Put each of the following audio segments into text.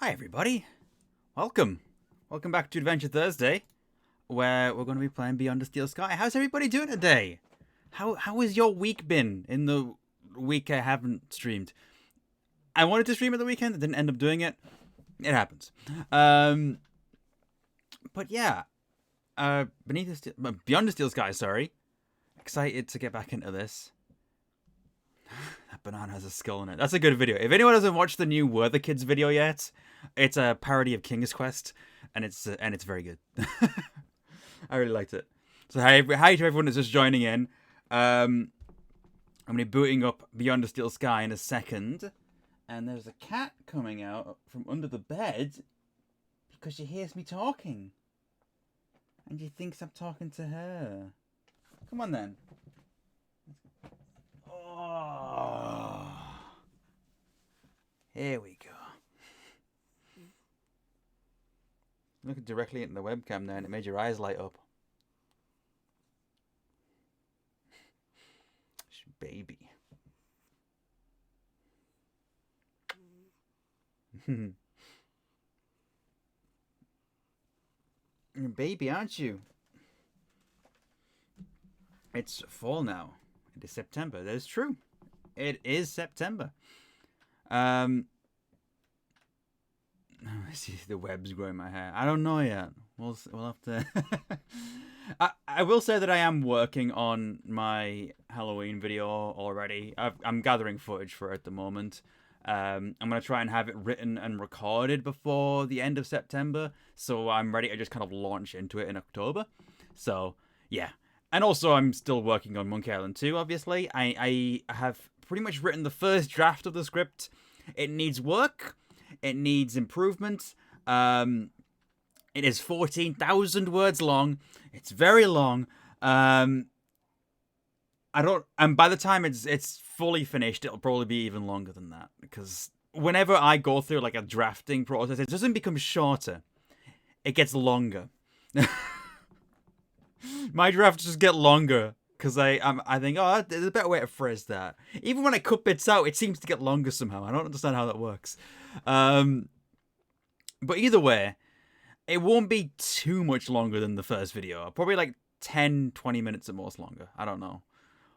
Hi everybody, welcome back to Adventure Thursday, where we're going to be playing Beyond the Steel Sky. How's everybody doing today? How has your week been in the week I haven't streamed? I wanted to stream at the weekend, I didn't end up doing it. It happens. But yeah, Beyond the Steel Sky, sorry. Excited to get back into this. That banana has a skull in it. That's a good video. If anyone hasn't watched the new Were the Kids video yet, it's a parody of King's Quest, and it's very good. I really liked it. So hi to everyone that's just joining in. I'm gonna be booting up Beyond the Steel Sky in a second, and there's a cat coming out from under the bed because she hears me talking, and she thinks I'm talking to her. Come on then. Oh, here we go. Looking directly into the webcam there, and it made your eyes light up. Baby. You're a baby, aren't you? It's fall now. It is September. That is true. It is September. I see the webs growing my hair. I don't know yet. We'll have to. I will say that I am working on my Halloween video already. I'm gathering footage for it at the moment. I'm gonna try and have it written and recorded before the end of September, so I'm ready to just kind of launch into it in October. So yeah. And also, I'm still working on Monkey Island 2, obviously. I have pretty much written the first draft of the script. It needs work. It needs improvement. It is 14,000 words long. It's very long. And by the time it's fully finished, it'll probably be even longer than that. Because whenever I go through like a drafting process, it doesn't become shorter. It gets longer. My drafts just get longer because I think, oh, there's a better way to phrase that. Even when I cut bits out, it seems to get longer somehow. I don't understand how that works. But either way, it won't be too much longer than the first video. Probably like 10, 20 minutes at most longer. I don't know.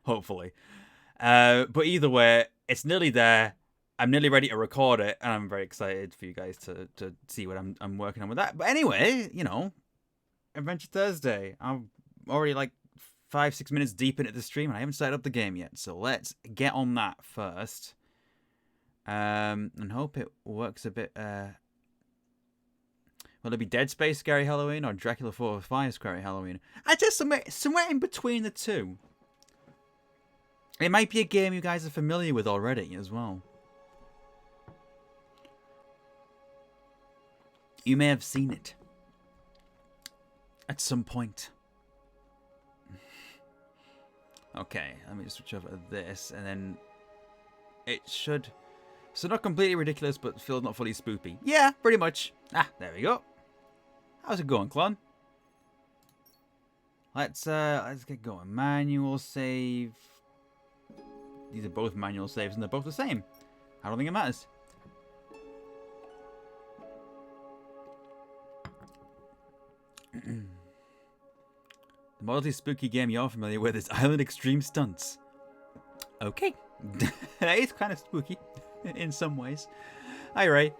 Hopefully. But either way, it's nearly there. I'm nearly ready to record it, and I'm very excited for you guys to see what I'm working on with that. But anyway, you know, Adventure Thursday. I'm already like 5-6 minutes deep into the stream, and I haven't started up the game yet. So let's get on that first, and hope it works a bit. Will it be Dead Space Scary Halloween or Dracula 405 Scary Halloween? I just somewhere in between the two. It might be a game you guys are familiar with already as well. You may have seen it at some point. Okay, let me switch over to this, and then it should... So not completely ridiculous, but still not fully spoopy. Yeah, pretty much. Ah, there we go. How's it going, Clon? Let's get going. Manual save. These are both manual saves, and they're both the same. I don't think it matters. The mildly spooky game you're familiar with is Island Extreme Stunts. Okay. That is kind of spooky in some ways. Hi, Ray.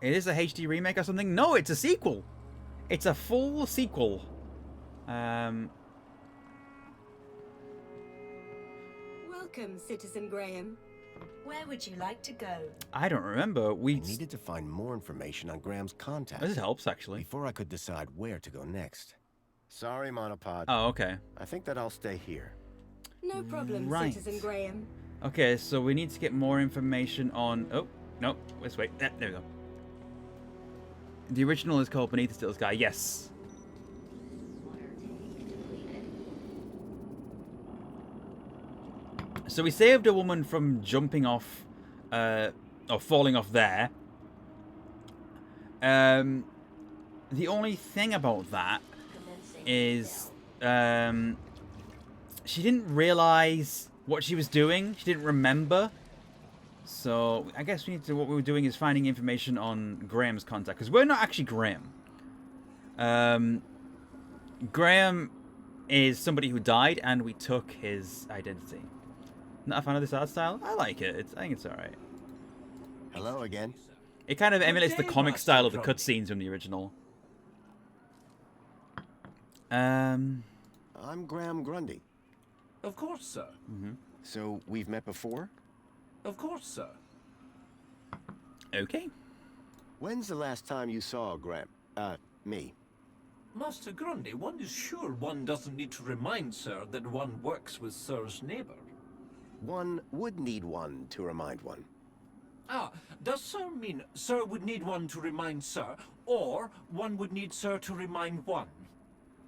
It is a HD remake or something? No, it's a sequel. It's a full sequel. Welcome, Citizen Graham. Where would you like to go? I don't remember. I needed to find more information on Graham's contact. This helps, actually. Before I could decide where to go next. Sorry, Monopod. Oh, okay. I think that I'll stay here. No problem, Right. Citizen Graham. Okay, so we need to get more information on... Oh, no. Let's wait. There we go. The original is called Beneath the Still Sky. Yes. So we saved a woman from jumping off, or falling off there. The only thing about that is she didn't realize what she was doing. She didn't remember. So I guess we need to. What we were doing is finding information on Graham's contact, because we're not actually Graham. Graham is somebody who died, and we took his identity. Not a fan of this art style. I like it. I think it's all right. Hello again. It kind of emulates the comic style of the cutscenes from the original. I'm Graham Grundy. Of course, sir. So we've met before? Of course, sir. Okay. When's the last time you saw Graham? Me. Master Grundy, one is sure one doesn't need to remind sir that one works with sir's neighbor. One would need one to remind one. Ah, does sir mean sir would need one to remind sir, or one would need sir to remind one?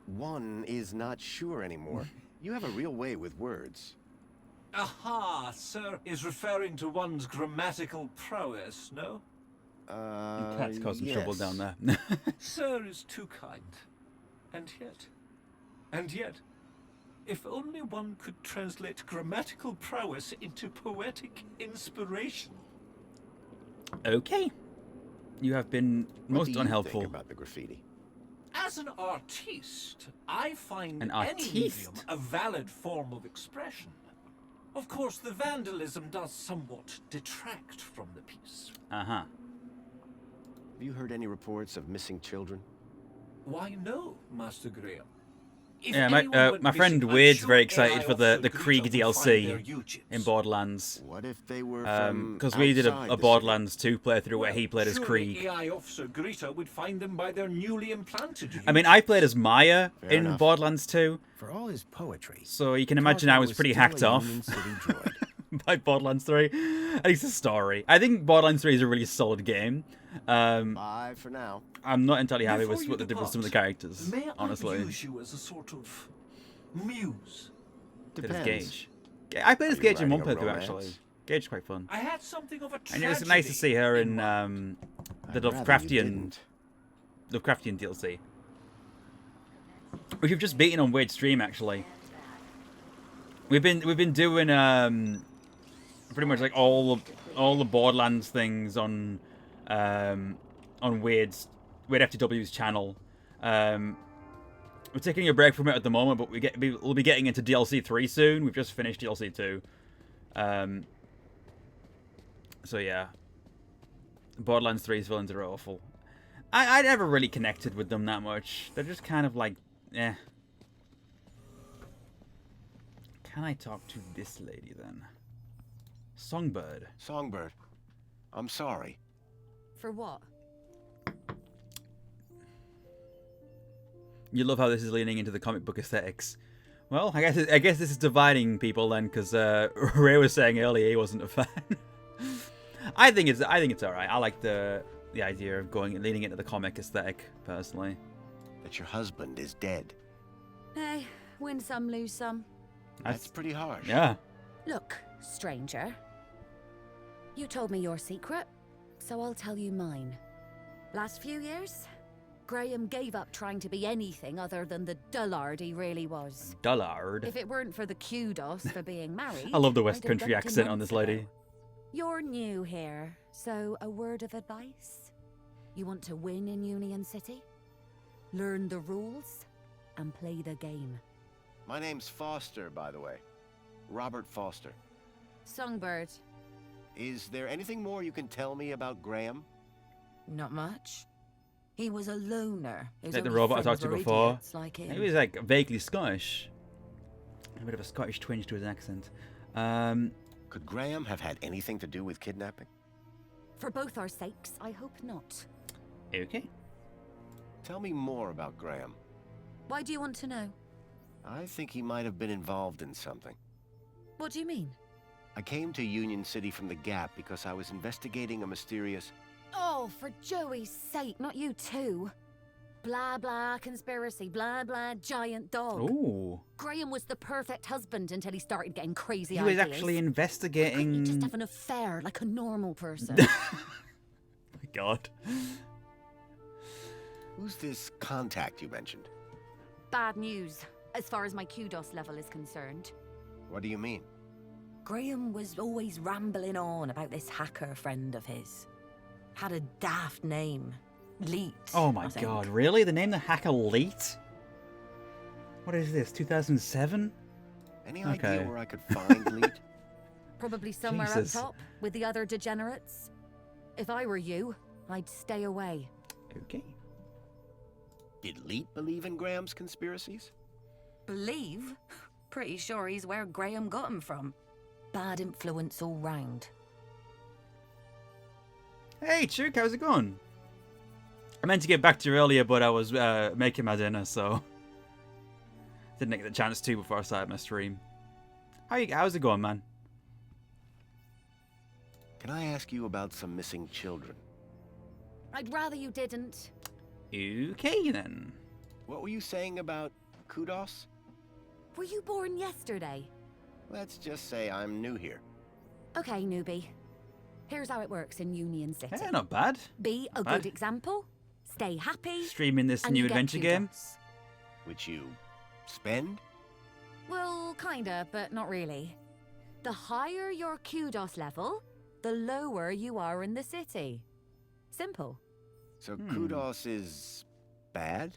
One is not sure anymore. You have a real way with words. Aha, sir is referring to one's grammatical prowess, no? Cat's causing trouble down there. Sir is too kind. And yet, if only one could translate grammatical prowess into poetic inspiration. Okay. You have been What most do you unhelpful. think about the graffiti? As an artiste, I find An any artiste? medium a valid form of expression. Of course, the vandalism does somewhat detract from the piece. Uh-huh. Have you heard any reports of missing children? Why no, Master Graham? If Yeah, anyone went my friend missing, I'm Wade's sure very excited AI for the officer Krieg Greta will find their DLC Eugens. in Borderlands. What if they were from Because we did outside a the city? Borderlands 2 playthrough where Well, he played as surely Krieg. AI officer Greta would find them by their newly implanted. I mean, I played as Maya Fair in enough. Borderlands 2, For all his poetry, so you can imagine I Tarkov was pretty still hacked a off Union City droid. by Borderlands 3. At least the story. I think Borderlands 3 is a really solid game. Bye for now. I'm not entirely happy Before with you what they did with some of the depart, characters, May I honestly. use you as a sort of muse? Did as Depends. Gage. I played as Are you Gage in one writing a playthrough, romance? actually. Gage is quite fun. I had something of a And it was nice to see her in mind. the I'd rather you Lovecraftian didn't. DLC. Which we've just beaten on Wade's stream, actually. We've been doing pretty much like all the Borderlands things on Wade FTW's channel. We're taking a break from it at the moment, but we'll be getting into DLC 3 soon. We've just finished DLC 2. So yeah, Borderlands 3's villains are awful. I never really connected with them that much. They're just kind of like, eh. Can I talk to this lady then? Songbird. Songbird, I'm sorry. For what? You love how this is leaning into the comic book aesthetics. Well, I guess this is dividing people then, because Ray was saying earlier he wasn't a fan. I think it's alright. I like the idea of leaning into the comic aesthetic personally. That your husband is dead. Hey, win some, lose some. That's pretty harsh. Yeah. Look, stranger. You told me your secret, so I'll tell you mine. Last few years, Graham gave up trying to be anything other than the dullard he really was. Dullard. If it weren't for the kudos for being married, I love the West I'd have Country dumped him accent on months this lady. ago. You're new here, so a word of advice? You want to win in Union City? Learn the rules and play the game. My name's Foster, by the way. Robert Foster. Songbird. Is there anything more you can tell me about Graham? Not much. He was a loner. His Like the only robot I friends talked to were before. idiots like him. He was like vaguely Scottish. A bit of a Scottish twinge to his accent. Could Graham have had anything to do with kidnapping? For both our sakes, I hope not. Okay. Tell me more about Graham. Why do you want to know? I think he might have been involved in something. What do you mean? I came to Union City from the Gap because I was investigating a mysterious... Oh, for Joey's sake, not you too. Blah blah conspiracy, blah blah giant dog. Ooh. Graham was the perfect husband until he started getting crazy He was ideas. actually Couldn't you investigating. just have an affair like a normal person? My God. Who's this contact you mentioned? Bad news, as far as my kudos level is concerned. What do you mean? Graham was always rambling on about this hacker friend of his. Had a daft name. Leet. Oh my I think. God! Really? The name the hacker Leet? What is this? 2007? Any Okay. idea where I could find Leet? Probably somewhere Jesus. up top with the other degenerates. If I were you, I'd stay away. Okay. Did Leet believe in Graham's conspiracies? Believe? Pretty sure he's where Graham got him from. Bad influence all round. Hey, Chuk, how's it going? I meant to get back to you earlier, but I was making my dinner, so didn't get the chance to before I started my stream. How's it going, man? Can I ask you about some missing children? I'd rather you didn't. Okay, then. What were you saying about kudos? Were you born yesterday? Let's just say I'm new here. Okay, newbie. Here's how it works in Union City. Yeah, not bad. Be a Not bad. good example. Stay happy. Streaming this and new you get adventure game. kudos. Which you spend? Well, kinda, but not really. The higher your kudos level, the lower you are in the city. Simple. So kudos is bad?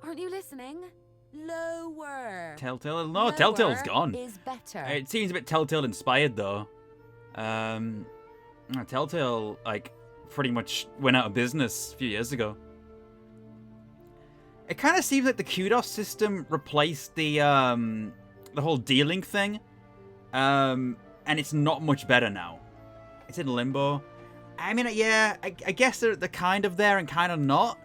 Hmm. Aren't you listening? Lower. Telltale? No, Lower Telltale's gone. Is better. It seems a bit Telltale inspired though. Telltale pretty much went out of business a few years ago. It kind of seems like the kudos system replaced the whole dealing thing, and it's not much better now. It's in limbo. I mean, yeah, I guess they're kind of there and kind of not,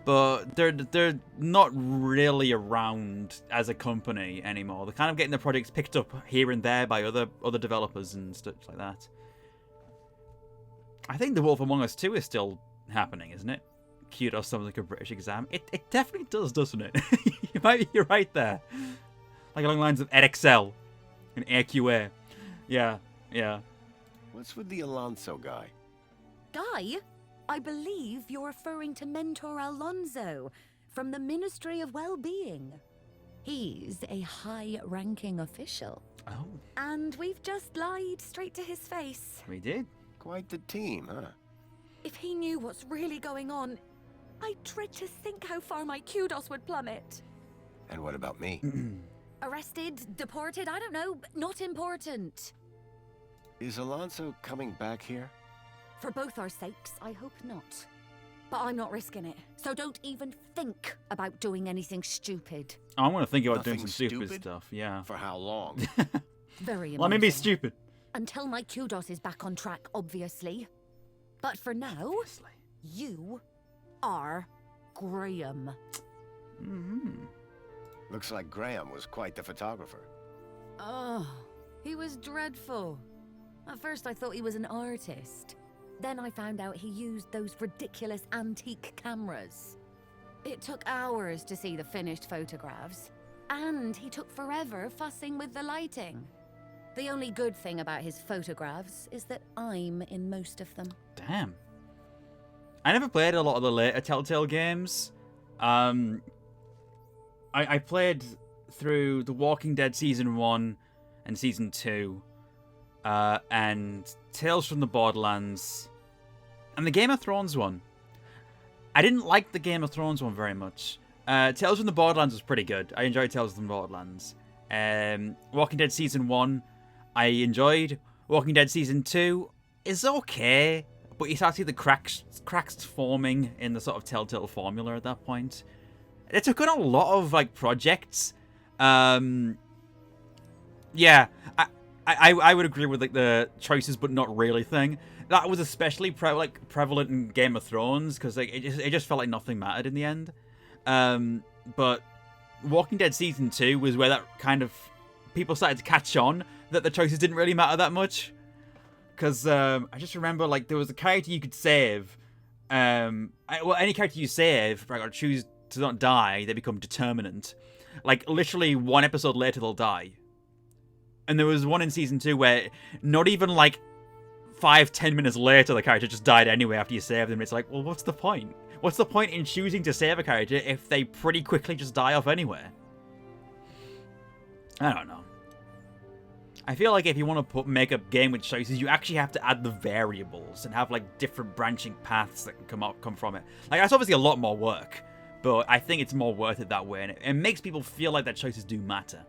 but they're not really around as a company anymore. They're kind of getting the projects picked up here and there by other developers and stuff like that. I think The Wolf Among Us 2 is still happening, isn't it? Kudos sounds like a British exam. It definitely does, doesn't it? You're right there. Like along the lines of EdXL and AQA. Yeah. What's with the Alonso guy? Guy, I believe you're referring to Mentor Alonso from the Ministry of Well-Being. He's a high-ranking official. Oh, And we've just lied straight to his face. we did. Quite the team, huh? If he knew what's really going on, I dread to think how far my kudos would plummet. And what about me? Arrested, deported, I don't know, not important. Is Alonso coming back here? For both our sakes, I hope not. But I'm not risking it, so don't even think about doing anything stupid. I'm gonna think about doing Nothing some stupid stupid? stuff. Yeah. For how long? Very Let me be amusing. stupid. Until my kudos is back on track, obviously. But for now, Obviously. you are Graham. Looks like Graham was quite the photographer. Oh, he was dreadful. At first I thought he was an artist. Then I found out he used those ridiculous antique cameras. It took hours to see the finished photographs. And he took forever fussing with the lighting. The only good thing about his photographs is that I'm in most of them. Damn. I never played a lot of the later Telltale games. I played through The Walking Dead Season 1 and Season 2. And Tales from the Borderlands. And the Game of Thrones one. I didn't like the Game of Thrones one very much. Tales from the Borderlands was pretty good. I enjoyed Tales from the Borderlands. Walking Dead Season 1, I enjoyed. Walking Dead Season 2 is okay, but you start to see the cracks forming in the sort of Telltale formula at that point. It took on a lot of like projects. Yeah, I would agree with like the choices but not really thing. That was especially prevalent in Game of Thrones because like it just felt like nothing mattered in the end. But Walking Dead Season 2 was where that kind of people started to catch on that the choices didn't really matter that much. Because I just remember like there was a character you could save. Any character you save, right, or choose to not die, they become determinant. Like literally one episode later they'll die. And there was one in Season 2 where not even like 5-10 minutes later the character just died anyway after you saved them. It's like, well, what's the point? What's the point in choosing to save a character if they pretty quickly just die off anyway? I don't know. I feel like if you want to make a game with choices, you actually have to add the variables and have like different branching paths that can come from it. Like that's obviously a lot more work, but I think it's more worth it that way, and it makes people feel like their choices do matter.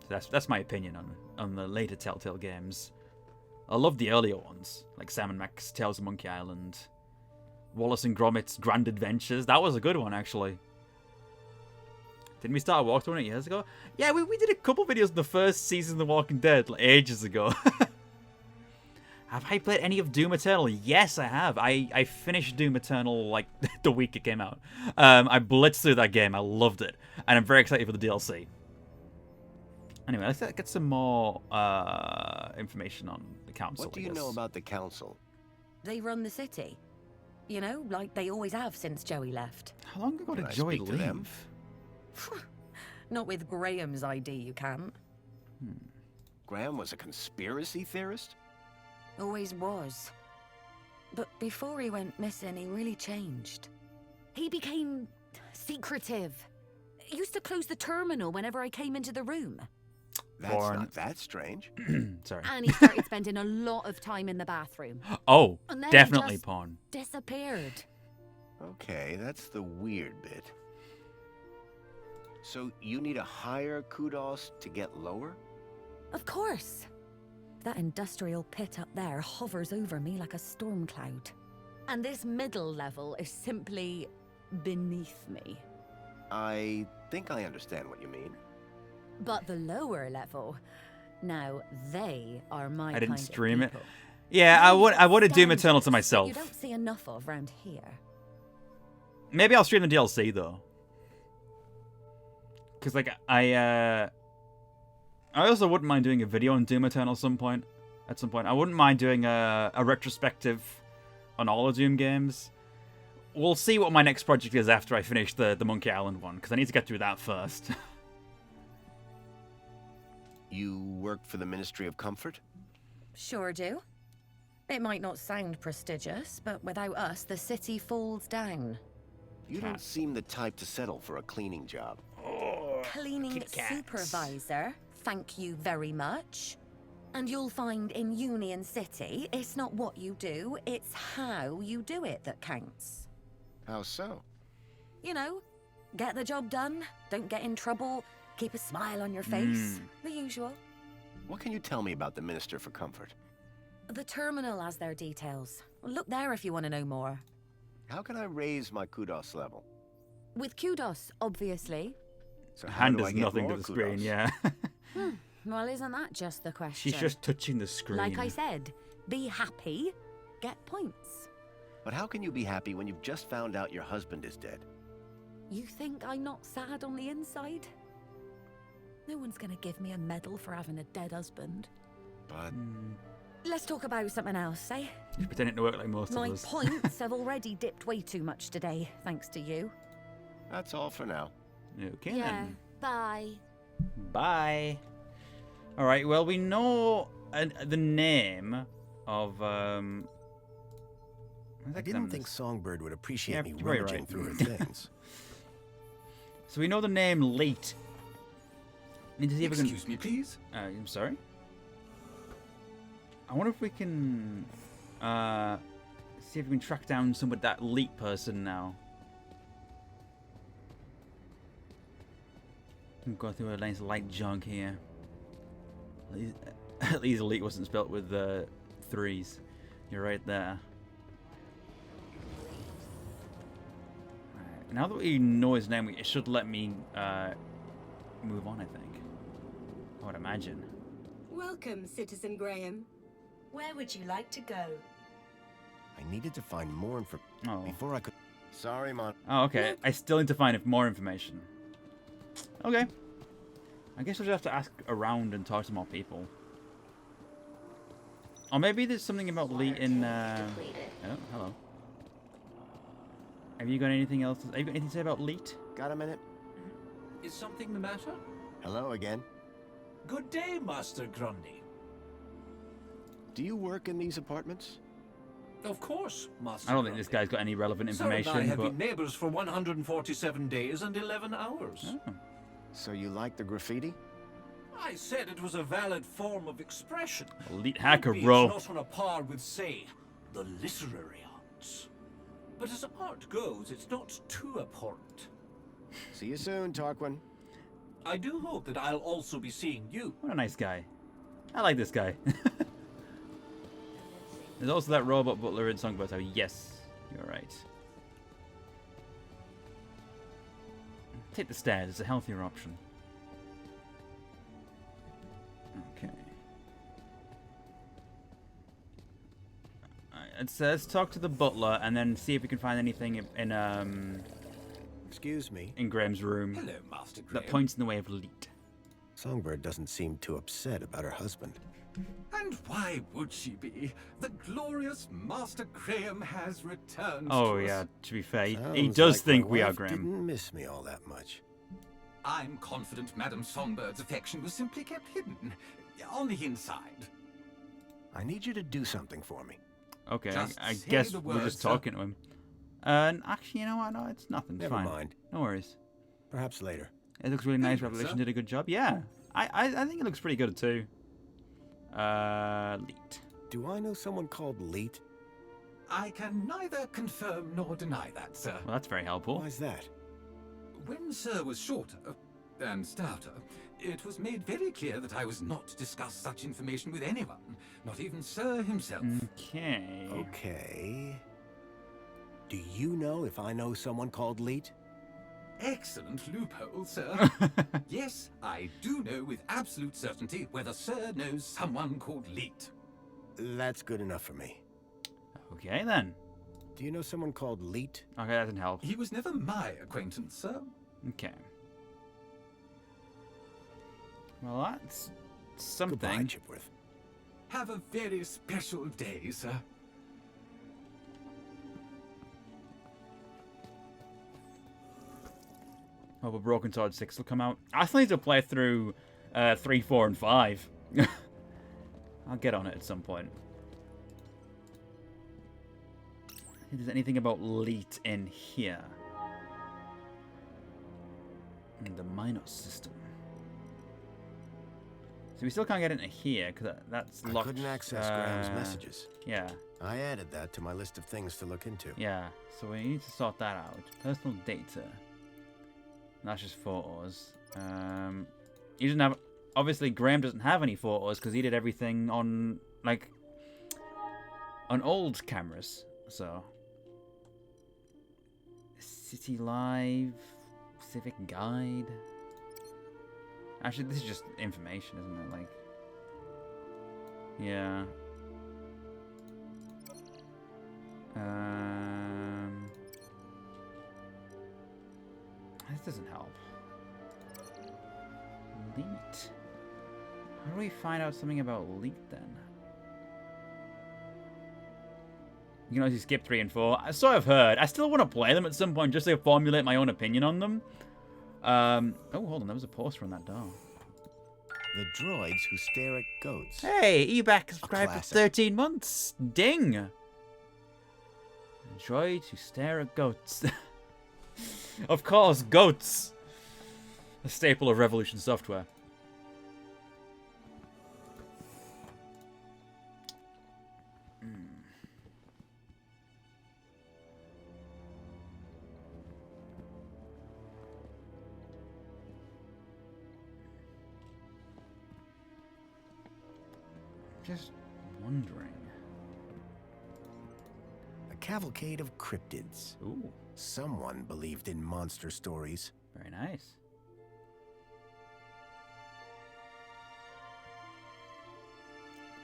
So that's my opinion on the later Telltale games. I love the earlier ones, like Sam & Max Tales of Monkey Island, Wallace and Gromit's Grand Adventures. That was a good one, actually. Didn't we start a walkthrough on it years ago? Yeah, we did a couple videos in the first season of The Walking Dead, like, ages ago. Have I played any of Doom Eternal? Yes, I have. I finished Doom Eternal, like, the week it came out. I blitzed through that game. I loved it. And I'm very excited for the DLC. Anyway, let's get some more information on the council. What do you know about the council? They run the city. You know, like they always have since Joey left. How long ago Can did I Joey speak to them? leave? Not with Graham's ID, you can't. Graham was a conspiracy theorist? Always was. But before he went missing, he really changed. He became secretive. He used to close the terminal whenever I came into the room. That's Porn. not that strange. Sorry. And he started spending a lot of time in the bathroom. Oh, And then definitely just porn. disappeared. Okay, that's the weird bit. So you need a higher kudos to get lower? Of course. That industrial pit up there hovers over me like a storm cloud. And this middle level is simply beneath me. I think I understand what you mean. But the lower level, now they are my I didn't kind stream of it. people. Yeah, I They've wanted Doom got Eternal to standards that myself. you don't see enough of round here. Maybe I'll stream the DLC though. Cause like I also wouldn't mind doing a video on Doom Eternal at some point. I wouldn't mind doing a retrospective on all of Doom games. We'll see what my next project is after I finish the Monkey Island one, because I need to get through that first. You work for the Ministry of Comfort? Sure do. It might not sound prestigious, but without us, the city falls down. You don't seem the type to settle for a cleaning job. Cleaning supervisor, thank you very much. And you'll find in Union City, it's not what you do, it's how you do it that counts. How so? You know, get the job done, don't get in trouble, keep a smile on your face, the usual. What can you tell me about the Minister for Comfort? The terminal has their details. Look there if you want to know more. How can I raise my kudos level? With kudos, obviously. So how Hand do I does get nothing to more the screen, kudos? yeah. Well, isn't that just the question? She's just touching the screen. Like I said, be happy, get points. But how can you be happy when you've just found out your husband is dead? You think I'm not sad on the inside? No one's gonna give me a medal for having a dead husband. But Let's talk about something else, eh? She's pretending to work like most My of us. points have already dipped way too much today, thanks to you. that's all for now. Okay then. bye. Bye. All right. Well, we know the name of. I didn't think Songbird would appreciate Yeah, me you're very rummaging right. through her things. So we know the name Late. Need to see if we can. Excuse me, please. I'm sorry. I wonder if we can see if we can track down some of that Leet person now. Go through a nice light jog here. At least Elite wasn't spelt with 3s. You're right there. Right. Now that we know his name, it should let me move on, I think. I would imagine. Welcome, Citizen Graham. Where would you like to go? I needed to find more info Oh. before I could. Sorry, Mon. Oh, okay. I still need to find more information. Okay. I guess I'll just have to ask around and talk to more people. Or maybe there's something about Lee in. Oh, hello. Have you got anything else? Have you got anything to say about Leet? Got a minute? Is something the matter? Hello again. Good day, Master Grundy. Do you work in these apartments? Of course, Master I don't think Grundy. this guy's got any relevant Sir and I information, have but been neighbors for 147 days and 11 hours. Oh. So you like the graffiti? I said it was a valid form of expression. Elite hacker, Maybe bro. It's not on a par with, say, the literary arts. But as art goes, it's not too abhorrent. See you soon, Tarquin. I do hope that I'll also be seeing you. What a nice guy. I like this guy. There's also that robot butler in Songbird Tower. Yes, you're right. Take the stairs. It's a healthier option. Okay. Alright, let's talk to the butler and then see if we can find anything in Excuse me. Graham's room Hello, Master Graham. that points in the way of Leet. Songbird doesn't seem too upset about her husband. And why would she be? The glorious Master Graham has returned Oh to yeah, us. to be fair, he Sounds does like think my we are wife Graham. Didn't miss me all that much. I'm confident Madame Songbird's affection was simply kept hidden. On the inside. I need you to do something for me. Okay, Just I say guess the we're word, just sir. talking to him. And actually, you know what? No, it's nothing. It's Never fine. mind. No worries. Perhaps later. It looks really nice. Thank you, Revelation sir. did a good job. Yeah, I think it looks pretty good too. Leet. Do I know someone called Leet? I can neither confirm nor deny that, sir. Well, that's very helpful. Why's that? When Sir was shorter and stouter, it was made very clear that I was not to discuss such information with anyone, not even Sir himself. Okay. Okay. Do you know if I know someone called Leet? Excellent loophole, sir. Yes, I do know with absolute certainty whether Sir knows someone called Leet. That's good enough for me. Okay, then. Do you know someone called Leet? Okay, that doesn't help. He was never my acquaintance, sir. Okay. Well, that's something. Goodbye, Chipworth. Have a very special day, sir. Hope a Broken Sword 6 will come out. I still need to play through 3, 4, and 5. I'll get on it at some point. If there's anything about Leet in here. The Minos system. So we still can't get into here because that's I locked. couldn't access Graham's messages. Yeah, I added that to my list of things to look into. yeah. So we need to sort that out. Personal data. That's just photos. He doesn't have. Obviously, Graham doesn't have any photos because he did everything on on old cameras. So City Live, Civic Guide. Actually, this is just information, isn't it? Like, yeah. This doesn't help. Leet. How do we find out something about Leet then? You can obviously skip 3 and 4. So I've heard. I still want to play them at some point just to formulate my own opinion on them. Oh, hold on. There was a poster on that door. The droids who stare at goats. Hey, eBack subscribed for classic. 13 months. Ding! The droids who stare at goats. Of course, goats! A staple of Revolution software. Just wondering. A cavalcade of cryptids. Ooh, Someone believed in monster stories. very nice.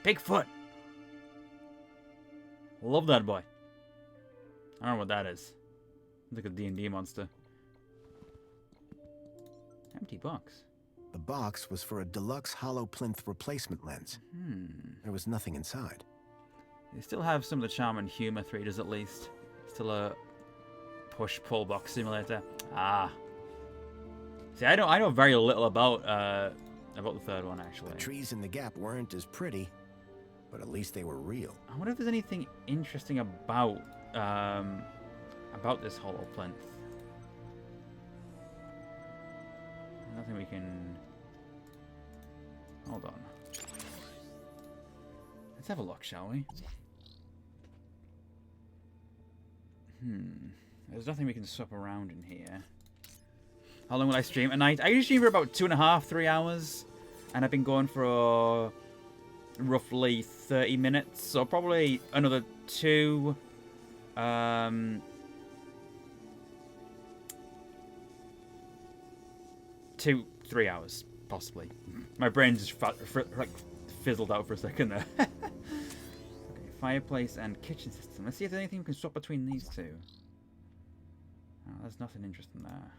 Bigfoot! Love that boy. I don't know what that is. It's like a D&D monster. Empty box. The box was for a deluxe hollow plinth replacement lens. There was nothing inside. They still have some of the charm and humor 3 does at least. Still a push-pull box simulator. Ah. See, I know very little about the third one actually. The trees in the gap weren't as pretty, but at least they were real. I wonder if there's anything interesting about this hollow plinth. Nothing we can. Hold on. Let's have a look, shall we? There's nothing we can swap around in here. How long will I stream a night? I usually stream for about 2.5, 3 hours. And I've been going for roughly 30 minutes. So probably another 2. 2-3 hours, possibly. My brain just like fizzled out for a second there. Okay, fireplace and kitchen system. Let's see if there's anything we can swap between these two. Oh, there's nothing interesting there.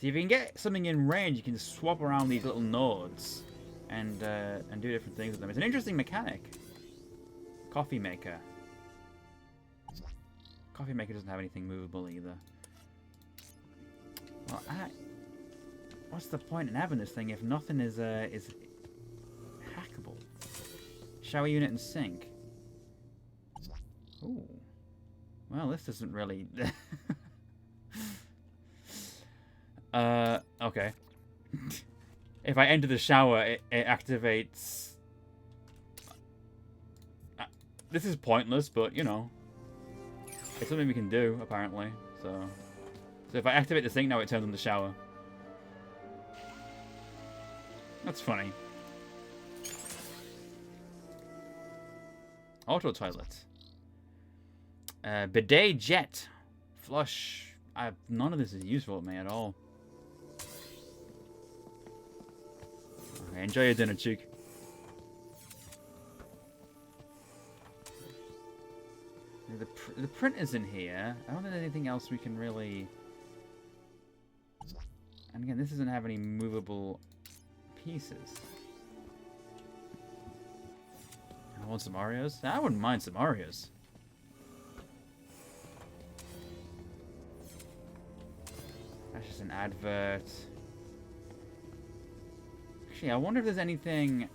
See, if you can get something in range, you can just swap around these little nodes and do different things with them. It's an interesting mechanic. Coffee maker. Coffee maker doesn't have anything movable either. Well, what's the point in having this thing if nothing is hackable? Shower unit and sink. Ooh. Well, this doesn't really. Okay. If I enter the shower, it activates. This is pointless, but you know, it's something we can do apparently. So if I activate the sink now, it turns on the shower. That's funny. Auto toilet. Bidet jet. Flush. None of this is useful to me at all. Okay, enjoy your dinner, Cheek. The printer's in here. I don't think there's anything else we can really... And again, this doesn't have any movable pieces. I want some Oreos. I wouldn't mind some Oreos. That's just an advert. Actually, I wonder if there's anything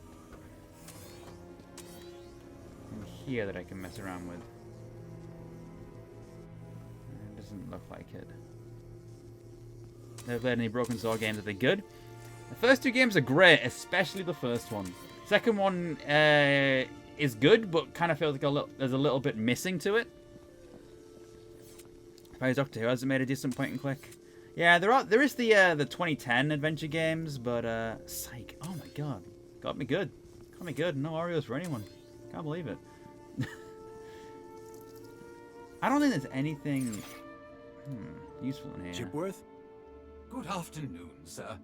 in here that I can mess around with. It doesn't look like it. Never played any Broken Sword games. Are they good? The first two games are great, especially the first one. Second one is good, but kind of feels like there's a little bit missing to it. Probably Doctor Who hasn't made a decent point and click. Yeah, there is the 2010 adventure games, but psych. Oh my god, got me good. Got me good. No Oreos for anyone. Can't believe it. I don't think there's anything useful in here. Chipworth, Good afternoon, sir.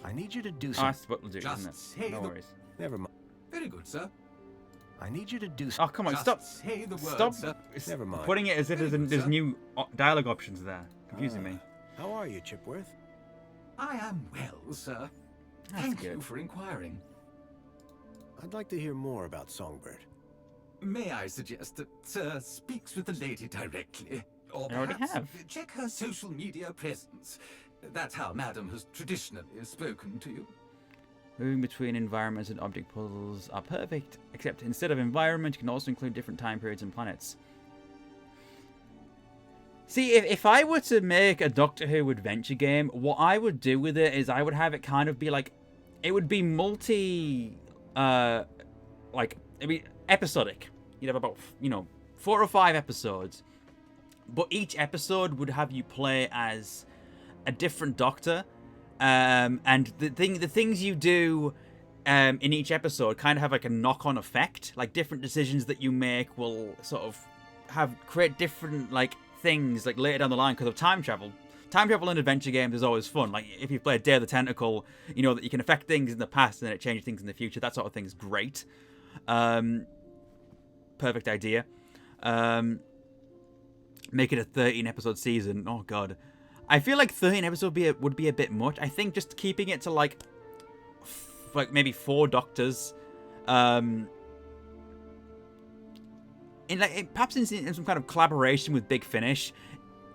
I need you to do Oh, something. that's what we'll do, Just isn't it? say No the- worries. Never mind. Very good, sir. I need you to do Oh, something. come on, Just stop. say the word, Stop sir. Never mind. putting it as if there's new dialogue options there. Confusing me. How are you, Chipworth? I am well, sir. That's Thank good. you for inquiring. I'd like to hear more about Songbird. May I suggest that Sir speaks with the lady directly? Or I already perhaps have. check her social media presence. That's how Madam has traditionally spoken to you. Moving between environments and object puzzles are perfect, except instead of environment, you can also include different time periods and planets. See, if I were to make a Doctor Who adventure game, what I would do with it is I would have it kind of be like, it would be it'd be episodic. You'd have about, 4 or 5 episodes. But each episode would have you play as a different Doctor. And the things you do in each episode kind of have like a knock-on effect. Like different decisions that you make will sort of create different like things like later down the line because of time travel. Time travel in adventure games is always fun. Like if you play Day of the Tentacle, you know that you can affect things in the past and then it changes things in the future. That sort of thing is great. Perfect idea. Make it a 13-episode season. Oh god. I feel like 13 episodes would be a bit much. I think just keeping it to like maybe 4 Doctors, perhaps in some kind of collaboration with Big Finish.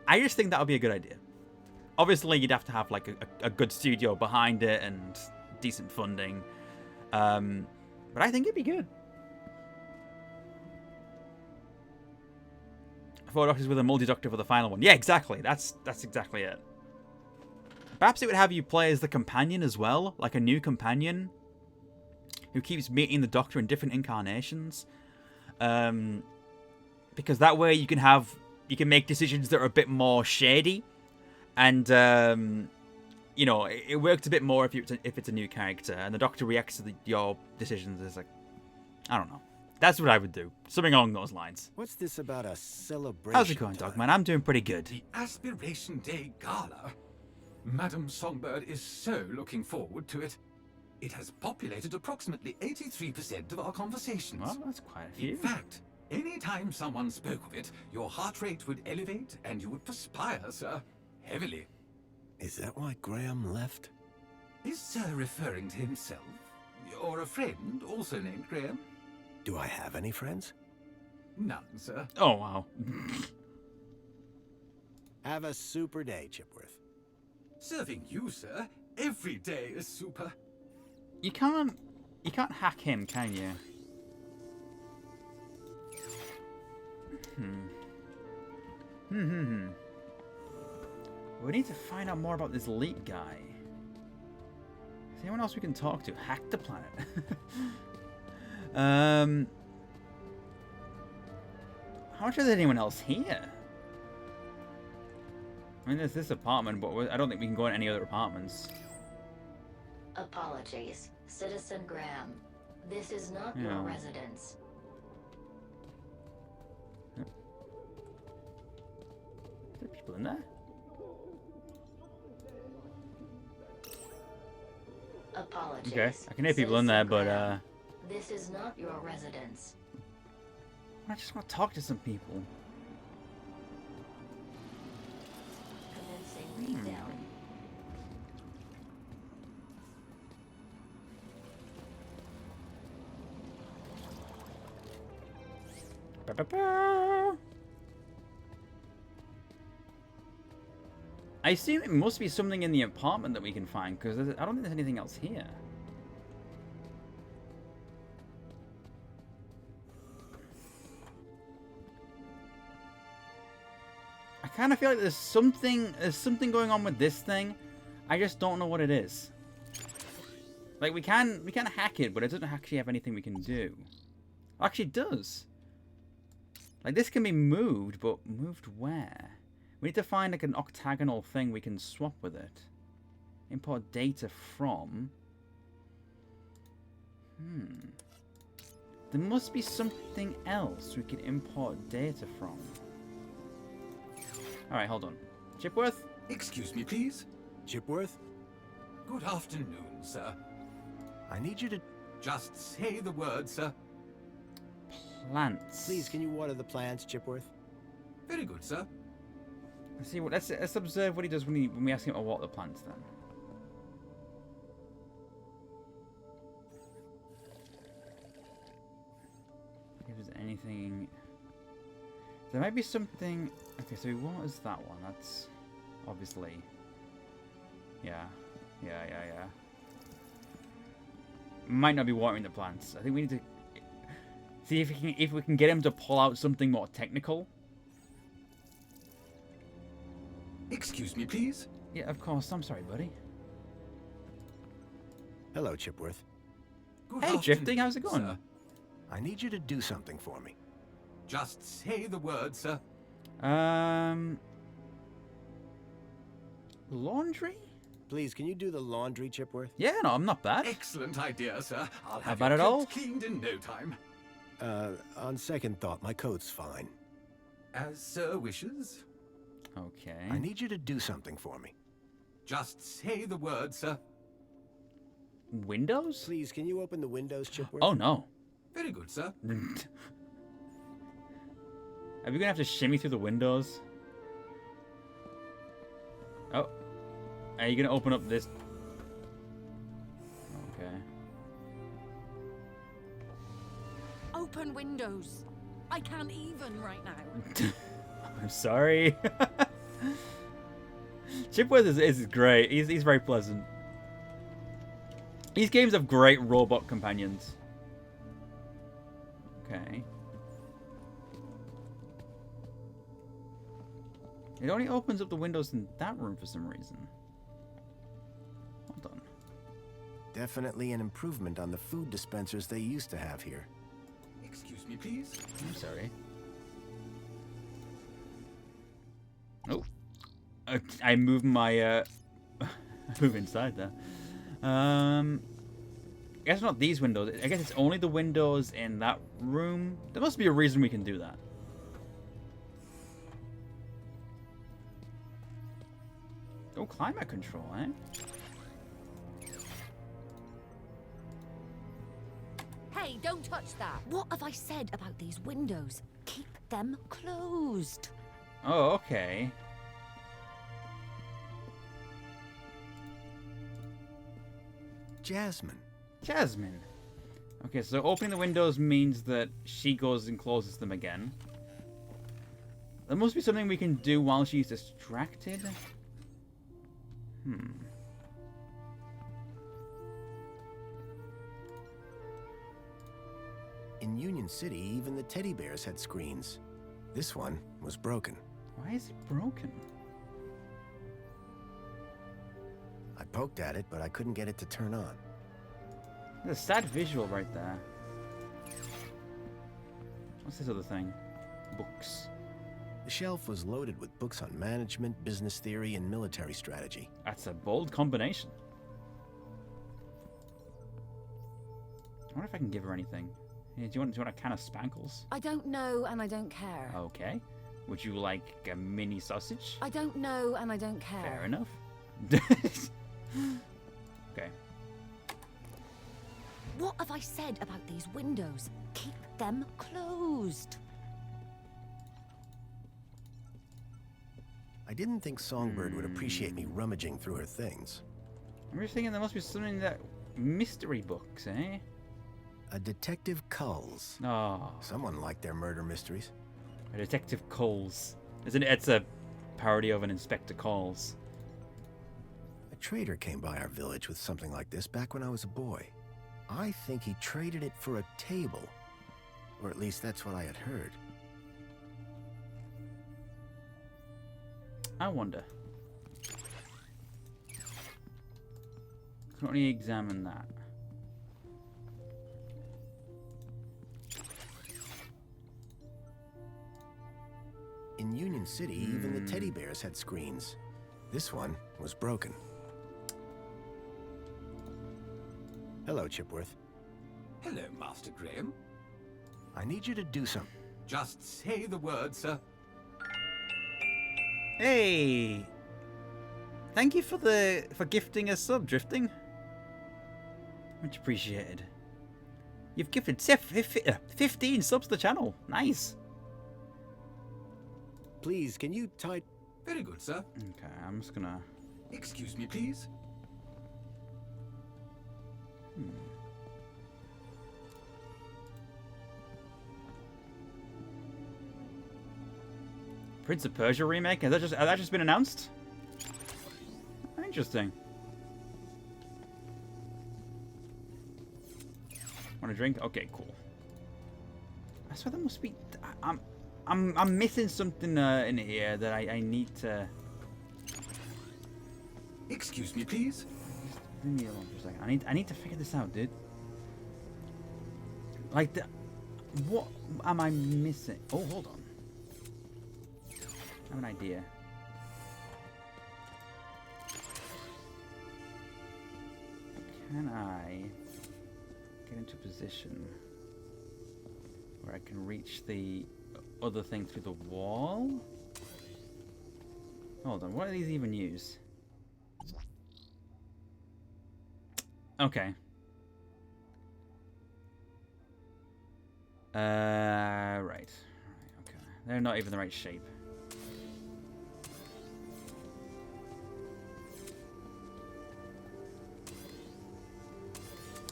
I just think that would be a good idea. Obviously, you'd have to have like a good studio behind it and decent funding, but I think it'd be good. 4 Doctors with a multi-Doctor for the final one. Yeah, exactly. That's exactly it. Perhaps it would have you play as the companion as well, like a new companion who keeps meeting the Doctor in different incarnations. Because that way you can make decisions that are a bit more shady, and it works a bit more if it's a new character, and the Doctor reacts to your decisions as like, I don't know. That's what I would do. Something along those lines. What's this about a celebration? How's it going, time? Dogman? I'm doing pretty good. The Aspiration Day Gala. Madam Songbird is so looking forward to it. It has populated approximately 83% of our conversations. Well, that's quite a In few. fact, any time someone spoke of it, your heart rate would elevate and you would perspire, sir. Heavily. Is that why Graham left? Is Sir referring to himself? Or a friend also named Graham? Do I have any friends? None, sir. Oh, wow. Have a super day, Chipworth. Serving you, sir. Every day is super. You can't hack him, can you? We need to find out more about this Leet guy. Is there anyone else we can talk to? Hack the planet. How much is anyone else here? I mean, there's this apartment, but I don't think we can go in any other apartments. Apologies, Citizen Graham. This is not Yeah. your residence. people in there? Apologies. Okay, I can hear people in there, but This is not your residence. I just want to talk to some people. Commencing read down. Ba-ba-ba. I assume it must be something in the apartment that we can find, because I don't think there's anything else here. I kind of feel like there's something going on with this thing. I just don't know what it is. Like we can hack it, but it doesn't actually have anything we can do. Actually, it does. Like this can be moved, but moved where? We need to find like an octagonal thing we can swap with it. Import data from. There must be something else we can import data from. Alright, hold on. Chipworth? Excuse me, please. Chipworth? Good afternoon, sir. I need you to... Just say the word, sir. Plants. Please, can you water the plants, Chipworth? Very good, sir. Let's see what. Let's observe what he does when we ask him to water the plants. Then. If there's anything, there might be something. Okay, so he waters that one. That's obviously. Yeah. Might not be watering the plants. I think we need to see if we can get him to pull out something more technical. Excuse me, please. Yeah, of course. I'm sorry, buddy. Hello, Chipworth. Good Hey, Drifting, how's it going? sir. I need you to do something for me. Just say the word, sir. Laundry? Please, can you do the laundry, Chipworth? Yeah, no, I'm not bad. Excellent idea, sir. I'll have about your it all? coat cleaned in no time. On second thought, my coat's fine. As sir wishes. Okay. I need you to do something for me. Just say the word, sir. Windows? Please, can you open the windows, Chipworth? Oh no. Very good, sir. Are we gonna have to shimmy through the windows? Oh. Are you gonna open up this? Okay. Open windows. I can't even right now. I'm sorry. Chipworth is great. He's very pleasant. These games have great robot companions. Okay. It only opens up the windows in that room for some reason. Hold on. Definitely an improvement on the food dispensers they used to have here. Excuse me, please. I'm sorry. Oh. I moved my, move inside there. I guess not these windows. I guess it's only the windows in that room. There must be a reason we can do that. Oh, climate control, eh? Hey, don't touch that. What have I said about these windows? Keep them closed. Oh, okay. Jasmine. Jasmine. Okay, so opening the windows means that she goes and closes them again. There must be something we can do while she's distracted. In Union City, even the teddy bears had screens. This one was broken. Why is it broken? I poked at it, but I couldn't get it to turn on. There's a sad visual right there. What's this other thing? Books. The shelf was loaded with books on management, business theory, and military strategy. That's a bold combination. I wonder if I can give her anything. Hey, do you want a can of Spankles? I don't know and I don't care. Okay. Would you like a mini sausage? I don't know, and I don't care. Fair enough. Okay. What have I said about these windows? Keep them closed. I didn't think Songbird would appreciate me rummaging through her things. I'm just thinking there must be something in that mystery books, eh? A Detective Culls. Oh, Someone liked their murder mysteries. a Detective Coles. Isn't it? It's a parody of an Inspector Calls. A trader came by our village with something like this back when I was a boy. I think he traded it for a table. Or at least that's what I had heard. I wonder. Can only examine that. In Union City, even the teddy bears had screens. This one was broken. Hello, Chipworth. Hello, Master Graham. I need you to do something. Just say the word, sir. Hey! Thank you for gifting a sub, Drifting. Much appreciated. You've gifted 15 subs to the channel. Nice. Please, can you type? Very good, sir. Okay, I'm just gonna... Excuse me, please. Prince of Persia remake? Has that just been announced? Interesting. Want a drink? Okay, cool. I swear there must be... I'm missing something in here that I need to... Excuse me, please. Leave me alone for a second. I need to figure this out, dude. Like, what am I missing? Oh, hold on. I have an idea. Can I get into a position where I can reach the other thing through the wall? Hold on, what do these even use? Okay. Right. Okay. They're not even the right shape.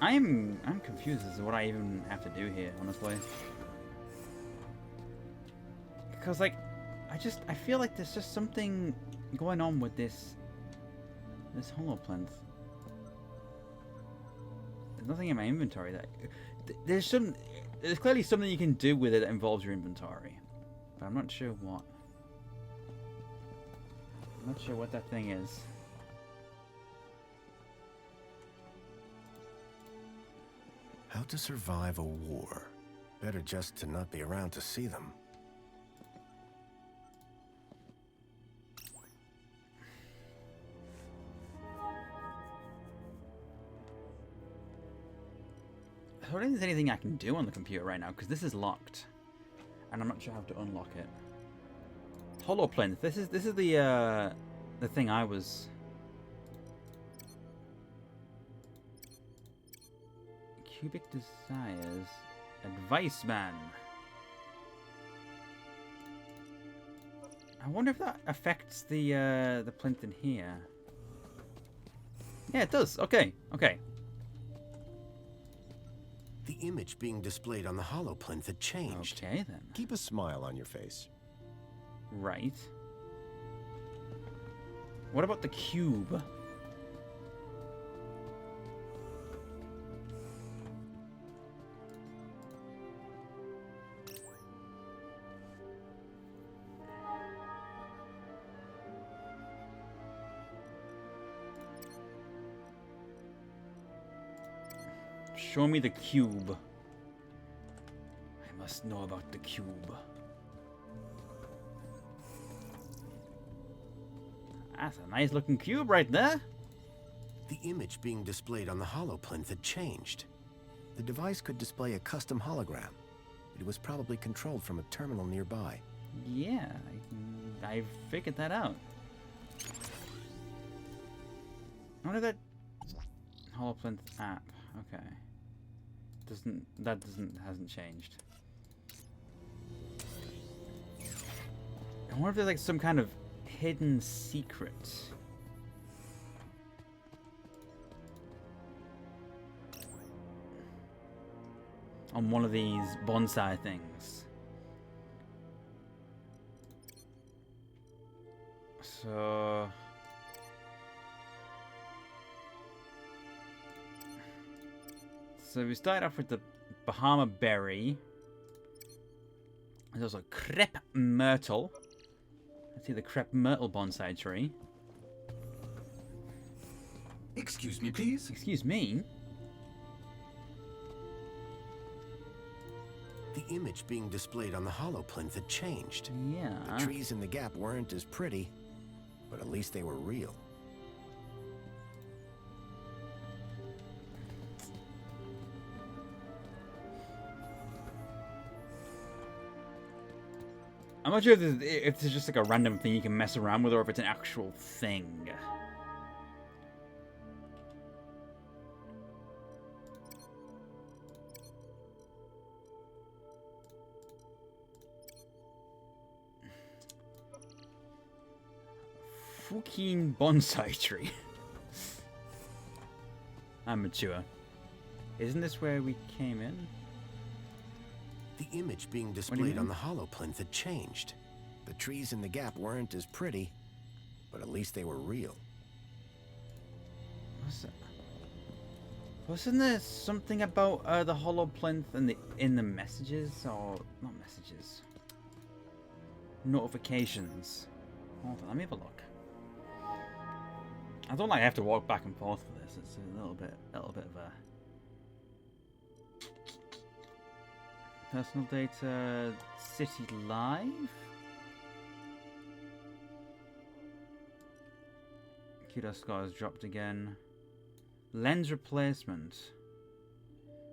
I'm confused as to what I even have to do here, honestly. Because, like, I feel like there's just something going on with this holoplinth. There's nothing in my inventory that... There's clearly something you can do with it that involves your inventory. But I'm not sure what. I'm not sure what that thing is. How to survive a war. Better just to not be around to see them. I don't think there's anything I can do on the computer right now because this is locked, and I'm not sure how to unlock it. Holoplinth. This is the thing I was. Cubic Desires. Advice Man. I wonder if that affects the plinth in here. Yeah, it does. Okay, okay. The image being displayed on the holoplinth had changed. Okay, then. Keep a smile on your face. Right. What about the cube? Show me the cube. I must know about the cube. That's a nice looking cube right there. The image being displayed on the holoplinth had changed. The device could display a custom hologram. It was probably controlled from a terminal nearby. Yeah, I figured that out. I wonder that Holoplinth app. Okay. Hasn't changed. I wonder if there's like some kind of hidden secret. On one of these bonsai things. So we started off with the Bahama berry. There's also crepe myrtle. Let's see the crepe myrtle bonsai tree. Excuse me, please. Excuse me? The image being displayed on the holoplinth had changed. Yeah. The trees in the gap weren't as pretty, but at least they were real. I'm not sure if this is just like a random thing you can mess around with or if it's an actual thing. Fucking bonsai tree. I'm mature. Isn't this where we came in? The image being displayed on the holoplinth had changed. The trees in the gap weren't as pretty, but at least they were real. What's that? Wasn't there something about the holoplinth in the messages or not messages? Notifications. Hold on, let me have a look. I don't like I have to walk back and forth for this. It's a little bit of a personal data. City Live. Kudos score has dropped again. Lens replacement.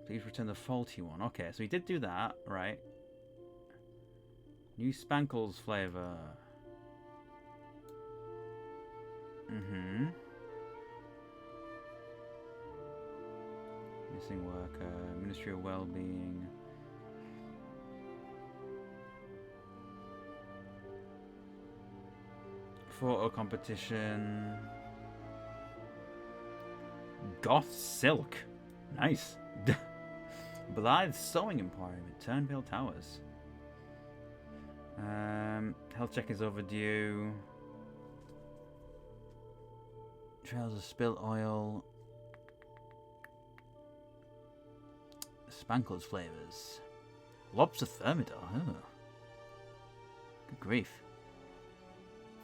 Please return the faulty one. Okay, so we did do that, right? New Spankles flavor. Mm-hmm. Missing worker. Ministry of Wellbeing. Photo competition. Goth Silk. Nice. Blythe Sewing Emporium at Turnvale Towers. Health check is overdue. Trails of spill oil. Spankles flavors. Lobster Thermidor. Oh. Good grief.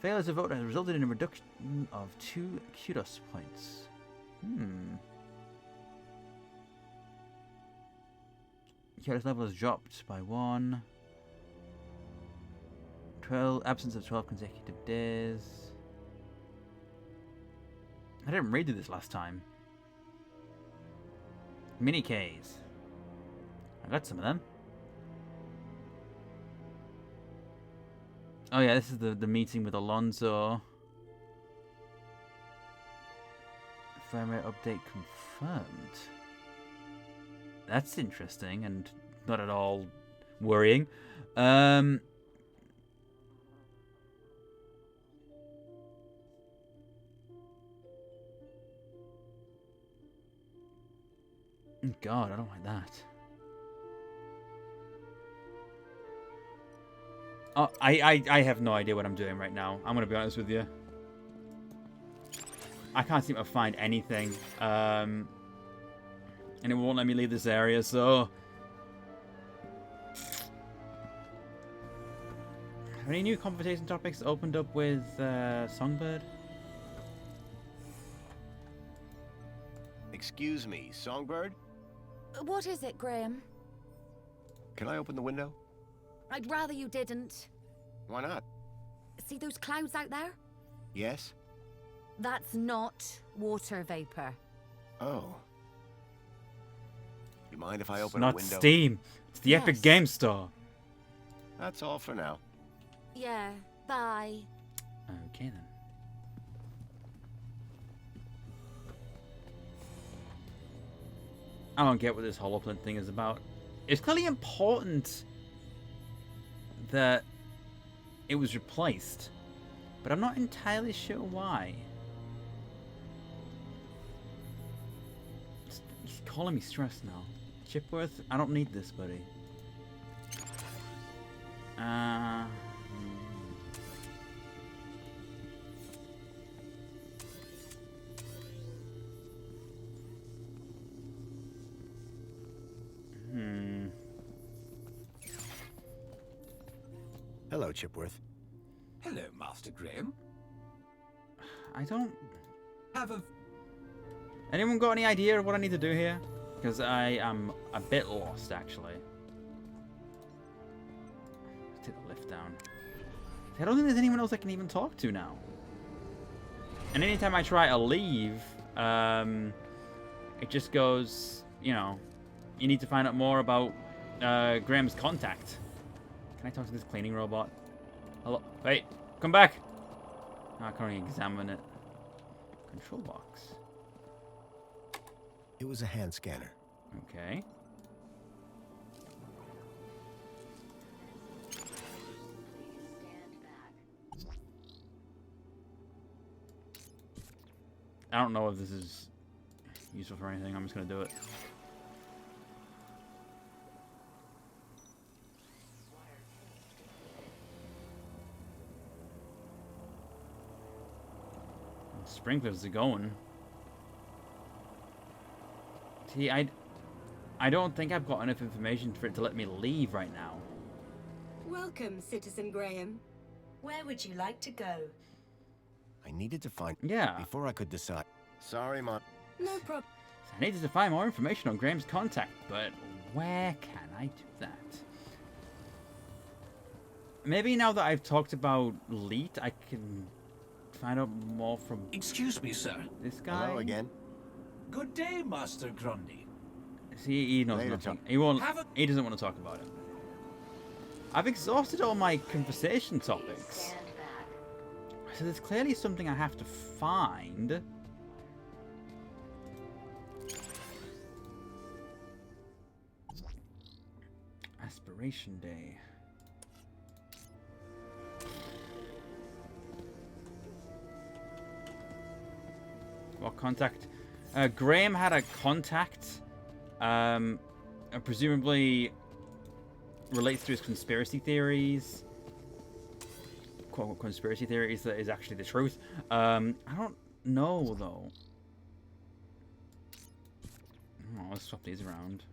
Failure to vote has resulted in a reduction of 2 kudos points. Kudos level has dropped by 1. 12 absence of 12 consecutive days. I didn't read this last time. Mini Ks. I got some of them. Oh yeah, this is the meeting with Alonso. Firmware update confirmed. That's interesting and not at all worrying. God, I don't like that. Oh, I have no idea what I'm doing right now. I'm gonna be honest with you. I can't seem to find anything. And it won't let me leave this area, so... Have any new conversation topics opened up with Songbird? Excuse me, Songbird? What is it, Graham? Can I open the window? I'd rather you didn't. Why not? See those clouds out there? Yes? That's not water vapor. Oh. You mind if I It's open not a window? Steam. It's the Epic Yes. Game Store. That's all for now. Yeah, bye. Okay then. I don't get what this holoplint thing is about. It's clearly important that it was replaced, but I'm not entirely sure why. He's calling me stressed now. Chipworth, I don't need this, buddy. Hello, Chipworth. Hello, Master Graham. I don't... Have a... Anyone got any idea of what I need to do here? Because I am a bit lost, actually. Let's take the lift down. I don't think there's anyone else I can even talk to now. And anytime I try to leave, it just goes, you know, you need to find out more about Graham's contact. Can I talk to this cleaning robot? Hello? Wait, come back! Oh, I can't even examine it. Control box. It was a hand scanner. Okay. I don't know if this is useful for anything. I'm just gonna do it. Sprinklers are going. See, I don't think I've got enough information for it to let me leave right now. Welcome, Citizen Graham. Where would you like to go? I needed to find... Yeah. Before I could decide. Sorry, Mom. No problem. I needed to find more information on Graham's contact, but where can I do that? Maybe now that I've talked about Leet, I can find out more from Excuse me, sir. this guy. Hello again. Good day, Master Grundy. See, he knows Later, nothing. John. He won't. Have a- He doesn't want to talk about it. I've exhausted all my conversation topics, Stand back. so there's clearly something I have to find. Aspiration Day. What contact? Graham had a contact. Presumably relates to his conspiracy theories. Quote unquote conspiracy theories that is actually the truth. I don't know though. Oh, let's swap these around.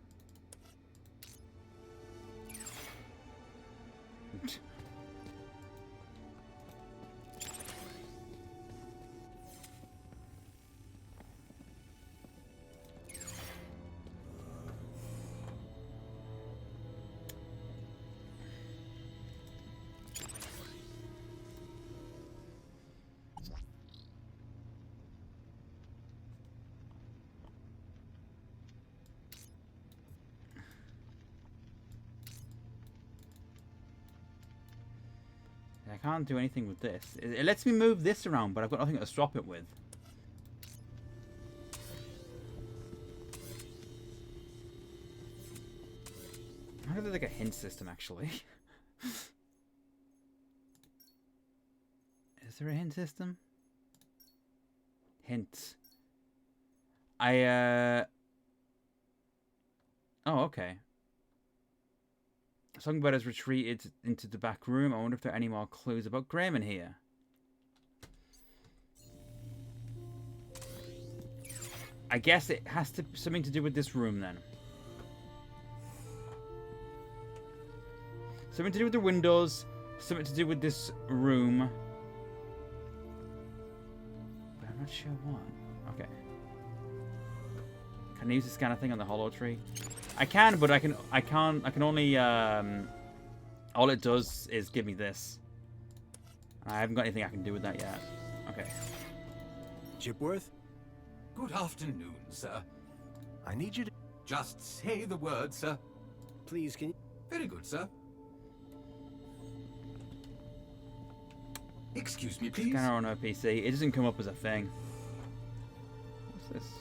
I can't do anything with this. It lets me move this around, but I've got nothing to swap it with. I wonder if there's like a hint system, actually. Is there a hint system? Hint. Oh, okay. Songbird has retreated into the back room. I wonder if there are any more clues about Graham in here. I guess it has to something to do with this room then. Something to do with the windows. Something to do with this room. But I'm not sure what. Okay. Can I use the scanner thing on the hollow tree? I can, but I can only, all it does is give me this. I haven't got anything I can do with that yet. Okay. Chipworth? Good afternoon, sir. I need you to... Just say the word, sir. Please, can you... Very good, sir. Excuse me, please. Scanner on her PC. It doesn't come up as a thing. What's this?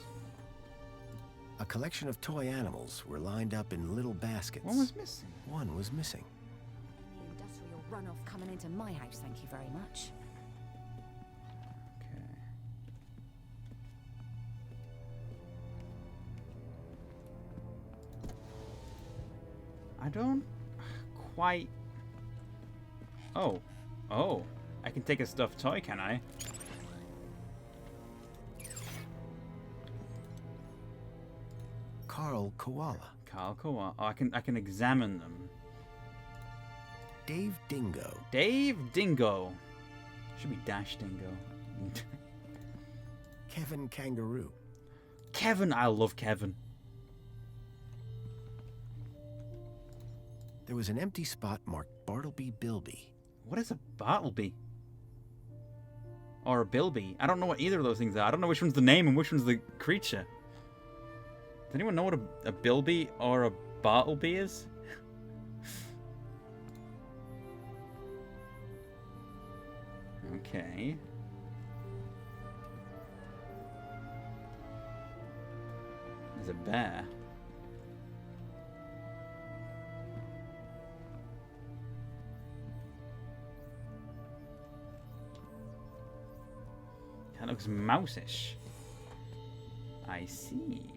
A collection of toy animals were lined up in little baskets. One was missing. One was missing. The industrial runoff coming into my house, thank you very much. Okay. I don't quite... Oh. Oh. I can take a stuffed toy, can I? Carl Koala. Carl Koala. Oh, I can examine them. Dave Dingo. Dave Dingo. Should be Dash Dingo. Kevin Kangaroo. Kevin. I love Kevin. There was an empty spot marked Bartleby Bilby. What is a Bartleby? Or a Bilby? I don't know what either of those things are. I don't know which one's the name and which one's the creature. Does anyone know what a Bilby or a Bartleby is? Okay. There's a bear. That looks mouse-ish. I see.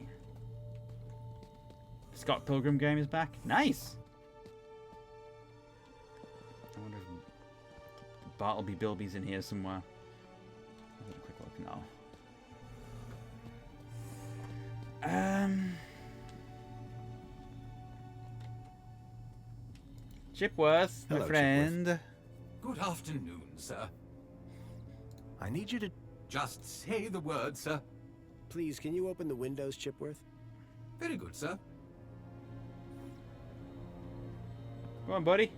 Scott Pilgrim game is back. Nice! I wonder if Bartleby Bilby's in here somewhere. Let's have a quick look now. Chipworth, my Hello, friend. Good afternoon, sir. I need you to... Just say the word, sir. Please, can you open the windows, Chipworth? Very good, sir. Go on, buddy.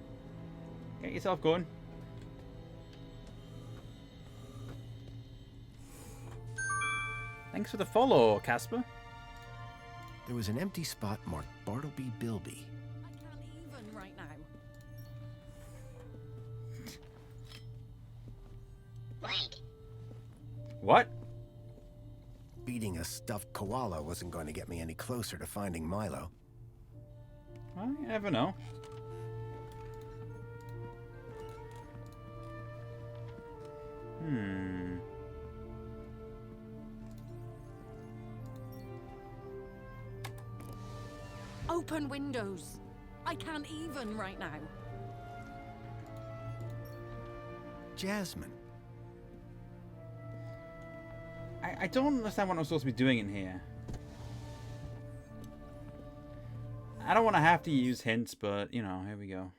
Get yourself going. Thanks for the follow, Casper. There was an empty spot marked Bartleby Bilby. I can't even right now. What? Beating a stuffed koala wasn't going to get me any closer to finding Milo. Well, you never know. Open windows. I can't even right now. Jasmine. I don't understand what I'm supposed to be doing in here. I don't want to have to use hints, but, you know, here we go.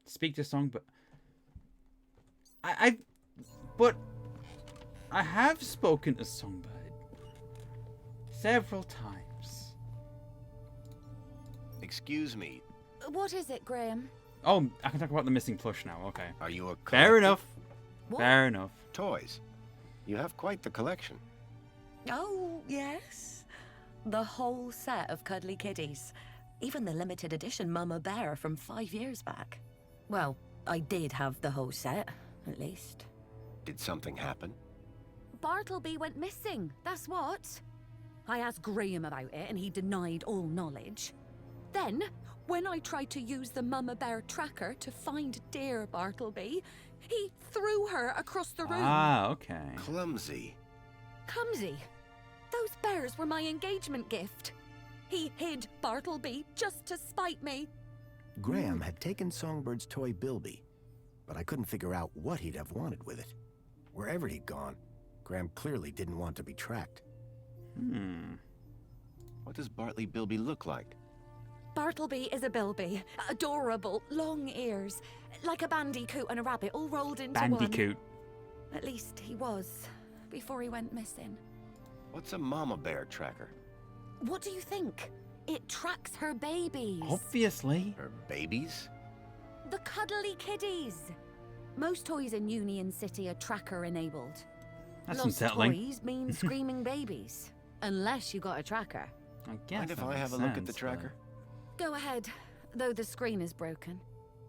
Speak to Songbird. But I have spoken to Songbird several times. Excuse me. What is it, Graham? Oh, I can talk about the missing plush now. Okay. Are you a Fair collector? enough. What? Fair enough. Toys. You have quite the collection. Oh, yes. The whole set of cuddly kitties. Even the limited edition Mama Bear from 5 years back. Well, I did have the whole set, at least. Did something happen? Bartleby went missing, that's what. I asked Graham about it and he denied all knowledge. Then, when I tried to use the Mama Bear tracker to find dear Bartleby, he threw her across the room. Ah, okay. Clumsy. Clumsy. Those bears were my engagement gift. He hid Bartleby just to spite me. Graham had taken Songbird's toy Bilby, but I couldn't figure out what he'd have wanted with it. Wherever he'd gone, Graham clearly didn't want to be tracked. What does Bartleby Bilby look like? Bartleby is a bilby. Adorable, long ears. Like a bandicoot and a rabbit all rolled into Bandicoot. one. At least he was, before he went missing. What's a mama bear tracker? What do you think? It tracks her babies. Obviously. Her babies? The cuddly kiddies. Most toys in Union City are tracker-enabled. That's Lost unsettling. toys mean screaming babies. Unless you got a tracker. I guess Mind if that I makes have a look at the sense, tracker? Go ahead, though the screen is broken.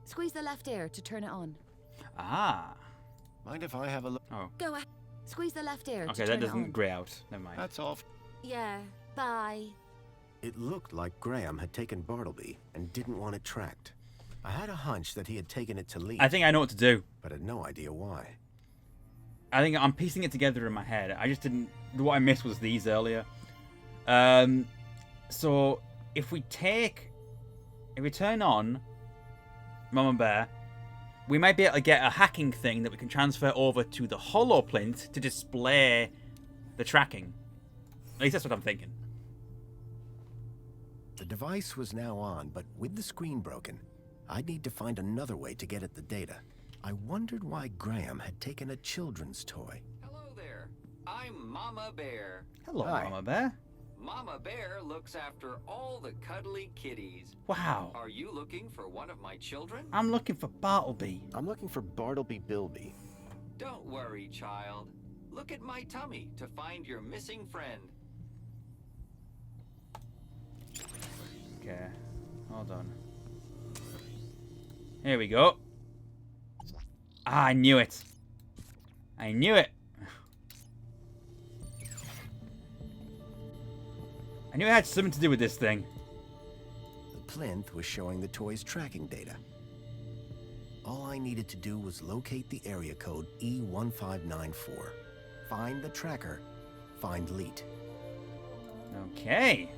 Squeeze the left ear to turn it on. Ah. Mind if I have a look? Oh. Go ahead. Squeeze the left ear. Okay, to that turn it doesn't on. grey out. Never mind. That's all. Yeah. Bye. It looked like Graham had taken Bartleby and didn't want it tracked. I had a hunch that he had taken it to Leet, I think I know what to do. but had no idea why. I think I'm piecing it together in my head. I just didn't. What I missed was these earlier. So if we turn on Mama Bear, we might be able to get a hacking thing that we can transfer over to the Holoplint to display the tracking. At least that's what I'm thinking. The device was now on, but with the screen broken, I'd need to find another way to get at the data. I wondered why Graham had taken a children's toy. Hello there. I'm Mama Bear. Hello, Hi. Mama Bear. Mama Bear looks after all the cuddly kitties. Wow. Are you looking for one of my children? I'm looking for Bartleby. I'm looking for Bartleby Bilby. Don't worry, child. Look at my tummy to find your missing friend. Okay, hold on. Here we go. Ah, I knew it. I knew it. I knew it had something to do with this thing. The plinth was showing the toy's tracking data. All I needed to do was locate the area code E1594, find the tracker, find Leet. Okay.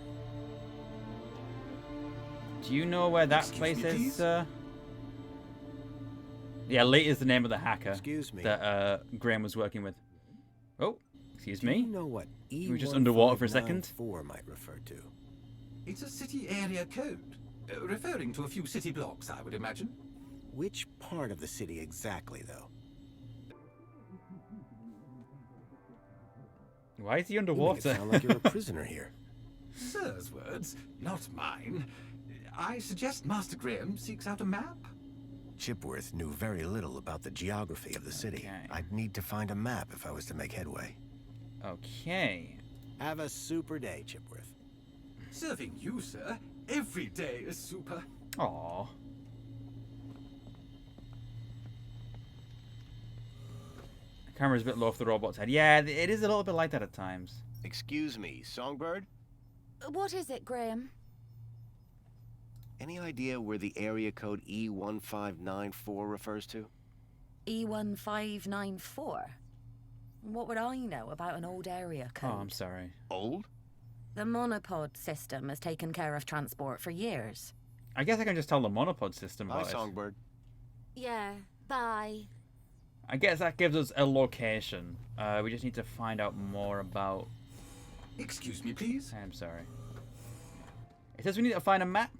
Do you know where that Excuse place me, is? please? Yeah, Leet is the name of the hacker Excuse me. that Graham was working with. Oh, excuse Do me. you know what E1594 were just underwater for a second. might refer to? It's a city area code, referring to a few city blocks, I would imagine. Which part of the city exactly, though? Why is he You make it underwater? sound like you're a prisoner here. Sir's words, not mine. I suggest Master Graham seeks out a map. Chipworth knew very little about the geography of the city. Okay. I'd need to find a map if I was to make headway. Okay. Have a super day, Chipworth. Serving you, sir. Every day is super. Aww. The camera's a bit low for the robot's head. Yeah, it is a little bit like that at times. Excuse me, Songbird? What is it, Graham? Any idea where the area code E1594 refers to? E1594? What would I know about an old area code? Oh, I'm sorry. Old? The monopod system has taken care of transport for years. I guess I can just tell the monopod system Bye, about it. Songbird. Yeah. Bye. I guess that gives us a location. We just need to find out more about... Excuse me, please. I'm sorry. It says we need to find a map.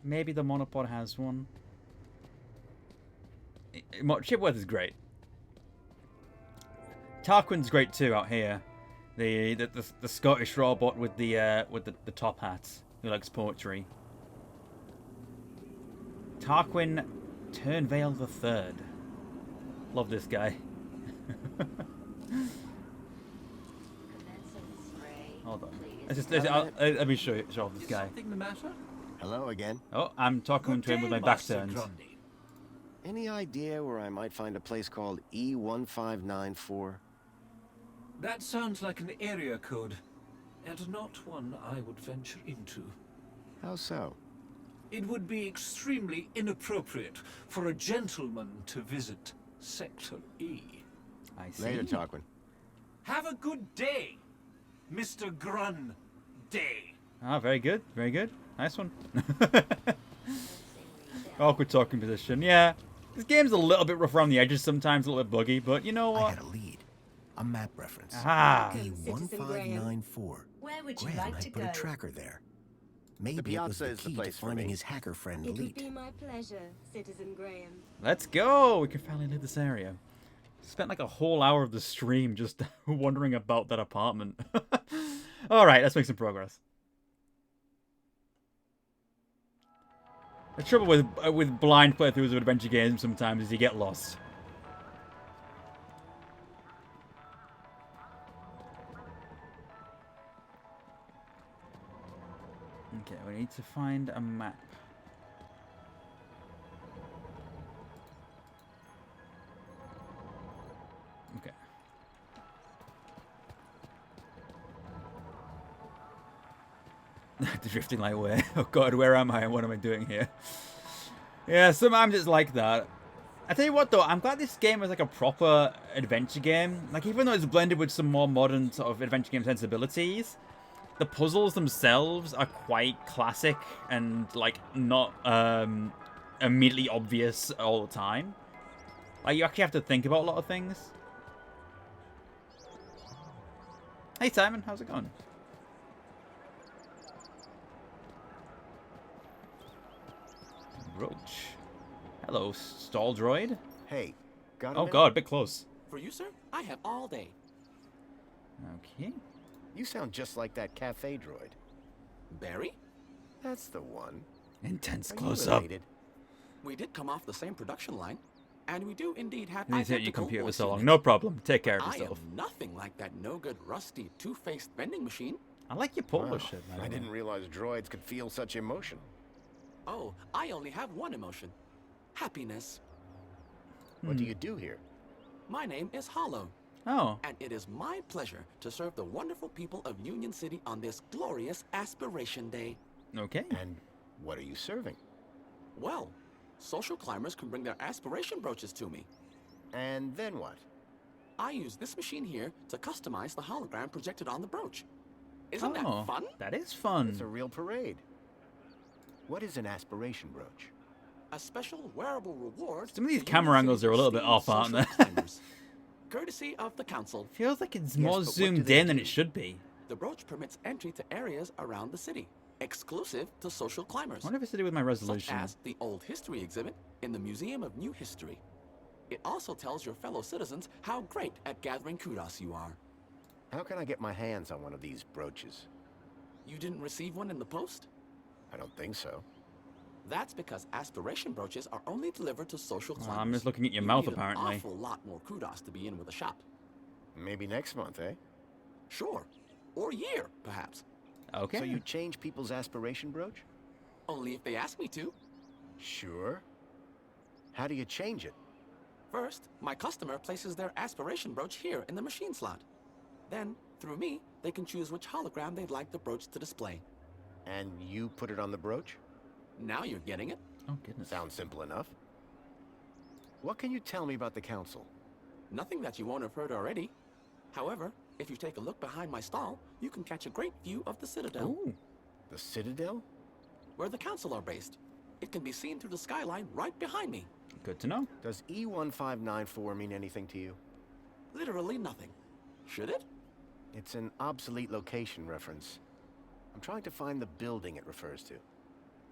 Maybe the monopod has one. Chipworth is great. Tarquin's great too out here. The Scottish robot with the top hat who likes poetry. Tarquin Turnvale III. Love this guy. Hold on. Let me show off this Is guy. something the matter? Hello again. Oh, I'm talking Good to him with day, my back Master turned. Grundy. Any idea where I might find a place called E1594? That sounds like an area code, and not one I would venture into. How so? It would be extremely inappropriate for a gentleman to visit Sector E. I see. Later, Tarquin. Have a good day, Mr. Grun Day. Ah, very good. Very good. Nice one. Awkward talking position. Yeah. This game's a little bit rough around the edges sometimes, a little bit buggy, but you know I what? had a lead. A map reference. Ah. Citizen Graham. E1594. Where would you Graham like had to put go? a tracker there. Maybe it was piazza the is the key to place for finding me. his hacker friend It would Leet. be my pleasure, Citizen Graham. Let's go! We can finally leave this area. Spent like a whole hour of the stream just wondering about that apartment. Alright, let's make some progress. The trouble with blind playthroughs of adventure games sometimes is you get lost. Okay, we need to find a map. Drifting like where? Oh god, where am I and what am I doing here? Yeah, sometimes it's like that. I tell you what though, I'm glad this game is like a proper adventure game. Like even though it's blended with some more modern sort of adventure game sensibilities, the puzzles themselves are quite classic and like not immediately obvious all the time. Like you actually have to think about a lot of things. Hey Simon, how's it going? Roach. Hello, stall droid. Hey, got a Oh minute? god, a bit close. For you, sir, I have all day. Okay. You sound just like that cafe droid. Barry? That's the one. Intense Are you close up. related? We did come off the same production line, and we do indeed have You need to hit your identical computer for voice so long. units. No problem. Take care of I yourself. am nothing like that no-good, rusty, two-faced vending machine. I like your polo Wow, shirt, man. I didn't realize droids could feel such emotion. Oh, I only have one emotion. Happiness. What do you do here? My name is Hollow, Oh. and it is my pleasure to serve the wonderful people of Union City on this glorious Aspiration Day. Okay. And what are you serving? Well, social climbers can bring their aspiration brooches to me. And then what? I use this machine here to customize the hologram projected on the brooch. Isn't that Oh, fun? that is fun. It's a real parade. What is an aspiration brooch? A special wearable reward. Some of these to camera Union angles City are a little bit pristine off, aren't social they? climbers. Courtesy of the council, Feels like it's Yes, more but what do zoomed they in than do? it should be. the brooch permits entry to areas around the city, exclusive to social climbers, I wonder if it's to do with my such resolution. as the Old History exhibit in the Museum of New History. It also tells your fellow citizens how great at gathering kudos you are. How can I get my hands on one of these brooches? You didn't receive one in the post? I don't think so. That's because aspiration brooches are only delivered to social Well, climbers. I'm just looking at your You mouth, need apparently. An awful lot more kudos to be in with a shop. Maybe next month, eh? Sure. Or year, perhaps. Okay. So you change people's aspiration brooch? Only if they ask me to. Sure. How do you change it? First, my customer places their aspiration brooch here in the machine slot. Then, through me, they can choose which hologram they'd like the brooch to display. And you put it on the brooch? Now you're getting it. Oh, goodness. Sounds simple enough. What can you tell me about the council? Nothing that you won't have heard already. However, if you take a look behind my stall, you can catch a great view of the Citadel, Ooh. The Citadel? where the council are based. It can be seen through the skyline right behind me. Good to know. Does E1594 mean anything to you? Literally nothing. Should it? It's an obsolete location reference. I'm trying to find the building it refers to.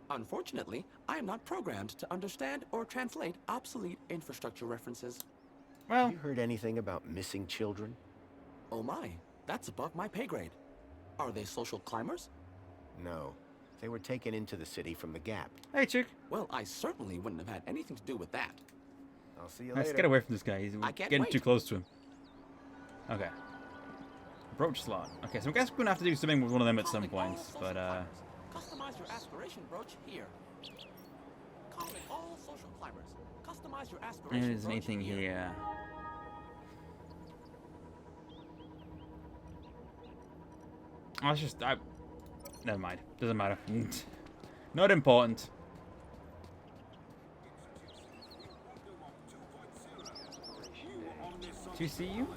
Unfortunately, I am not programmed to understand or translate obsolete infrastructure references. Well, Have you heard anything about missing children? Oh my, that's above my pay grade. Are they social climbers? No. They were taken into the city from the Gap. hey, chick. Well, I certainly wouldn't have had anything to do with that. I'll see you Let's later. get away from this guy. He's I can't getting wait. too close to him. Okay. Brooch slot. Okay, so I guess we're gonna have to do something with one of them at some Calling all point. social But climbers. Customize your aspiration brooch here. Calling all social climbers. Customize your aspiration is brooch anything here? Oh, it's just never mind. Doesn't matter. Not important. To see you?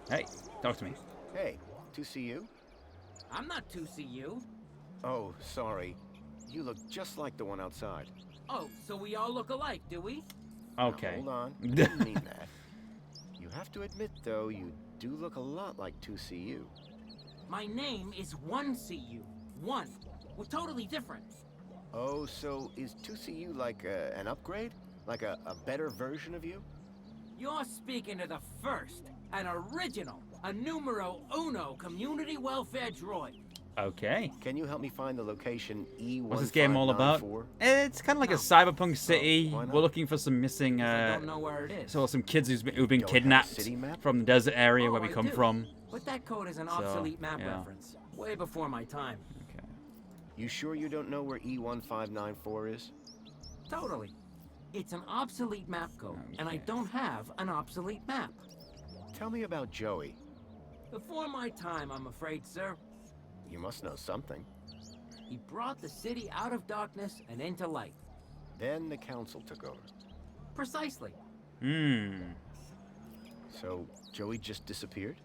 Hey, talk to me. Hey, to see you? I'm not 2CU. Oh, sorry. You look just like the one outside. Oh, so we all look alike, do we? Now, Okay. hold on. I didn't mean that. You have to admit, though, you do look a lot like 2CU. My name is 1CU. 1. We're totally different. Oh, so is 2CU like an upgrade? Like a better version of you? You're speaking to the first, an original, a numero uno community welfare droid. Okay. Can you help me find the location E1594? What's this game all about? It's kind of like a cyberpunk city. why not? We're looking for some missing, I don't know where it is. so some kids who've been Don't have a kidnapped city map? from the desert area where we I come do. from. But that code is an So, obsolete map yeah. reference. Way before my time. Okay. You sure you don't know where E1594 is? Totally. It's an obsolete map code, and I Okay. don't have an obsolete map. Tell me about Joey. Before my time, I'm afraid, sir. You must know something. He brought the city out of darkness and into light. Then the council took over. Precisely. So, Joey just disappeared?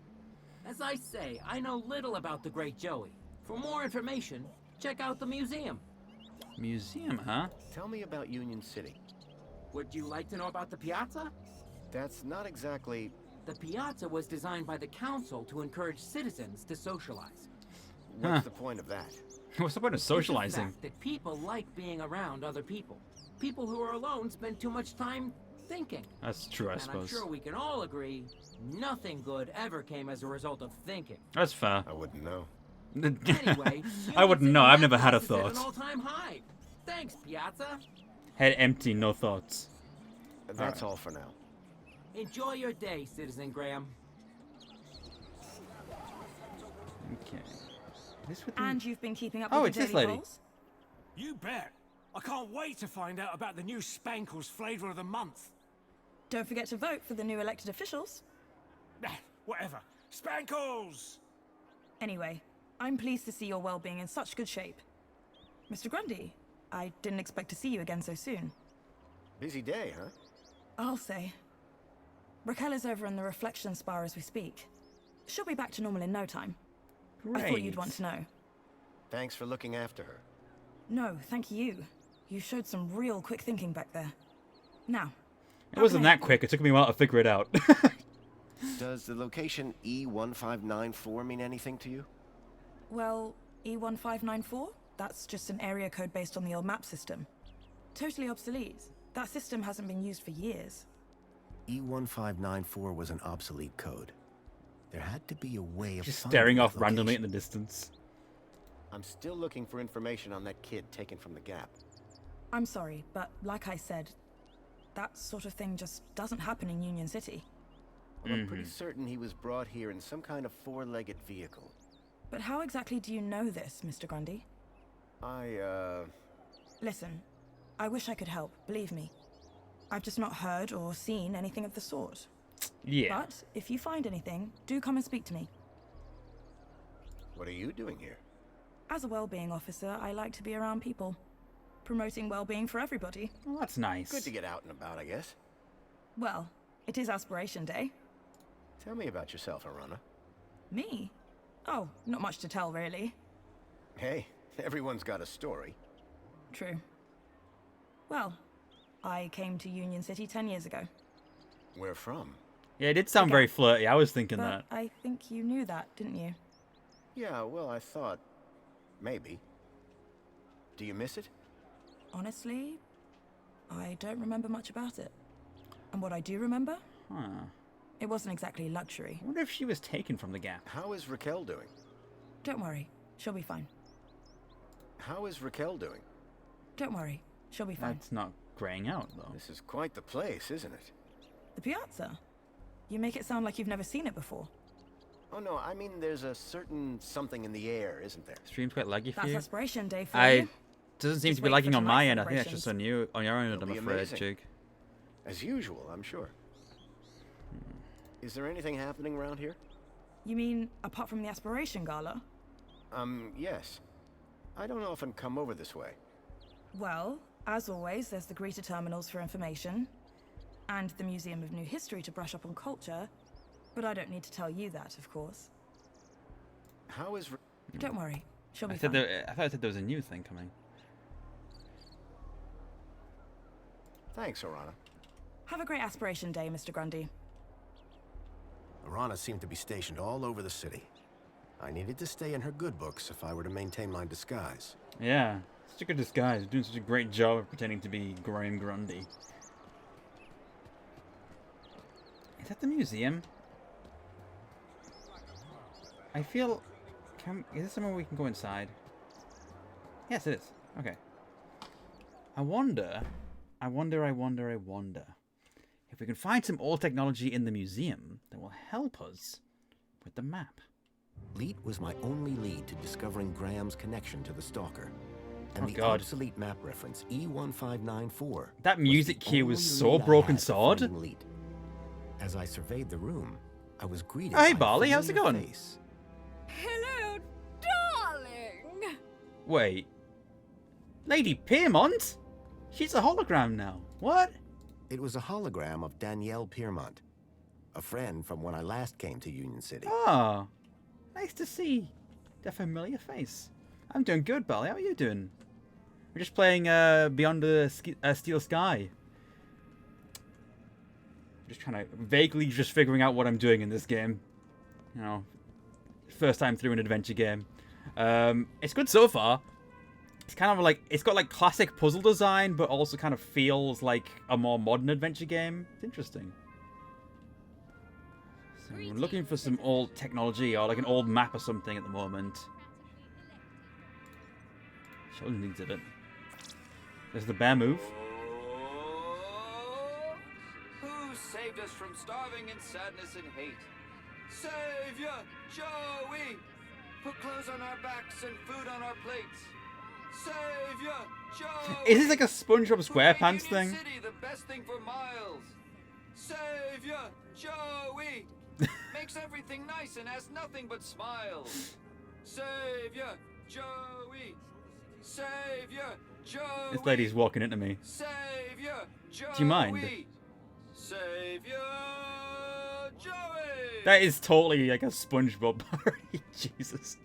As I say, I know little about the Great Joey. For more information, check out the museum. Museum, huh? Tell me about Union City. Would you like to know about the piazza? That's not exactly... The piazza was designed by the council to encourage citizens to socialize. What's the point of that? What's the point of It's the socializing? fact that people like being around other people. People who are alone spend too much time thinking. That's true, I And I'm suppose. sure we can all agree, nothing good ever came as a result of thinking. That's fair. I wouldn't know. Anyway, I wouldn't know. I've never had a Union City thought. is at an all-time high. Thanks, Piazza. Head empty, no thoughts. That's all for now. Enjoy your day, Citizen Graham. Okay. This would be... And you've been keeping up Oh, with it's the this daily lady. polls? You bet. I can't wait to find out about the new Spankles flavor of the month. Don't forget to vote for the new elected officials. Whatever. Spankles! Anyway, I'm pleased to see your well-being in such good shape. Mr. Grundy, I didn't expect to see you again so soon. Busy day, huh? I'll say. Raquel is over in the reflection spa as we speak. She'll be back to normal in no time. I thought you'd want to know. Thanks for looking after her. No, thank you. You showed some real quick thinking back there. Now. It wasn't that quick. It took me a while to figure it out. Does the location E1594 mean anything to you? Well, E1594? That's just an area code based on the old map system. Totally obsolete. That system hasn't been used for years. E1594 was an obsolete code. There had to be a way of Just finding staring that off randomly in location. the distance. I'm still looking for information on that kid taken from the Gap. I'm sorry, but like I said, that sort of thing just doesn't happen in Union City. Well, I'm pretty certain he was brought here in some kind of four-legged vehicle. But how exactly do you know this, Mr. Grundy? Listen, I wish I could help, believe me. I've just not heard or seen anything of the sort. Yeah. But if you find anything, do come and speak to me. What are you doing here? As a well-being officer, I like to be around people. Promoting well-being for everybody. Well, that's nice. Good to get out and about, I guess. Well, it is Aspiration Day. Tell me about yourself, Arana. Me? Oh, not much to tell, really. Hey, everyone's got a story. True. Well, I came to Union City 10 years ago. Where from? Yeah, it did sound very flirty. I was thinking But that. I think you knew that, didn't you? Yeah, well, I thought... maybe. Do you miss it? Honestly, I don't remember much about it. And what I do remember? Huh. It wasn't exactly luxury. I wonder if she was taken from the Gap. How is Raquel doing? Don't worry, she'll be fine. How is Raquel doing? Don't worry, she'll be fine. That's not graying out, though. This is quite the place, isn't it? The piazza? You make it sound like you've never seen it before. Oh no, I mean there's a certain something in the air, isn't there? Stream's quite laggy for That's you. Aspiration Day for I you. doesn't seem Just to be wait for lagging on July my end. I think that's just on celebrations. you, on your end. It'll I'm be afraid, amazing. Jake. As usual, I'm sure. Is there anything happening around here? You mean, apart from the Aspiration Gala? Yes. I don't often come over this way. Well, as always, there's the Greta Terminals for information, and the Museum of New History to brush up on culture, but I don't need to tell you that, of course. How is... Don't worry, she'll be I thought fine. there was a new thing coming. Thanks, Arana. Have a great Aspiration Day, Mr. Grundy. Arana seemed to be stationed all over the city. I needed to stay in her good books if I were to maintain my disguise. Yeah, such a good disguise. Doing such a great job of pretending to be Graham Grundy. Is that the museum? I feel... Is this somewhere we can go inside? Yes, it is. Okay. I wonder... If we can find some old technology in the museum that will help us with the map. Leet was my only lead to discovering Graham's connection to the Stalker. And Oh, the God. obsolete map reference, E1594... That music cue was only so lead I broken had to sword. finding Leet. As I surveyed the room, I was greeted Hey, by a Barley, how's it familiar going? face. Hello, darling! Wait, Lady Piermont? She's a hologram now. What? It was a hologram of Danielle Piermont, a friend from when I last came to Union City. Oh, nice to see the familiar face. I'm doing good, Bally. How are you doing? We're just playing Beyond the Steel Sky. Just trying to vaguely just figuring out what I'm doing in this game. You know, first time through an adventure game. It's good so far. It's kind of like, it's got like classic puzzle design, but also kind of feels like a more modern adventure game. It's interesting. So we're looking for some old technology or like an old map or something at the moment. Sheldon needs it. There's the bear move. Who saved us from starving in sadness and hate? Savior Joey! Put clothes on our backs and food on our plates. Savior Joey! Is this like a SpongeBob SquarePants thing? City, the best thing for miles. Savior Joey! Makes everything nice and has nothing but smiles. Savior Joey! Savior Joey! This lady's walking into me. Savior Joey! Do you mind? Savior Joey! That is totally like a SpongeBob parody. Jesus.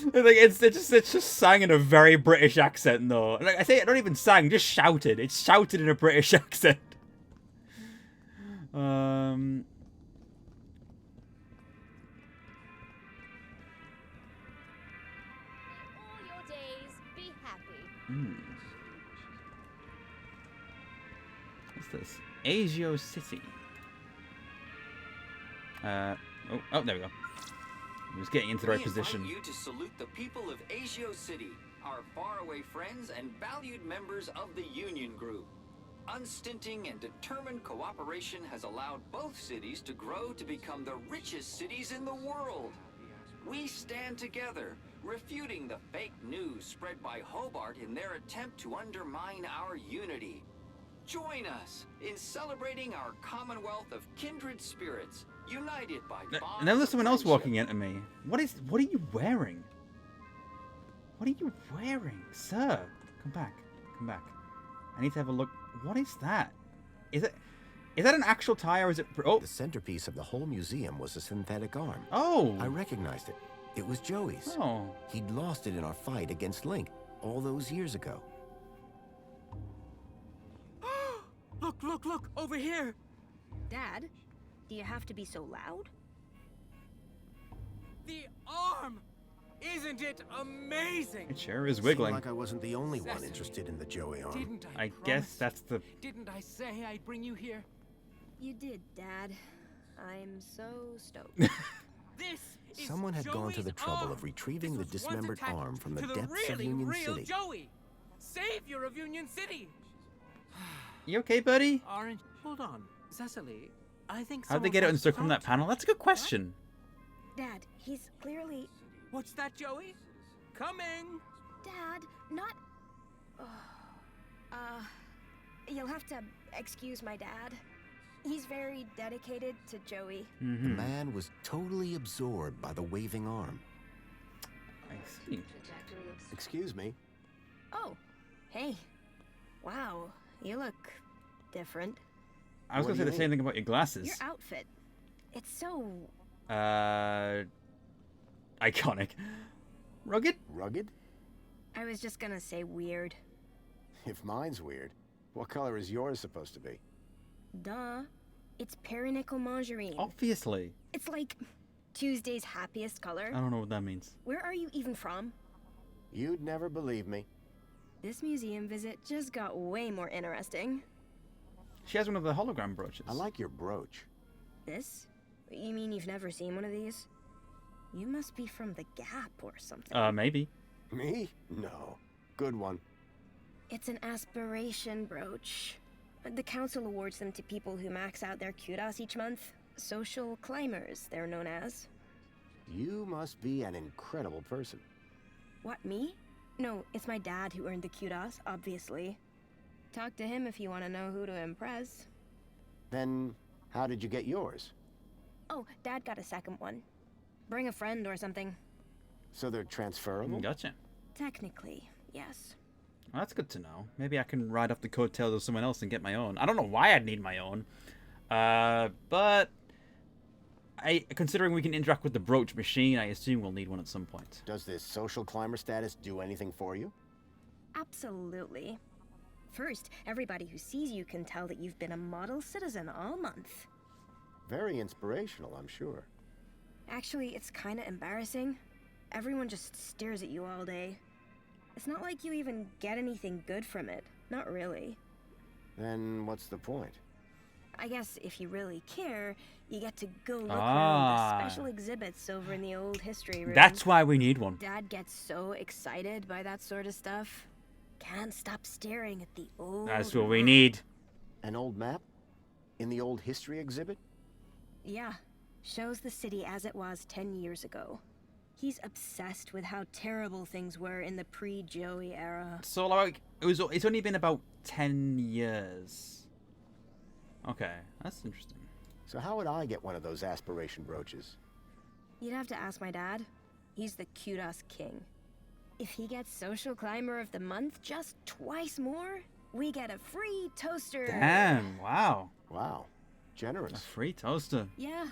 Like it's just sang in a very British accent though. Like I say, it not even sang, just shouted. It's shouted in a British accent. All your days, be happy. What's this? Asio City. Oh, there we go. I was getting into the right position. We invite you to salute the people of Asio City, our faraway friends and valued members of the Union Group. Unstinting and determined cooperation has allowed both cities to grow to become the richest cities in the world. We stand together, refuting the fake news spread by Hobart in their attempt to undermine our unity. Join us in celebrating our commonwealth of kindred spirits, united by bonds. And then there's someone else walking into me. What are you wearing? What are you wearing, sir? Come back. Come back. I need to have a look. What is that? Is that an actual tie or is it? Oh, the centerpiece of the whole museum was a synthetic arm. Oh, I recognized it. It was Joey's. Oh, he'd lost it in our fight against Link all those years ago. Look, over here! Dad, do you have to be so loud? The arm! Isn't it amazing? it sure is wiggling. Seemed like I wasn't the only one interested in the Joey arm. Didn't I guess that's the. Didn't I say I'd bring you here? You did, Dad. I'm so stoked. This is Someone had gone to the Joey's trouble arm. of retrieving the This was once dismembered attached arm from the to depths of really Union real City. Joey, savior of Union City. You okay, buddy? Orange. Hold on, Cecily. I think. How'd they get it unstuck from that panel? That's a good question. Dad, he's clearly... What's that, Joey? Coming. Dad, not... You'll have to excuse my dad. He's very dedicated to Joey. The man was totally absorbed by the waving arm. I see. Excuse me. Oh, hey. Wow, you look different. I was gonna say the same thing about your glasses. Your outfit. It's so... Iconic. Rugged? Rugged? I was just gonna say weird. If mine's weird, what color is yours supposed to be? Duh. It's perinickel margarine. Obviously. It's like Tuesday's happiest color. I don't know what that means. Where are you even from? You'd never believe me. This museum visit just got way more interesting. She has one of the hologram brooches. I like your brooch. This? You mean you've never seen one of these? You must be from the Gap or something. Maybe. Me? No. Good one. It's an aspiration brooch. The council awards them to people who max out their kudos each month. Social climbers, they're known as. You must be an incredible person. What, me? No, it's my dad who earned the kudos, obviously. Talk to him if you want to know who to impress. Then, how did you get yours? Oh, Dad got a second one. Bring a friend or something. So they're transferable? Gotcha. Technically. yes. Well, that's good to know. Maybe I can ride off the coattails of someone else and get my own. I don't know why I'd need my own. But considering we can interact with the brooch machine, I assume we'll need one at some point. Does this social climber status do anything for you? Absolutely. First, everybody who sees you can tell that you've been a model citizen all month. Very inspirational, I'm sure. Actually, it's kinda embarrassing. Everyone just stares at you all day. It's not like you even get anything good from it. Not really. Then what's the point? I guess if you really care, you get to go look around the special exhibits over in the old history room. That's why we need one. Dad gets so excited by that sort of stuff. Can't stop staring at the old That's what we need. An old map? In the old history exhibit? Yeah. Shows the city as it was 10 years ago. He's obsessed with how terrible things were in the pre-Joey era. So like it's only been about 10 years. Okay, that's interesting. So how would I get one of those aspiration brooches? You'd have to ask my dad. He's the kudos king. If he gets Social Climber of the Month just twice more, we get a free toaster. Damn, wow. Wow, generous. A free toaster. Yeah.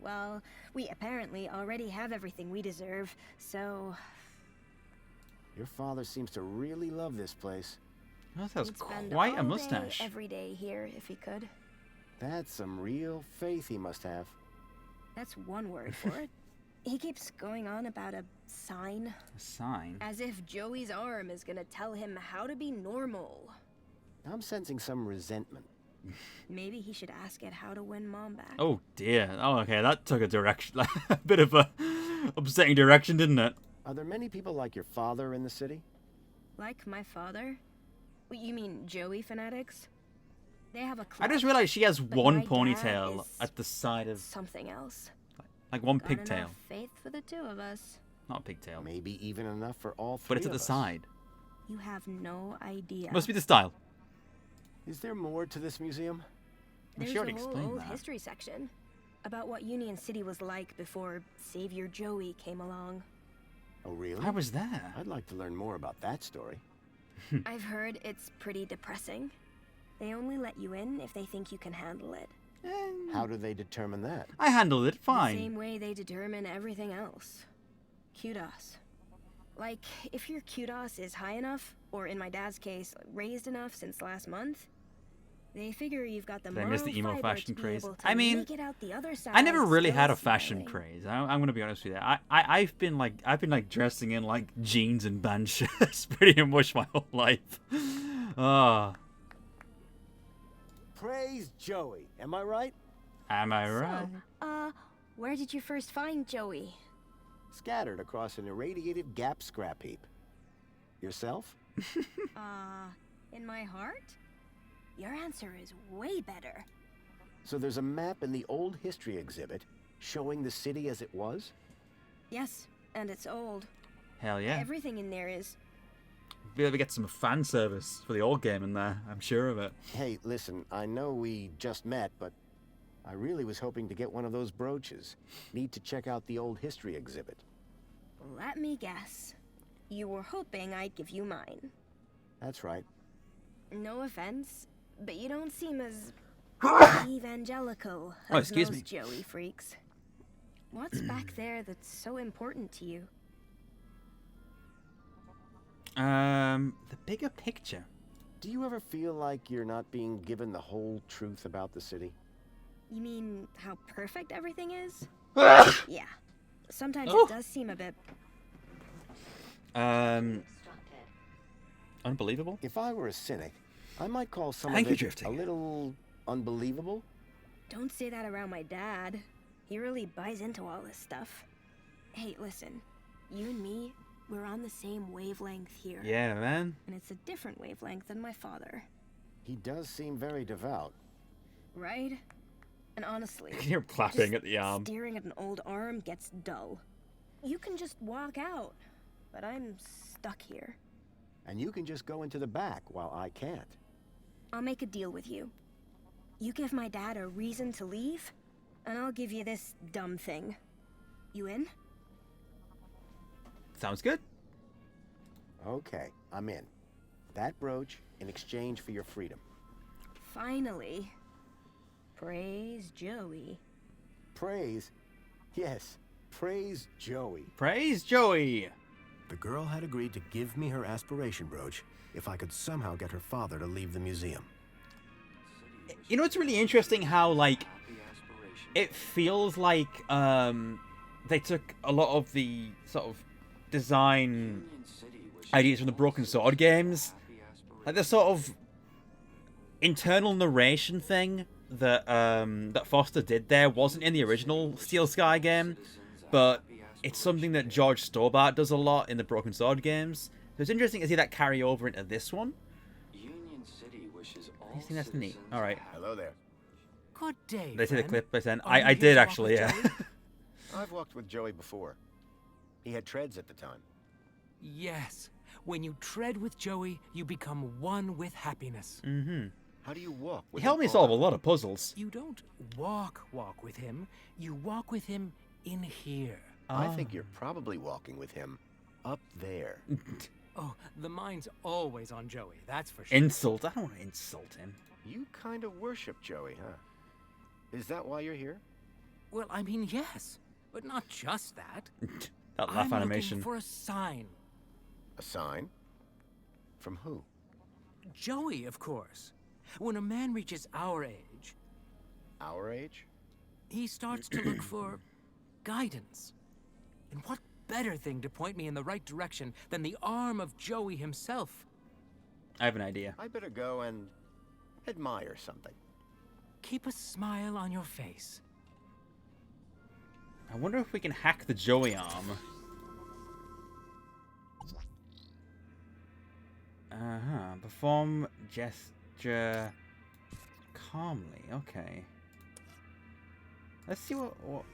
Well, we apparently already have everything we deserve, so... Your father seems to really love this place. That has He'd spend quite a all mustache. day, every day here, if he could. That's some real faith he must have. That's one word for it. He keeps going on about a sign. A sign? As if Joey's arm is gonna tell him how to be normal. I'm sensing some resentment. Maybe he should ask it how to win Mom back. Oh dear. Oh, okay, that took a direction, a bit of a upsetting direction, didn't it? Are there many people like your father in the city? Like my father? What, you mean Joey fanatics? They have a club, I just realized she has but one my dad ponytail is at the side of, something else. like one Got pigtail. enough faith for the two of us. Not a pigtail. Maybe even enough for all three But it's at of the us. side. You have no idea. Must be the style. Is there more to this museum? Well, There's she already a whole explained old that. history section about what Union City was like before Savior Joey came along. Oh, really? I was there. I'd like to learn more about that story. I've heard it's pretty depressing. They only let you in if they think you can handle it. How do they determine that? I handled it The fine. same way they determine everything else. Kudos. Like, if your kudos is high enough, or in my dad's case, raised enough since last month, they figure you've got the Did I miss moral the emo fiber fashion to be craze? able to I mean, make it out the other side I never really still had a fashion smiling. craze. I'm gonna be honest with you. I've been like dressing in like jeans and band shirts pretty much my whole life. Ah, Praise Joey, am I right? am I right? So, where did you first find Joey? Scattered across an irradiated gap scrap heap. Yourself? In my heart? Your answer is way better. So there's a map in the old history exhibit showing the city as it was? Yes, and it's old. Hell yeah. Everything in there is. Be able to get some fan service for the old game in there. I'm sure of it. Hey, listen, I know we just met, but I really was hoping to get one of those brooches. Need to check out the old history exhibit. Let me guess. You were hoping I'd give you mine. That's right. No offense, but you don't seem as evangelical Oh, as excuse those me. Joey freaks. What's back there that's so important to you? The bigger picture. Do you ever feel like you're not being given the whole truth about the city? You mean how perfect everything is? Yeah. Sometimes Oh. it does seem a bit. Unbelievable. If I were a cynic, I might call some Thank of you, it Drifting. a little unbelievable. Don't say that around my dad. He really buys into all this stuff. Hey, listen. You and me, we're on the same wavelength here. Yeah, man. And it's a different wavelength than my father. He does seem very devout. Right? And honestly, I can hear him clapping just at the arm. staring at an old arm gets dull. You can just walk out, but I'm stuck here. And you can just go into the back while I can't. I'll make a deal with you. You give my dad a reason to leave, and I'll give you this dumb thing. You in? Sounds good. Okay, I'm in. That brooch in exchange for your freedom. Finally. Praise Joey. Praise? Yes, praise Joey. Praise Joey! The girl had agreed to give me her aspiration brooch if I could somehow get her father to leave the museum. You know, it's really interesting how, like, it feels like they took a lot of the sort of design ideas from the Broken Sword games. Like, the sort of internal narration thing that that Foster did there wasn't in the original Steel Sky game, but it's something that George Stobart does a lot in the Broken Sword games. So it's interesting to see that carry over into this one. I think that's neat. All right. Hello there. Good day, They see the friend. clip I sent. Are you I here did to walk actually, with yeah. Joey? I've walked with Joey before. He had treads at the time. Yes. When you tread with Joey, you become one with happiness. Mm-hmm. How do you walk He with helped me him solve a on? lot of puzzles. You don't walk with him. You walk with him in here. I think you're probably walking with him up there. Oh, the mind's always on Joey, that's for sure. Insult. I don't want to insult him. You kind of worship Joey, huh? Is that why you're here? Well, I mean, yes. But not just that. That laugh I'm animation. looking for a sign. A sign? From who? Joey, of course. When a man reaches our age, Our age? he starts to look for guidance. And what better thing to point me in the right direction than the arm of Joey himself? I have an idea. I better go and admire something. Keep a smile on your face. I wonder if we can hack the Joey arm. Uh-huh. Perform gesture calmly. Okay. Let's see what...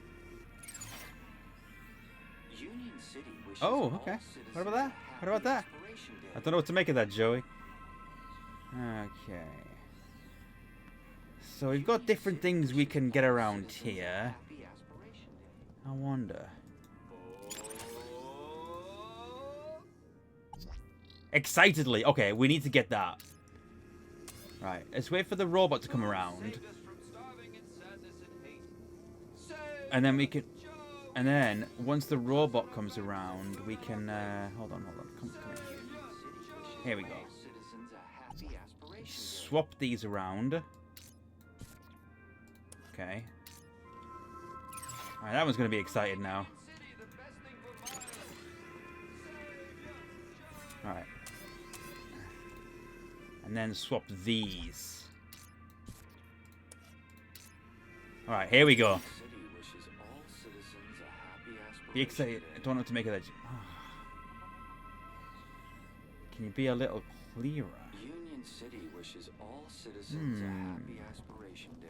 Union City wishes Oh, all okay. citizens What about that? a What about that? happy Aspiration Day. I don't know what to make of that, Joey. Okay. So we've got different things we can get around here. I wonder. Excitedly. Okay, we need to get that. Right, let's wait for the robot to come around. And then we can... And then, once the robot comes around, we can... Hold on. Come here. Here we go. Swap these around. Okay. Alright, that one's going to be excited now. Alright. And then swap these. Alright, here we go. Be excited. I don't know what to make of that. Can you be a little clearer? Union City wishes all citizens a happy Aspiration Day.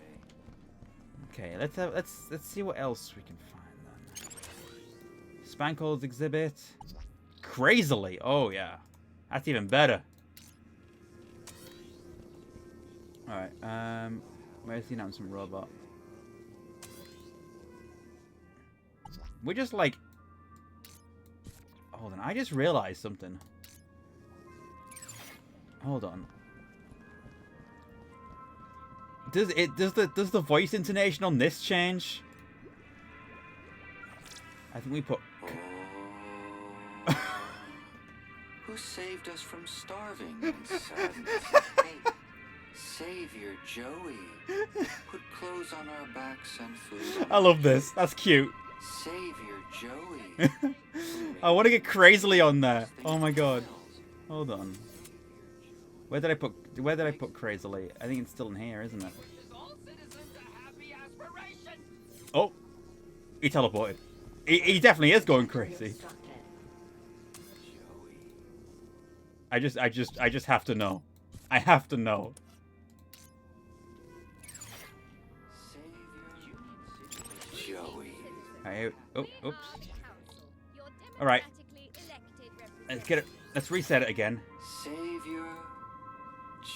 Okay, let's see what else we can find then. Spankles exhibit. Crazily. Oh yeah. That's even better. Alright, where's the announcement robot? We're just like... Hold on, I just realized something. Hold on. Does the voice intonation on this change? I think we put... Who saved us from starving and sadness and hate? Savior Joey. Put clothes on our backs and food. I love this. That's cute. Savior Joey. I want to get crazily on there. Oh my god. Hold on. Where did I put crazily? I think it's still in here, isn't it? Oh, he teleported. He definitely is going crazy. I just have to know. I have to know. Joey. Right, oh, oops. All right. Let's get it. Let's reset it again. Savior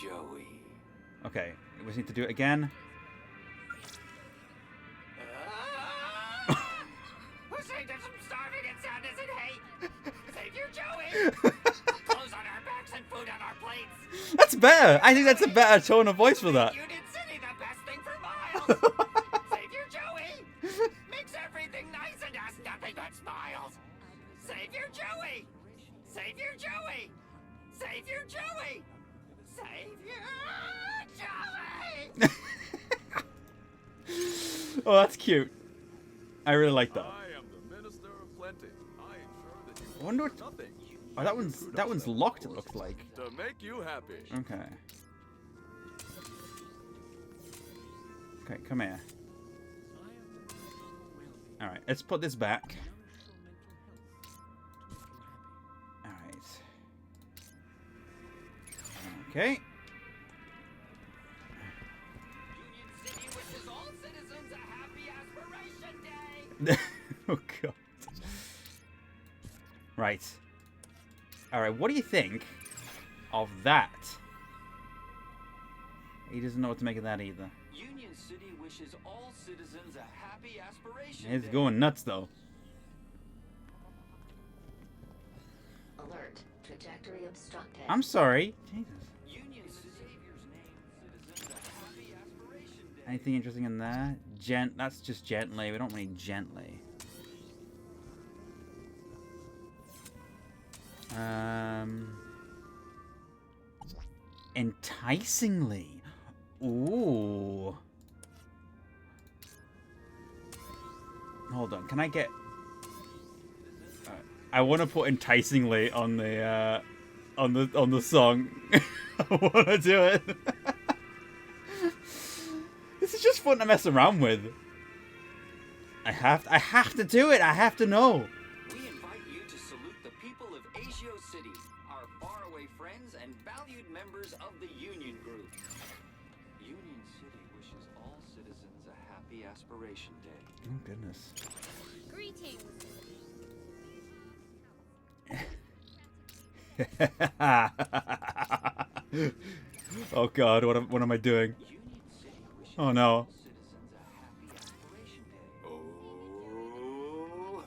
Joey. Okay, we just need to do it again. Who saved us from starving and sadness and hate? Savior Joey! Clothes on our backs and food on our plates. That's better. I think that's a better tone of voice for that. Union City, the best thing for miles. Savior Joey makes everything nice and has nothing but smiles. Savior Joey. Savior Joey. Savior Joey. Savior Joey. Oh, that's cute. I really like that. I am the Minister of Plenty. I ensure that you I wonder what... nothing. Oh, that one's locked, it looks like. To make you happy. Okay. Okay, come here. Alright, let's put this back. Alright. Okay. Oh god. Right. Alright, what do you think of that? He doesn't know what to make of that either. Union City wishes all citizens a happy aspiration It's day. going nuts though. Alert. Trajectory obstructed. I'm sorry. Jesus. Union Savior's name, citizens a happy aspiration day. Anything interesting in there? That's just gently. We don't need gently. Enticingly. Ooh. Hold on. Can I get... I want to put enticingly on the song. I want to do it. This is just fun to mess around with. I have to do it. I have to know. We invite you to salute the people of Asio City, our faraway friends and valued members of the Union Group. Union City wishes all citizens a happy aspiration day. Oh goodness. Greetings. Oh god, what am I doing? Oh no. Oh,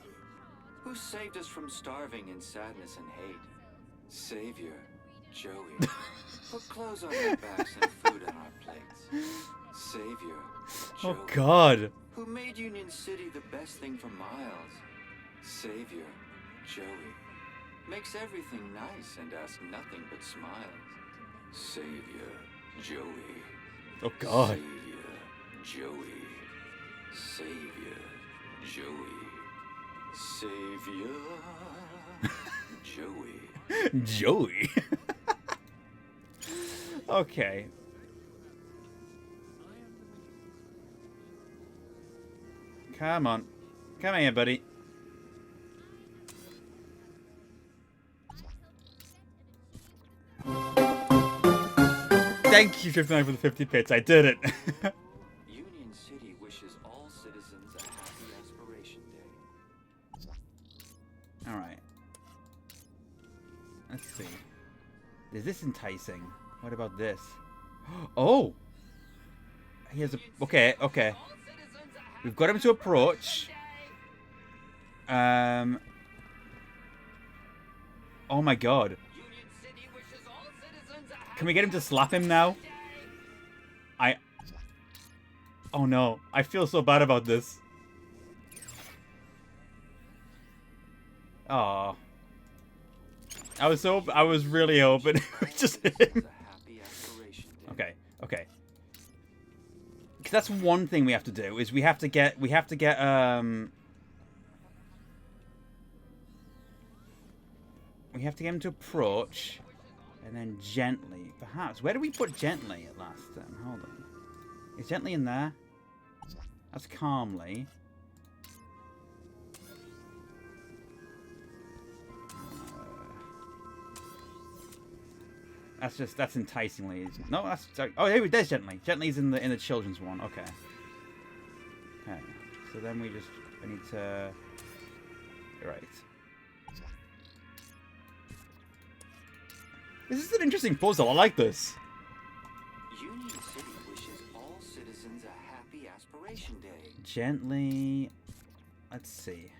who saved us from starving in sadness and hate? Savior, Joey. Put clothes on our backs and food on our plates. Savior, Joey. Oh god. Who made Union City the best thing for miles? Savior, Joey. Makes everything nice and asks nothing but smiles. Savior, Joey. Oh god. Savior, Joey. Savior, Joey. Savior, Joey. Joey. Okay. Come on. Come here, buddy. Thank you, Trip9, for the 50 bits. I did it. Union City wishes all citizens a happy aspiration day. Alright. Let's see. Is this enticing? What about this? Oh! Here's a... Okay, okay. We've got him to approach. Oh my god. Can we get him to slap him now? Oh no. I feel so bad about this. Aw. I was really hoping it was just him. Okay, okay. 'Cause that's one thing we have to do, is we have to get him to approach, and then gently, perhaps. Where do we put gently at last then? Hold on. Is gently in there? That's calmly. That's enticingly. No, that's sorry. Oh, here there's gently. Gently's in the children's one. Okay. Okay. So then we need to. Right. This is an interesting puzzle. I like this. Union City wishes all citizens a happy aspiration day. Gently. Let's see.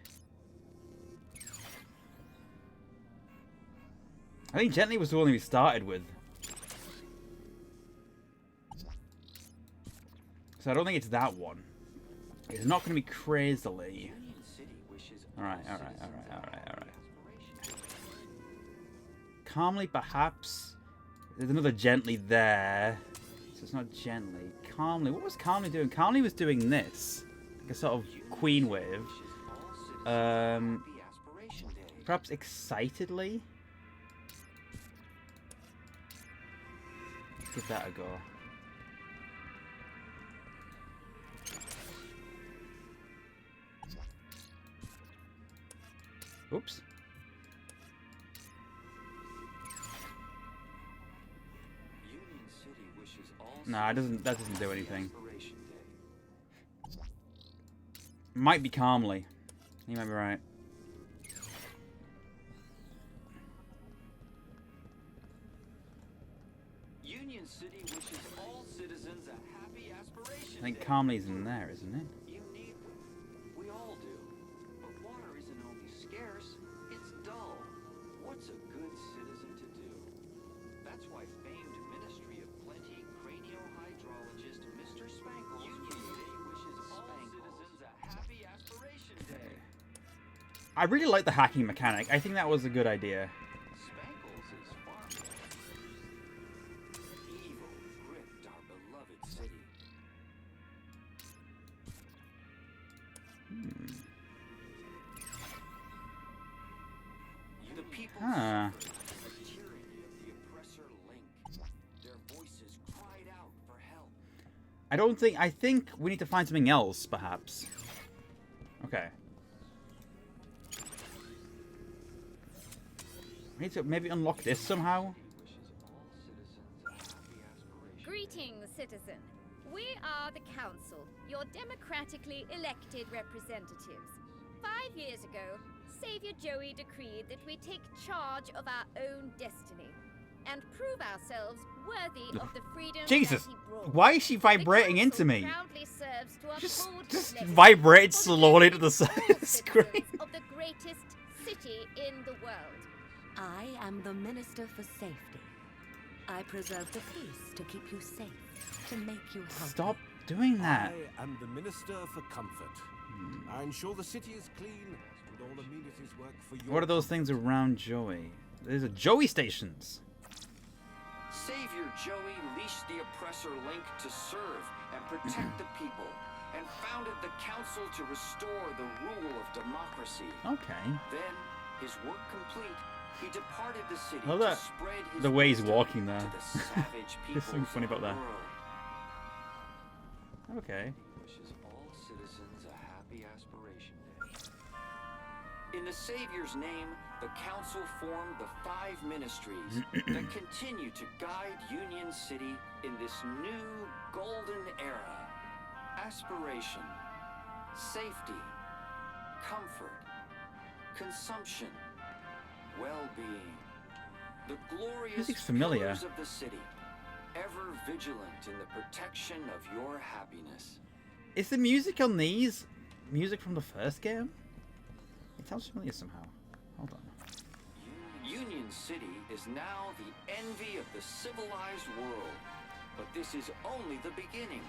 I think Gently was the one we started with. So I don't think it's that one. It's not going to be crazily. Alright. Calmly, perhaps. There's another Gently there. So it's not Gently. Calmly. What was Calmly doing? Calmly was doing this. Like a sort of queen wave. Perhaps Excitedly? Let's give that a go. Oops. Nah, that doesn't do anything. Might be Calmly. You might be right. Union City wishes all citizens a happy aspiration. I think Calmly's in there, isn't it? You need them. We all do. But water isn't only scarce, it's dull. What's a good citizen to do? That's why famed Ministry of Plenty craniohydrologist Mr. Spankles Union City wishes all citizens a happy aspiration day. I really like the hacking mechanic. I think that was a good idea. Spankles is far evil gripped our beloved city. The people Huh. suffered the tyranny of the oppressor Link. Their voices cried out for help. I think we need to find something else, perhaps. Okay. We need to maybe unlock this somehow. Greetings, citizen. We are the Council, your democratically elected representatives. 5 years ago, Savior Joey decreed that we take charge of our own destiny and prove ourselves worthy of the freedom Jesus, that he brought. why is she vibrating into me? Proudly serves to Just uphold his legacy vibrate for the slowly to the benefit of side all of the screen. citizens of the greatest city in the world. I am the Minister for Safety. I preserve the peace to keep you safe, to make you healthy. Stop doing that. I am the Minister for Comfort. I ensure the city is clean and all amenities work for your... What are those things around Joey? There's a Joey stations. Savior Joey leashed the oppressor Link to serve and protect the people, and founded the council to restore the rule of democracy. Okay. Then, his work complete, he departed the city Love to that. spread his The way he's wisdom walking there. to the savage There's something peoples funny of about the that. world. Okay. Wishes all citizens a happy aspiration day. In the Savior's name, the Council formed the 5 ministries that continue to guide Union City in this new golden era. Aspiration, safety, comfort, consumption, well-being. The glorious Music's familiar. pillars of the city, ever vigilant in the protection of your happiness. Is the music on these music from the first game? It sounds familiar somehow. Hold on. Union City is now the envy of the civilized world, but this is only the beginning.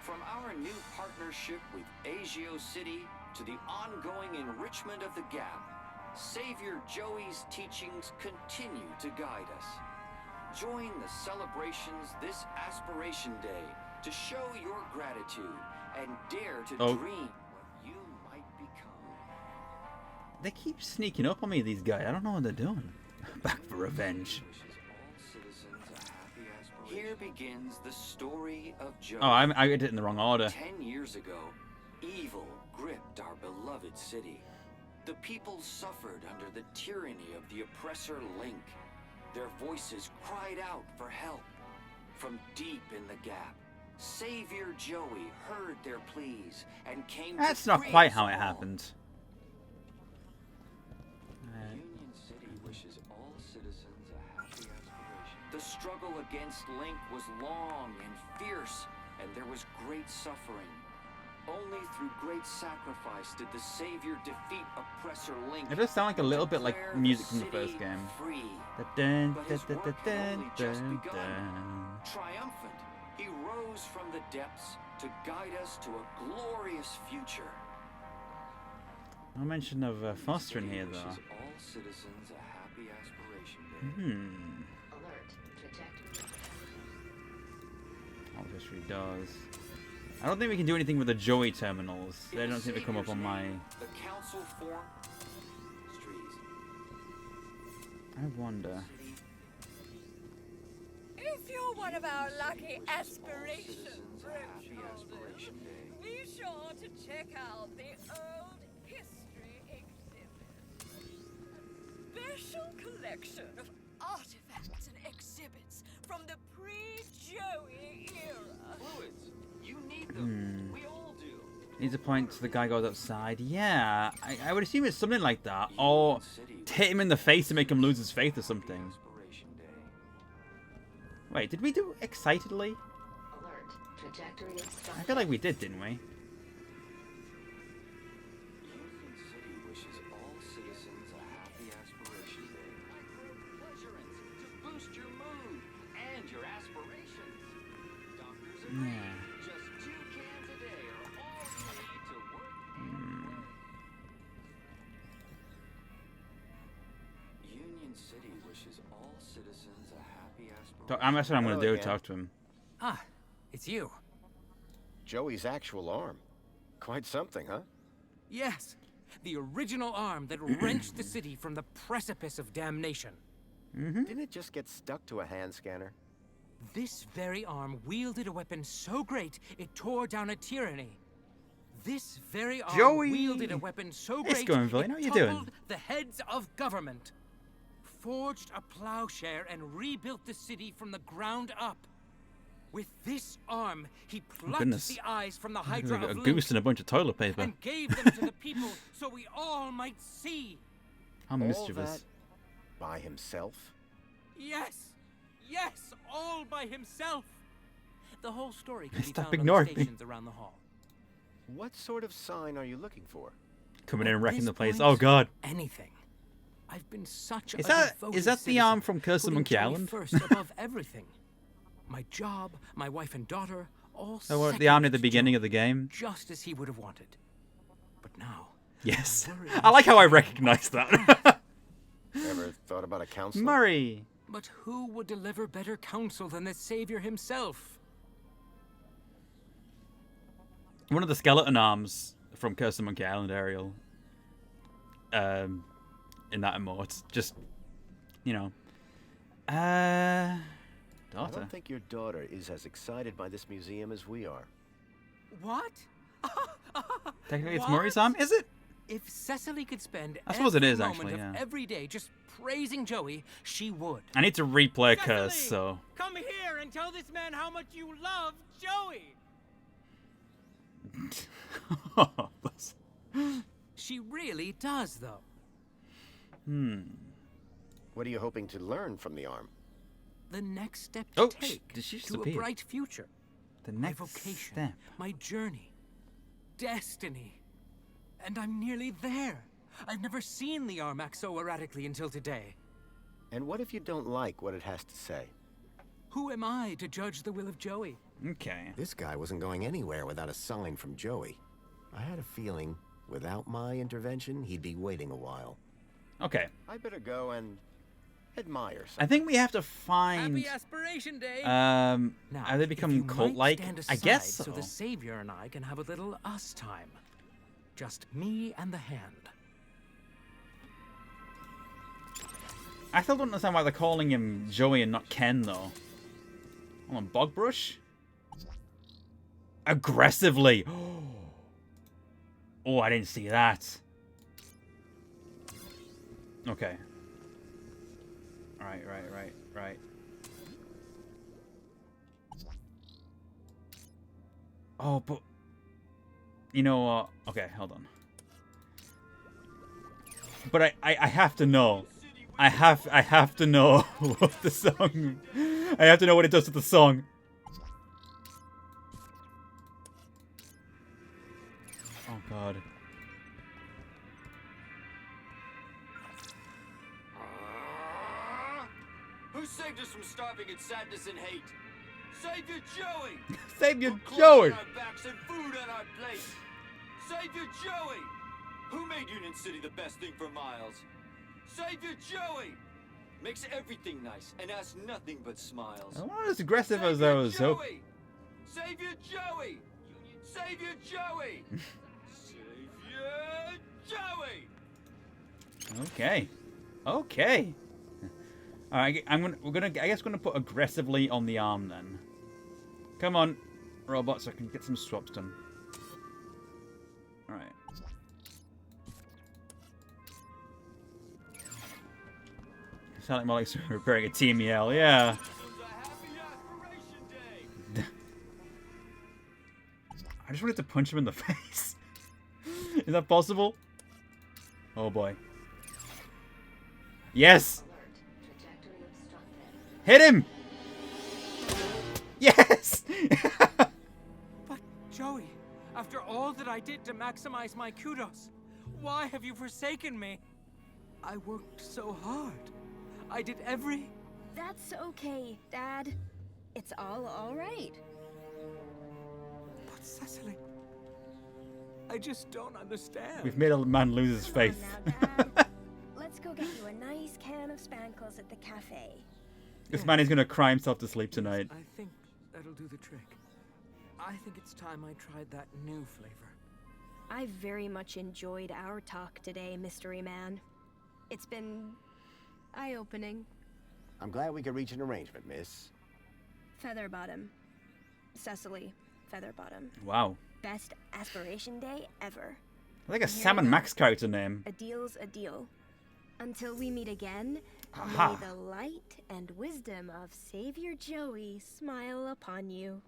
From our new partnership with Agio City to the ongoing enrichment of the Gap, Savior Joey's teachings continue to guide us. Join the celebrations this Aspiration Day to show your gratitude and dare to dream what you might become. They keep sneaking up on me, these guys. I don't know what they're doing. Back for revenge. Here begins the story of Joey. Oh, I did it in the wrong order. 10 years ago, evil gripped our beloved city. The people suffered under the tyranny of the oppressor Link. Their voices cried out for help. From deep in the Gap, Savior Joey heard their pleas and came That's to not free quite us how it all. happened. Union City wishes all citizens a happy aspiration. The struggle against Link was long and fierce, and there was great suffering. Only through great sacrifice did the Savior defeat oppressor Link. It does sound like a little bit like declare music from the city first game. Free. Dun, But dun, his dun, work dun, had only just dun, begun. dun. Triumphant, he rose from the depths to guide us to a glorious future. No mention of Foster in here, Wishes though. all citizens a happy aspiration day. Alert. Trajectory. All history does. I don't think we can do anything with the Joey terminals. They don't seem to come up on my... The council form trees. I wonder. If you're one of our lucky aspiration Happy aspiration day. be sure to check out the old history exhibit. A special collection of artifacts and exhibits from the pre-Joey era. Fluids. You need them. We all do. Needs a point so the guy goes outside. Yeah, I would assume it's something like that. Or hit him in the face to make him lose his faith or something. Wait, did we do excitedly? Alert. Trajectory obstructed. I feel like we did, didn't we? Union City wishes all citizens a happy aspiration day. Pleasurance to boost your mood and your aspirations. Doctors agree. Yeah. Just 2 cans a day are all you need to work. Union City wishes all citizens a happy aspiration. That's what I'm going to Hello do, again. talk to him. Ah, it's you. Joey's actual arm. Quite something, huh? Yes, the original arm that wrenched the city from the precipice of damnation. Didn't it just get stuck to a hand scanner? This very arm wielded a weapon so great it tore down a tyranny. This very arm Joey! wielded a weapon so It's great going, Villain. it How you doing? toppled the heads of government, forged a plowshare, and rebuilt the city from the ground up. With this arm, he plucked goodness. the eyes from the Like Hydra a of goose Link and a bunch of toilet paper. and gave them to the people so we all might see. How All mischievous. that by himself? Yes! Yes! All by himself! The whole story can be Stop found on ignoring the me. stations around the hall. What sort of sign are you looking for? Coming in and At wrecking this the place. point, Oh, God. Anything. I've been such Is a that devoted the citizen, arm from Curse of putting Monkey Joey Island? first above everything. My job, my wife and daughter, all So what, the second arm at the to beginning Joey, of the game? just as he would have wanted. But now, Yes. I'm worried I like how I he's recognize that. Ever thought about a counselor? Murray. But who would deliver better counsel than the Savior himself? One of the skeleton arms from Curse of Monkey Island, Ariel. In that emote. Just, you know. I Daughter. don't think your daughter is as excited by this museum as we are. What? Technically, it's What? Murray's arm, is it? If Cecily could spend I suppose it every is, moment actually, of yeah. every day just praising Joey, she would. I need to replay Cecily! Curse, so. Come here and tell this man how much you love Joey. She really does, though. What are you hoping to learn from the arm? The next step Oh, to take did she to a disappear? bright future. The My next vocation, step. my journey, destiny. And I'm nearly there. I've never seen the arm act so erratically until today. And what if you don't like what it has to say? Who am I to judge the will of Joey? Okay. This guy wasn't going anywhere without a sign from Joey. I had a feeling, without my intervention, he'd be waiting a while. Okay. I better go and admire I think we have to find. Happy Aspiration Day! Have they if become you might cult-like? stand I guess aside so. the Savior and I can have a little us time. Just me and the hand. I still don't understand why they're calling him Joey and not Ken, though. Hold on, Bogbrush? Aggressively! Oh, I didn't see that. Okay. Right. Oh, but... You know what? Okay, hold on. But I have to know. I have to know what the song... I have to know what it does to the song. God. Who saved us from starving in sadness and hate? Savior Joey! Savior Put clothes Joey! on our backs and food on our plates. Savior Joey! Who made Union City the best thing for miles? Savior Joey! Makes everything nice and has nothing but smiles. I'm not as aggressive as I was hoping. Joey! Savior Joey! Savior Joey! Savior Joey! Okay. Okay. All right, I guess we're gonna put aggressively on the arm then. Come on, robot, so I can get some swaps done. All right. Sound like more like repairing a Team Yell, yeah. I just wanted to punch him in the face. Is that possible? Oh boy. Yes! Hit him! Yes! But, Joey, after all that I did to maximize my kudos, why have you forsaken me? I worked so hard. I did every... That's okay, Dad. It's all right. But, Cecily, I just don't understand. We've made a man lose his faith. Let's go get you a nice can of Spankles at the cafe. This man is gonna cry himself to sleep tonight. I think that'll do the trick. I think it's time I tried that new flavor. I very much enjoyed our talk today, Mystery Man. It's been eye-opening. I'm glad we could reach an arrangement, miss. Featherbottom. Cecily Featherbottom. Wow. Best aspiration day ever. I like a Sam and Max character name. A deal's a deal. Until we meet again, Aha. may the light and wisdom of Savior Joey smile upon you.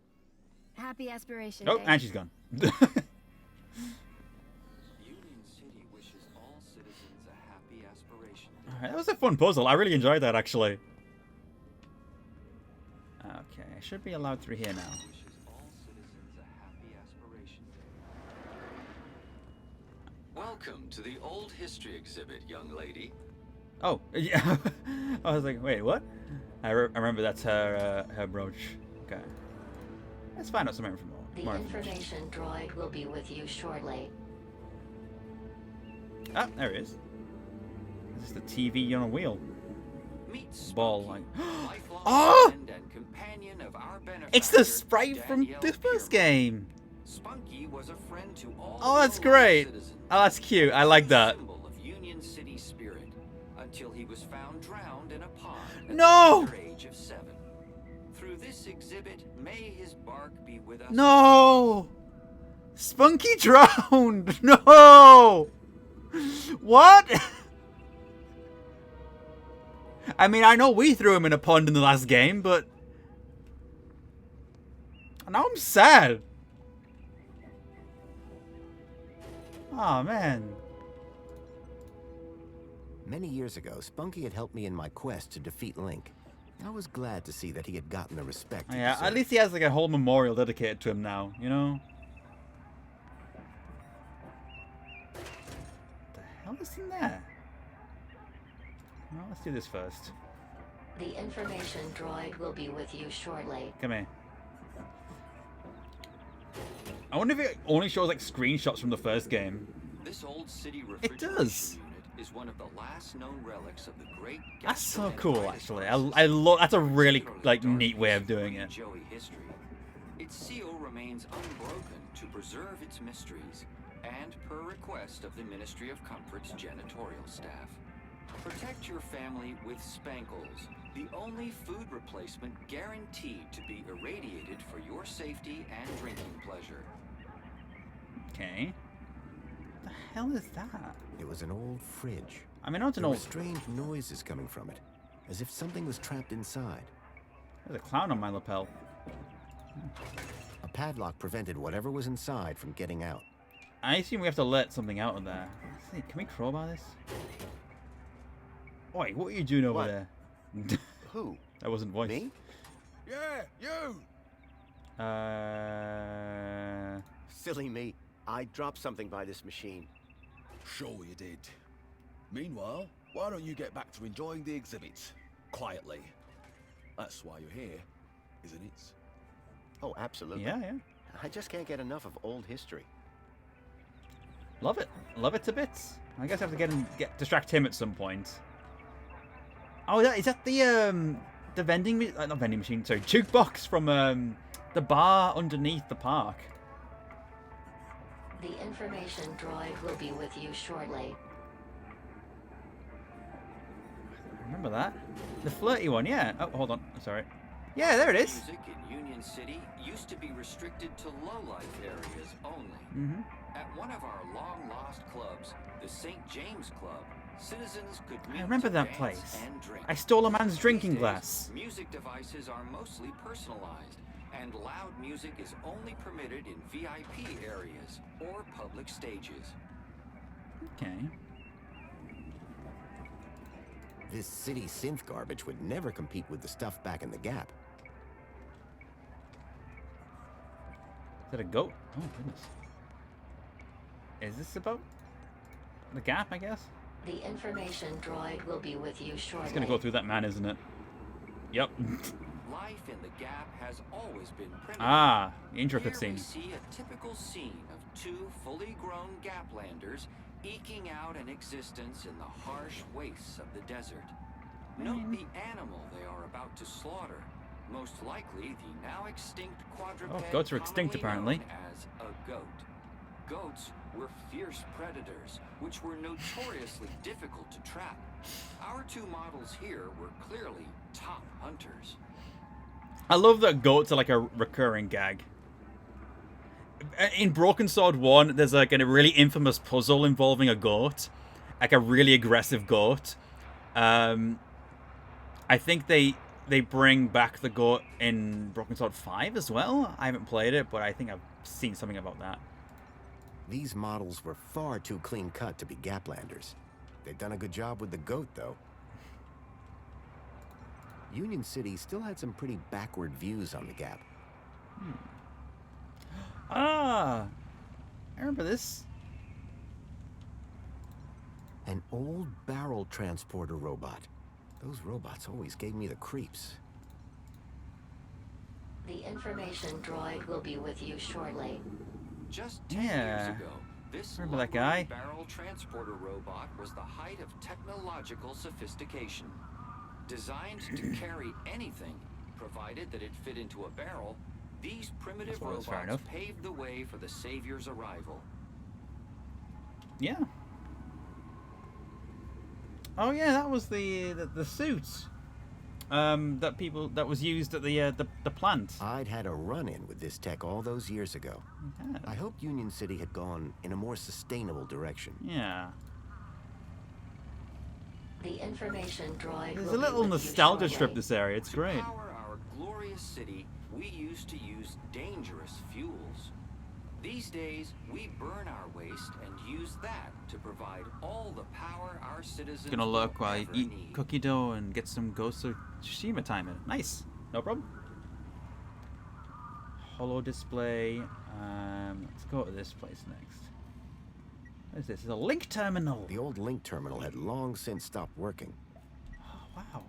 Happy aspiration Oh, day. and she's gone. Union City wishes all citizens a happy aspiration. Alright, that was a fun puzzle. I really enjoyed that, actually. Okay, I should be allowed through here now. Welcome to the Old History exhibit, young lady. Oh, yeah. I was like, wait, what? I remember that's her her brooch. Okay. Let's find out some more The information droid will be with you shortly. Ah, there it is. This is the TV on a wheel. Ball like. Oh! It's the sprite from the first game. Spunky was a friend to all. Oh, that's great. Oh, that's cute. I like that. Symbol of Union City spirit until he was found drowned in a pond at No! the tender age of 7. Through this exhibit, may his bark be with us. No! Spunky drowned! No! What? I mean, I know we threw him in a pond in the last game, but... Now I'm sad. Oh, man. Many years ago, Spunky had helped me in my quest to defeat Link. I was glad to see that he had gotten the respect. Yeah, at least he has like a whole memorial dedicated to him now, you know? What the hell is in there? Well, let's do this first. The information droid will be with you shortly. Come here. I wonder if it only shows like screenshots from the first game. This old city It does. unit is one of the last known relics of the great. That's so cool, actually. I love. That's a really like neat way of doing it. Joey history. Its seal remains unbroken to preserve its mysteries, and per request of the Ministry of Comfort's janitorial staff. Protect your family with Spankles, the only food replacement guaranteed to be irradiated for your safety and drinking pleasure. Okay. What the hell is that? It was an old fridge. I mean, not an There were old. strange noises coming from it, as if something was trapped inside. There's a clown on my lapel. A padlock prevented whatever was inside from getting out. I assume we have to let something out of there. Let's see, can we crowbar this? Oi, what are you doing over there? Who? That wasn't voice. Me? Yeah, you! Silly me. I dropped something by this machine. Sure you did. Meanwhile, why don't you get back to enjoying the exhibits? Quietly. That's why you're here, isn't it? Oh, absolutely. Yeah, yeah. I just can't get enough of old history. Love it. Love it to bits. I guess I have to distract him at some point. Oh, is that the not vending machine, sorry, jukebox from the bar underneath the park? The information droid will be with you shortly. Remember that? The flirty one, yeah. Oh, hold on. Sorry. Yeah, there it is. Music in Union City used to be restricted to low-life areas only. Mm-hmm. At one of our long-lost clubs, the St. James Club, citizens could meet I remember to that dance place. and drink. I stole a man's drinking These days, glass. Music devices are mostly personalized, and loud music is only permitted in VIP areas or public stages. Okay. This city synth garbage would never compete with the stuff back in the Gap. Is that a goat? Oh, goodness. Is this about the Gap, I guess? The information droid will be with you shortly. It's gonna go through that man, isn't it? Yep. Life in the Gap has always been primitive. Ah, the intro Here cutscene. we see a typical scene of two fully grown Gaplanders eking out an existence in the harsh wastes of the desert. Note the animal they are about to slaughter. Most likely the now extinct quadruped. Oh, goats are extinct, commonly apparently. known as a goat. Goats were fierce predators, which were notoriously difficult to trap. Our two models here were clearly top hunters. I love that goats are like a recurring gag. In Broken Sword 1, there's like a really infamous puzzle involving a goat. Like a really aggressive goat. I think they bring back the goat in Broken Sword 5 as well. I haven't played it, but I think I've seen something about that. These models were far too clean-cut to be Gaplanders. They've done a good job with the goat, though. Union City still had some pretty backward views on the Gap. Ah! I remember this. An old barrel transporter robot. Those robots always gave me the creeps. The information droid will be with you shortly. Just 10 years ago, this remember that guy? barrel transporter robot was the height of technological sophistication. Designed to carry anything, provided that it fit into a barrel, these primitive Well, that's fair robots enough. paved the way for the Savior's arrival. Yeah. Oh yeah, that was the suit. That was used at the plant. I'd had a run-in with this tech all those years ago. I hoped Union City had gone in a more sustainable direction. Yeah. The information droid There's will a little be with nostalgia you strip shortly. this area. It's great. To power our glorious city, we used to use dangerous fuels. These days, we burn our waste and use that to provide all the power our citizens Gonna look will while I ever eat need. cookie dough and get some Ghost of Tsushima time in. Nice. No problem. Holo display. Let's go to this place next. What is this? It's a link terminal. The old link terminal had long since stopped working. Wow.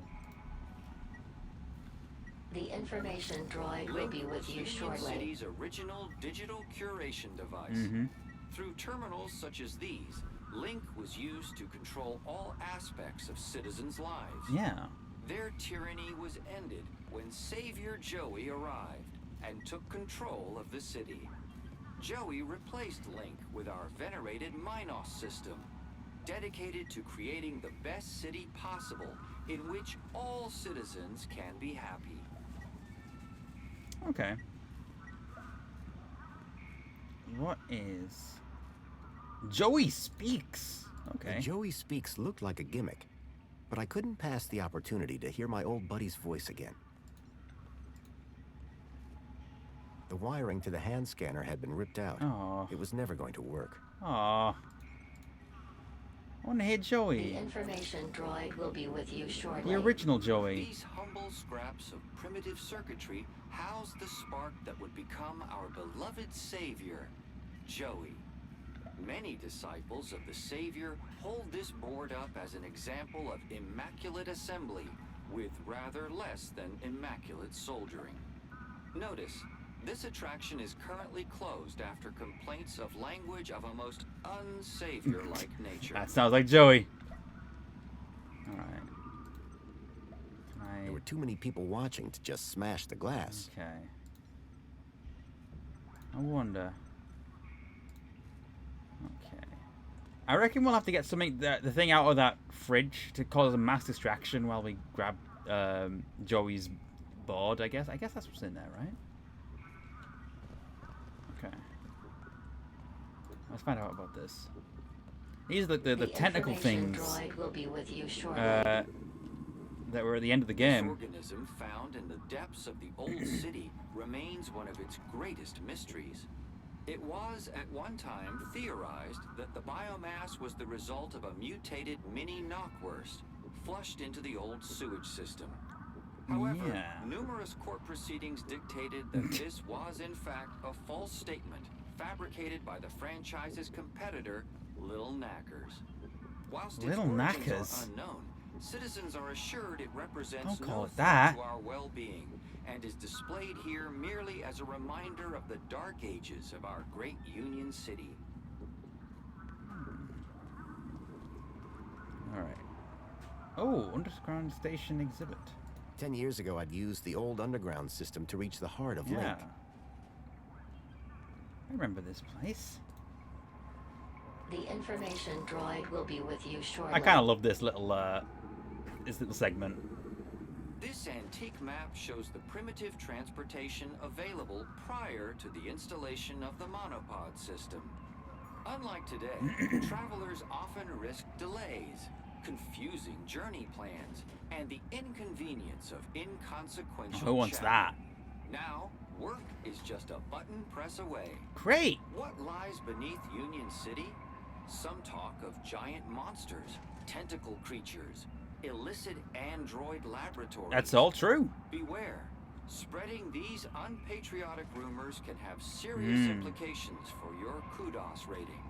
The information droid will Link be was with you Union shortly. City's original digital curation device. Mm-hmm. Through terminals such as these, Link was used to control all aspects of citizens' lives. Yeah. Their tyranny was ended when Savior Joey arrived and took control of the city. Joey replaced Link with our venerated Minos system, dedicated to creating the best city possible in which all citizens can be happy. Okay. What is... Joey Speaks. Okay. The Joey Speaks looked like a gimmick, but I couldn't pass the opportunity to hear my old buddy's voice again. The wiring to the hand scanner had been ripped out. Aw. It was never going to work. Aw. I want to hear The Joey. information droid will be with you shortly. The original Joey. These humble scraps of primitive circuitry house the spark that would become our beloved savior, Joey. Many disciples of the Savior hold this board up as an example of immaculate assembly with rather less than immaculate soldiering. Notice, this attraction is currently closed after complaints of language of a most unsavior-like nature. That sounds like Joey. Alright. There were too many people watching to just smash the glass. Okay. I wonder. Okay. I reckon we'll have to get something, the thing out of that fridge to cause a mass distraction while we grab Joey's board, I guess. I guess that's what's in there, right? Okay. Let's find out about this. These are the technical things Will be with you shortly. that were at the end of the game. This organism found in the depths of the old city remains one of its greatest mysteries. It was at one time theorized that the biomass was the result of a mutated mini knockwurst flushed into the old sewage system. However, numerous court proceedings dictated that this was in fact a false statement fabricated by the franchise's competitor, Little Knackers. Whilst its Little origins Knackers? are unknown, citizens are assured it represents Don't call no it threat that. to our well-being and is displayed here merely as a reminder of the dark ages of our great Union City. Alright. Oh, underground station exhibit. 10 years ago, I'd used the old underground system to reach the heart of Link. I remember this place. The information droid will be with you shortly. I kind of love this little segment. This antique map shows the primitive transportation available prior to the installation of the monopod system. Unlike today, travelers often risk delays, confusing journey plans, and the inconvenience of inconsequential Who wants travel. that? Now, work is just a button press away. Great. What lies beneath Union City? Some talk of giant monsters, tentacle creatures, illicit android laboratories. That's all true. Beware. Spreading these unpatriotic rumors can have serious implications for your kudos rating.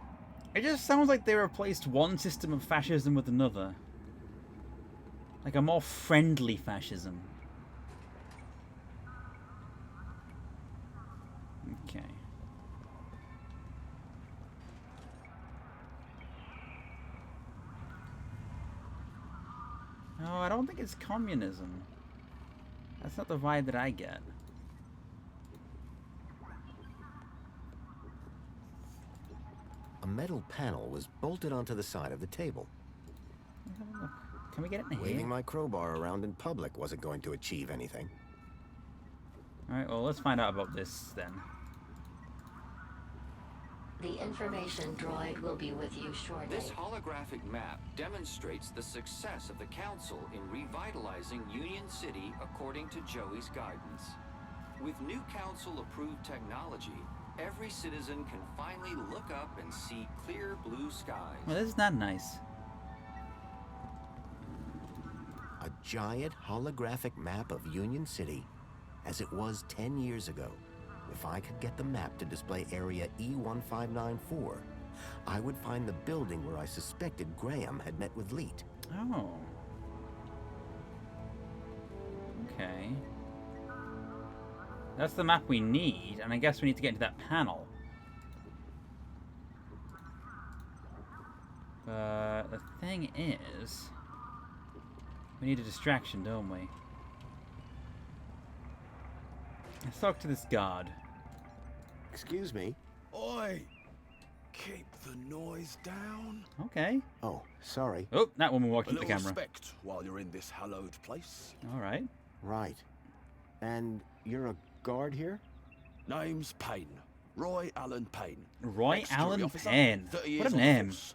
It just sounds like they replaced one system of fascism with another. Like a more friendly fascism. Okay. No, I don't think it's communism. That's not the vibe that I get. A metal panel was bolted onto the side of the table. Can we get it in here? Waving my crowbar around in public wasn't going to achieve anything. Alright, well, let's find out about this then. The information droid will be with you shortly. This holographic map demonstrates the success of the Council in revitalizing Union City according to Joey's guidance. With new Council-approved technology, every citizen can finally look up and see clear blue skies. Well, this is not nice. A giant holographic map of Union City, as it was 10 years ago. If I could get the map to display area E1594, I would find the building where I suspected Graham had met with Leet. Oh. Okay. That's the map we need, and I guess we need to get into that panel. The thing is, we need a distraction, don't we? Let's talk to this guard. Excuse me? Oi! Keep the noise down. Okay. Oh, sorry. Oh, that woman walked A into the little camera. respect while you're in this hallowed place. All right. Right. And you're a guard here? Name's Payne. Roy Allen Payne. Roy Ex-jury Allen officer, Payne. 30 What years a on the name. force.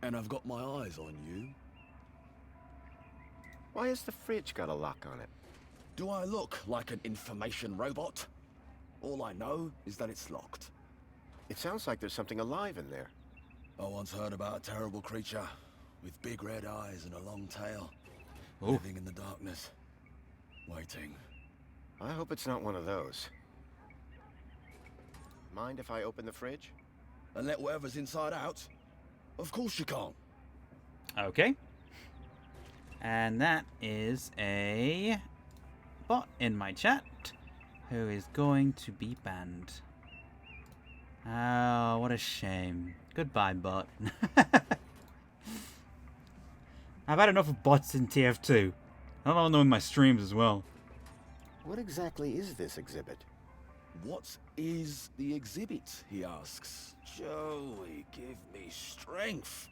And I've got my eyes on you. Why has the fridge got a lock on it? Do I look like an information robot? All I know is that it's locked. It sounds like there's something alive in there. I once heard about a terrible creature with big red eyes and a long tail, Ooh. living in the darkness, waiting. I hope it's not one of those. Mind if I open the fridge? and let whatever's inside out? Of course you can't. Okay. And that is a bot in my chat who is going to be banned. Oh, what a shame. Goodbye, bot. I've had enough of bots in TF2. I don't know in my streams as well. What exactly is this exhibit? What is the exhibit, he asks. Joey, give me strength.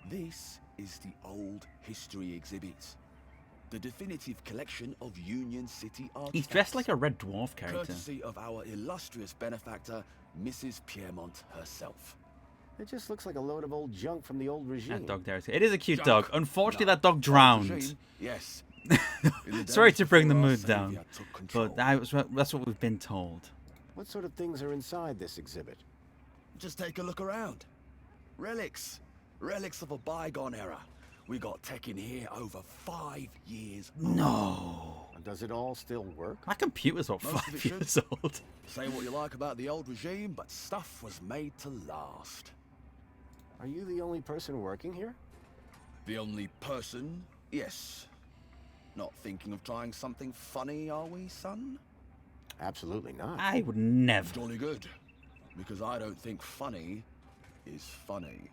This is the Old History exhibit. The definitive collection of Union City artifacts. He's dressed like a Red Dwarf character. Courtesy of our illustrious benefactor, Mrs. Piermont herself. It just looks like a load of old junk from the old regime. That dog there. It is a cute Junk? dog. Unfortunately, No. that dog drowned. Regime? Yes. Sorry to bring the before our mood down, saviour took control. but that's what we've been told. What sort of things are inside this exhibit? Just take a look around. Relics. Relics of a bygone era. We got tech in here over 5 years old. No. Does it all still work? My computer's what, Most of it 5 years should. old. Say what you like about the old regime, but stuff was made to last. Are you the only person working here? The only person? Yes. Not thinking of trying something funny, are we, son? Absolutely not. I would never. Jolly good. Because I don't think funny is funny.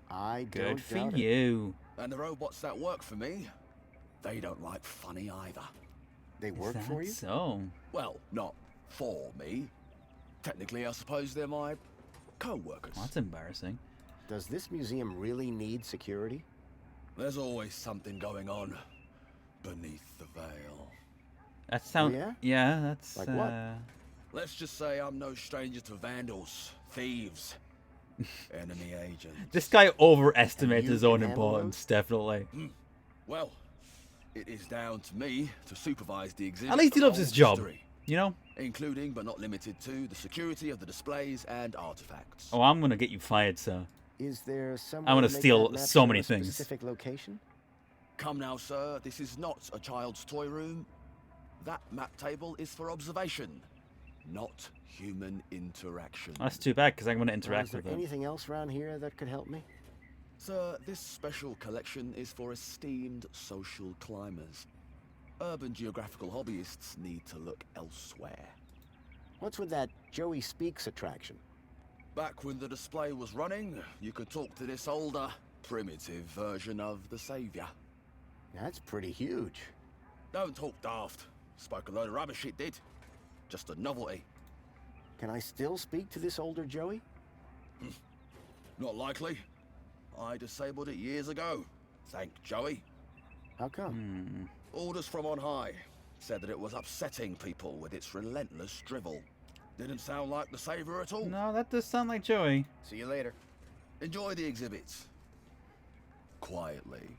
I Good don't for doubt it. you. And the robots that work for me, they don't like funny either. They work Is for that you? So, Well, not for me. Technically, I suppose they're my co-workers. that's embarrassing. Does this museum really need security? There's always something going on beneath the veil. That sounds. yeah? Yeah, that's. Like what? Let's just say I'm no stranger to vandals, thieves, enemy agents. This guy overestimates And you his own can handle importance, definitely. Well, it is down to me to supervise the exhibit. At least he of loves his old job, history, you know? including but not limited to the security of the displays and artifacts. Oh, I'm gonna get you fired, sir. Is there some I'm way gonna to make steal that map so show many a things. Specific location? Come now, sir. This is not a child's toy room. That map table is for observation, not human interaction. That's too bad, because I'm gonna Is interact there with him. anything else around here that could help me? Sir, this special collection is for esteemed social climbers. Urban geographical hobbyists need to look elsewhere. What's with that Joey Speaks attraction? Back when the display was running, you could talk to this older, primitive version of the Savior. That's pretty huge. Don't talk daft. Spoke a load of rubbish, it did. Just a novelty. Can I still speak to this older Joey? Not likely. I disabled it years ago. Thank Joey. How come? Orders from on high. Said that it was upsetting people with its relentless drivel. Didn't sound like the Savior at all. No, that does sound like Joey. See you later. Enjoy the exhibits. Quietly.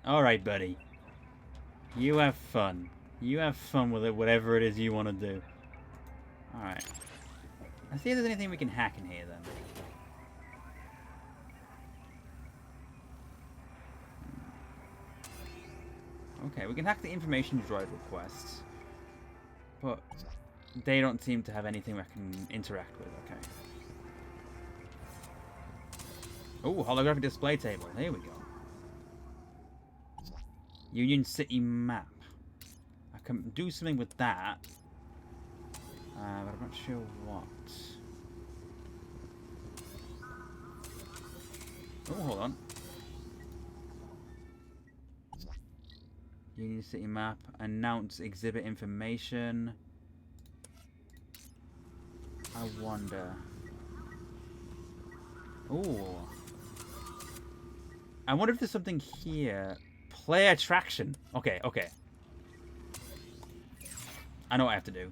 Alright, buddy. You have fun. You have fun with it, whatever it is you want to do. Alright. Let's see if there's anything we can hack in here, then. Okay, we can hack the information droid requests. But they don't seem to have anything we can interact with, okay. Oh, holographic display table. There we go. Union City map. I can do something with that. But I'm not sure what. Oh, hold on. Union City map. Announce exhibit information. I wonder. Oh. I wonder if there's something here. Play attraction. Okay, okay. I know what I have to do.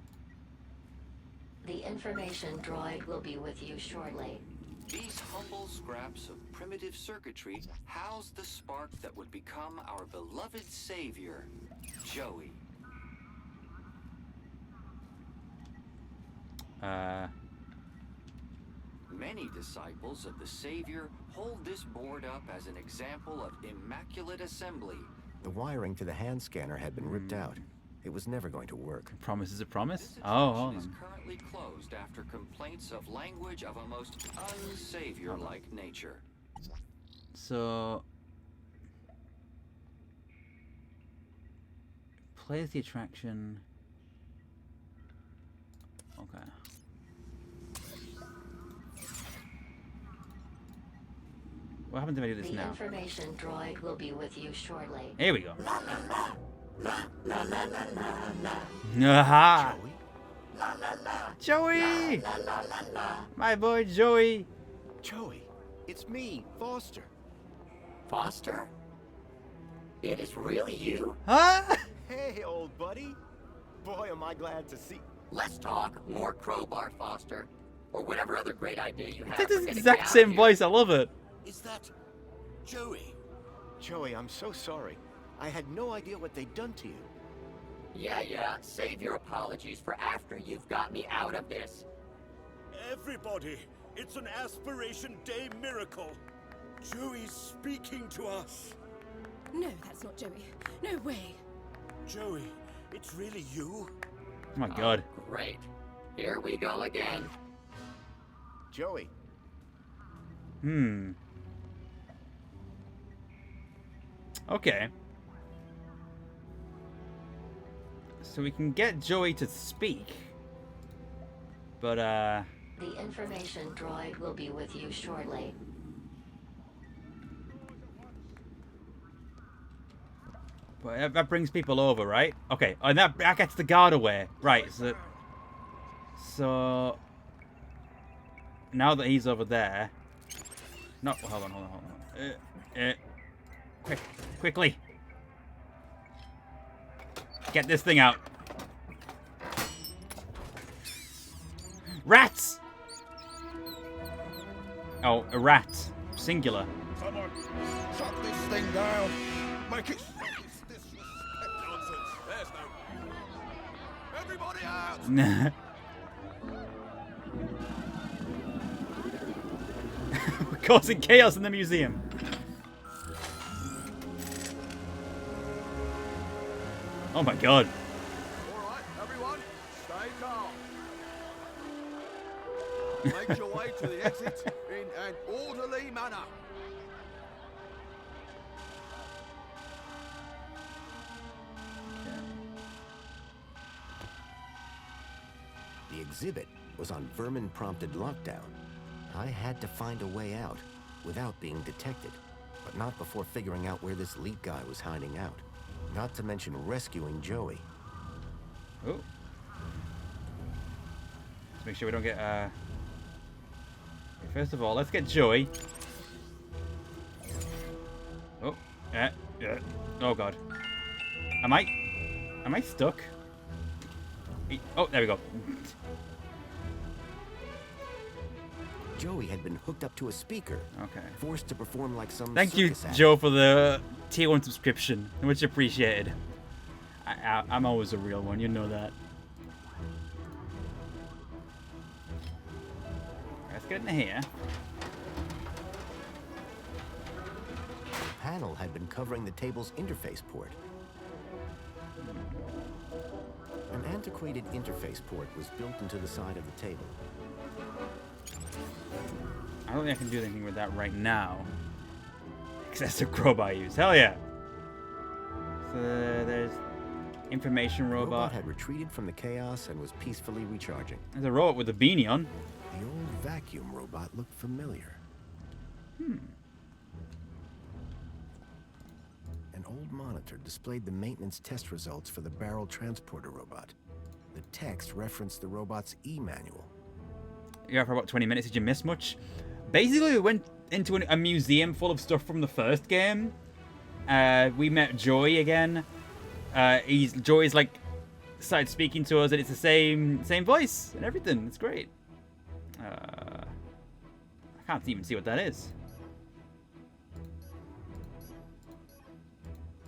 The information droid will be with you shortly. These humble scraps of primitive circuitry house the spark that would become our beloved savior, Joey. Many disciples of the Savior hold this board up as an example of immaculate assembly. The wiring to the hand scanner had been ripped out. It was never going to work. Promise is a promise? This Oh, attraction hold is on. currently closed after complaints of language of a most unsavior-like nature. So... Plays the attraction... Okay. What happens if I do this The now? information droid will be with you shortly. Here we go. Aha! Joey! My boy Joey! Joey, it's me, Foster. Foster? It is really you? Huh? Hey, old buddy. Boy, am I glad to see... Let's talk more crowbar, Foster. Or whatever other great idea you have. It's for the getting exact me out same of here. voice, I love it. Is that Joey? Joey, I'm so sorry. I had no idea what they'd done to you. Yeah. Save your apologies for after you've got me out of this. Everybody, it's an Aspiration Day miracle. Joey's speaking to us. No, that's not Joey. No way. Joey, it's really you? Oh my god. Great. Here we go again. Joey. Okay. So we can get Joey to speak. But, The information droid will be with you shortly. But that brings people over, right? Okay, and that gets the guard away. Right, so now that he's over there... No, hold on. Quickly. Get this thing out. Rats! Oh, a rat. Singular. Come on, shut this thing down. Make it stop this disrespect nonsense. There's no... Everybody out! Causing chaos in the museum. Oh my god. All right, everyone, stay calm. Make your way to the exit in an orderly manner. The exhibit was on vermin-prompted lockdown. I had to find a way out without being detected, but not before figuring out where this leak guy was hiding out. Not to mention rescuing Joey. Oh. Let's make sure we don't get, okay, first of all, let's get Joey. Oh, yeah. Oh god. Am I stuck? Oh, there we go. Joey had been hooked up to a speaker. Okay. Forced to perform like some Thank you, circus act. Joe, for the tier 1 subscription. Much appreciated. I'm always a real one, you know that. Let's get in here. The panel had been covering the table's interface port. An antiquated interface port was built into the side of the table. I don't think I can do anything with that right now. Because that's the crowbar I use. Hell yeah! So there's information The robot. robot had retreated from the chaos and was peacefully recharging. There's a robot with a beanie on. The old vacuum robot looked familiar. Hmm. An old monitor displayed the maintenance test results for the barrel transporter robot. The text referenced the robot's e-manual. Yeah, for about 20 minutes. Did you miss much? Basically, we went into a museum full of stuff from the first game. We met Joey again. Joey's like started speaking to us, and it's the same voice and everything. It's great. I can't even see what that is.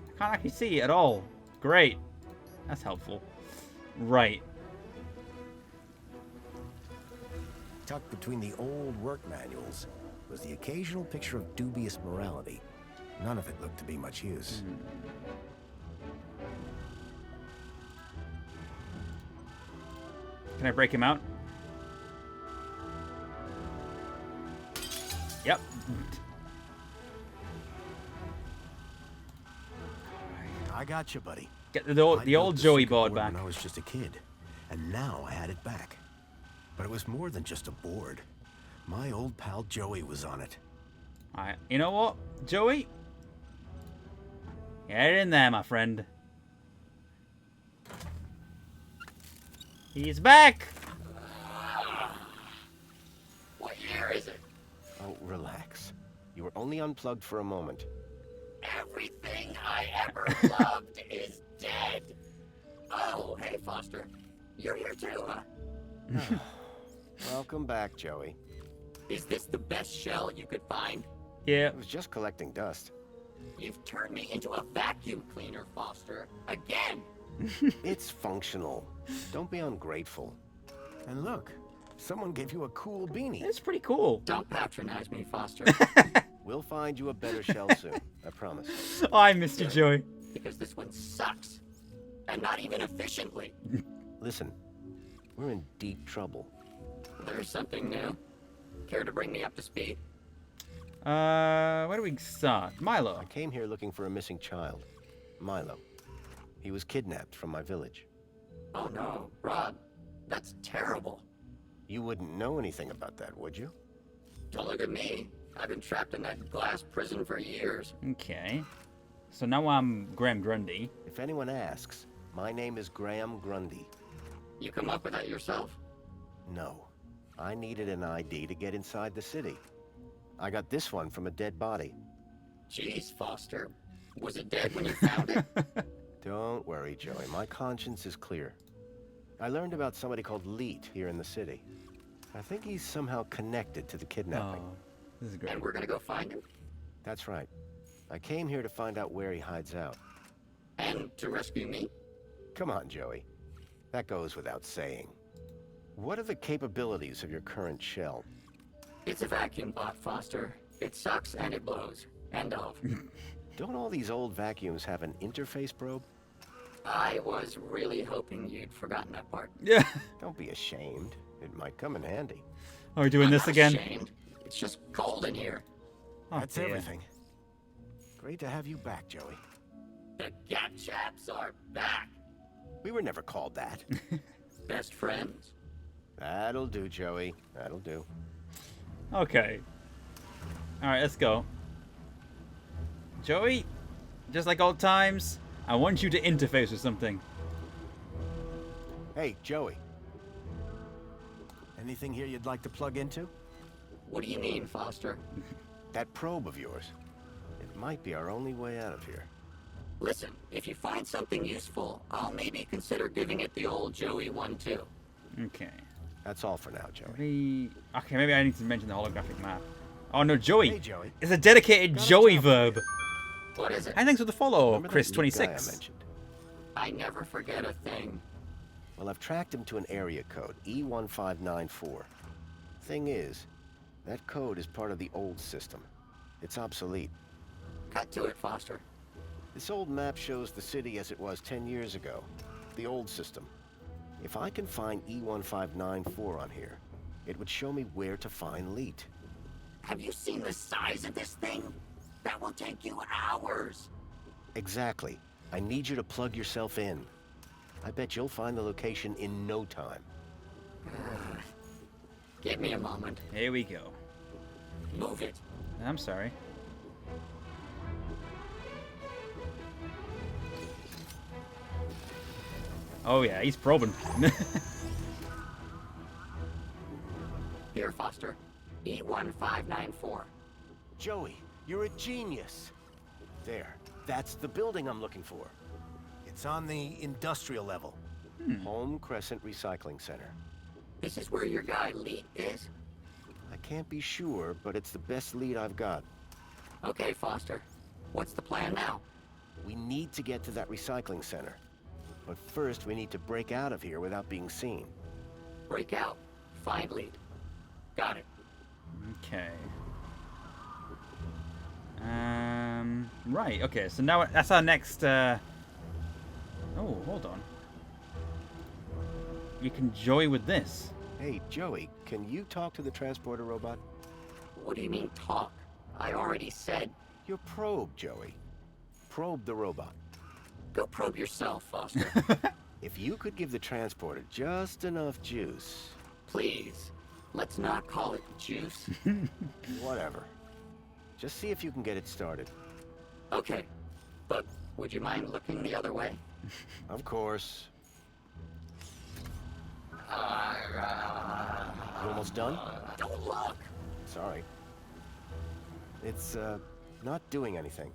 I can't actually see it at all. Great. That's helpful. Right. Tucked between the old work manuals was the occasional picture of dubious morality. None of it looked to be much use. Can I break him out? Yep. I got you, buddy. Get the old Joey board back. When I was just a kid, and now I had it back. But it was more than just a board. My old pal Joey was on it. Alright, you know what, Joey? Get in there, my friend. He's back! What year is it? Oh, relax. You were only unplugged for a moment. Everything I ever loved is dead. Oh, hey, Foster. You're here too, huh? Welcome back, Joey. Is this the best shell you could find? Yeah. It was just collecting dust. You've turned me into a vacuum cleaner, Foster. Again! It's functional. Don't be ungrateful. And look, someone gave you a cool beanie. It's pretty cool. Don't patronize me, Foster. We'll find you a better shell soon. I promise. Oh, I missed you, Joey. Because this one sucks. And not even efficiently. Listen, we're in deep trouble. There's something new. Care to bring me up to speed? Where do we start? Milo. I came here looking for a missing child. Milo. He was kidnapped from my village. Oh no, Rob. That's terrible. You wouldn't know anything about that, would you? Don't look at me. I've been trapped in that glass prison for years. Okay. So now I'm Graham Grundy. If anyone asks, my name is Graham Grundy. You come up with that yourself? No. I needed an ID to get inside the city. I got this one from a dead body. Jeez, Foster. Was it dead when you found it? Don't worry, Joey. My conscience is clear. I learned about somebody called Leet here in the city. I think he's somehow connected to the kidnapping. Oh, this is great. And we're gonna go find him? That's right. I came here to find out where he hides out. And to rescue me? Come on, Joey. That goes without saying. What are the capabilities of your current shell? It's a vacuum bot, Foster. It sucks and it blows. End of. Don't all these old vacuums have an interface probe? I was really hoping you'd forgotten that part. Yeah. Don't be ashamed. It might come in handy. Are we doing I'm this not again? Ashamed. It's just cold in here. Oh, That's dear. everything. Great to have you back, Joey. The Gat Chaps are back. We were never called that. Best friends. That'll do, Joey. That'll do. Okay. Alright, let's go. Joey, just like old times, I want you to interface with something. Hey, Joey. Anything here you'd like to plug into? What do you mean, Foster? That probe of yours. It might be our only way out of here. Listen, if you find something useful, I'll maybe consider giving it the old Joey one too. Okay. That's all for now, Joey. Okay, maybe I need to mention the holographic map. Oh no, Joey. Hey, Joey. It's a dedicated Joey verb. What is it? And thanks for the follow, Remember that lead guy I Chris26. mentioned? I never forget a thing. Well, I've tracked him to an area code, E1594. Thing is, that code is part of the old system. It's obsolete. Cut to it, Foster. This old map shows the city as it was 10 years ago. The old system. If I can find E1594 on here, it would show me where to find Leet. Have you seen the size of this thing? That will take you hours. Exactly. I need you to plug yourself in. I bet you'll find the location in no time. Give me a moment. Here we go. Move it. I'm sorry. Oh yeah, he's probing. Here, Foster. E1594. Joey, you're a genius. There. That's the building I'm looking for. It's on the industrial level. Home Crescent Recycling Center. This is where your guy Leet is? I can't be sure, but it's the best lead I've got. Okay, Foster. What's the plan now? We need to get to that recycling center. But first, we need to break out of here without being seen. Break out. Find Leet. Got it. Okay. Right, okay, so now that's our next, Oh, hold on. you can Joey with this. Hey, Joey, can you talk to the transporter robot? What do you mean, talk? I already said... You're probe, Joey. Probe the robot. Go probe yourself, Foster. If you could give the transporter just enough juice... Please, let's not call it juice. Whatever. Just see if you can get it started. Okay, but would you mind looking the other way? Of course. You almost done? Don't look. Sorry. It's, not doing anything.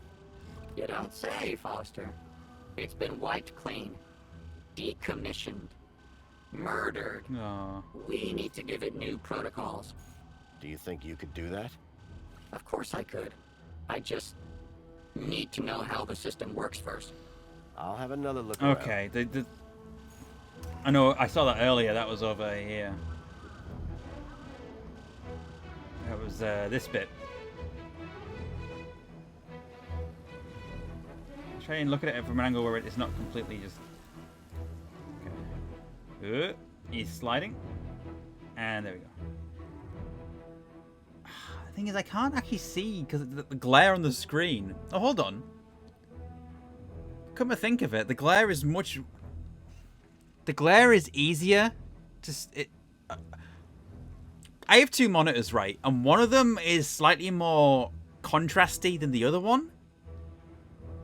You don't say, Foster. It's been wiped clean. Decommissioned. Murdered. Aww. We need to give it new protocols. Do you think you could do that? Of course I could. I just need to know how the system works first. I'll have another look around. Okay, I know, I saw that earlier. That was over here. That was this bit. Try and look at it from an angle where it's not completely just... Okay. He's sliding. And there we go. The thing is, I can't actually see because of the glare on the screen. Oh, hold on. Come to think of it, the glare is much... The glare is easier to... I have two monitors, right? And one of them is slightly more contrasty than the other one.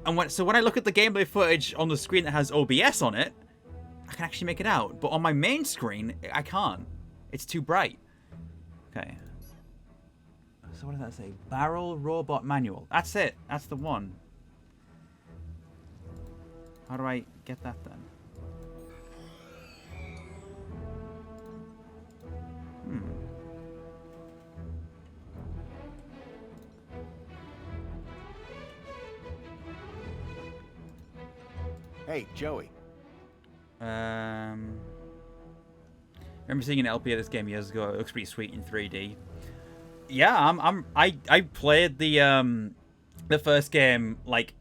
And so when I look at the gameplay footage on the screen that has OBS on it, I can actually make it out. But on my main screen, I can't. It's too bright. Okay. So what does that say? Barrel Robot Manual. That's it. That's the one. How do I get that then? Hey, Joey. Remember seeing an LP of this game years ago. It looks pretty sweet in 3D. Yeah, I played the first game like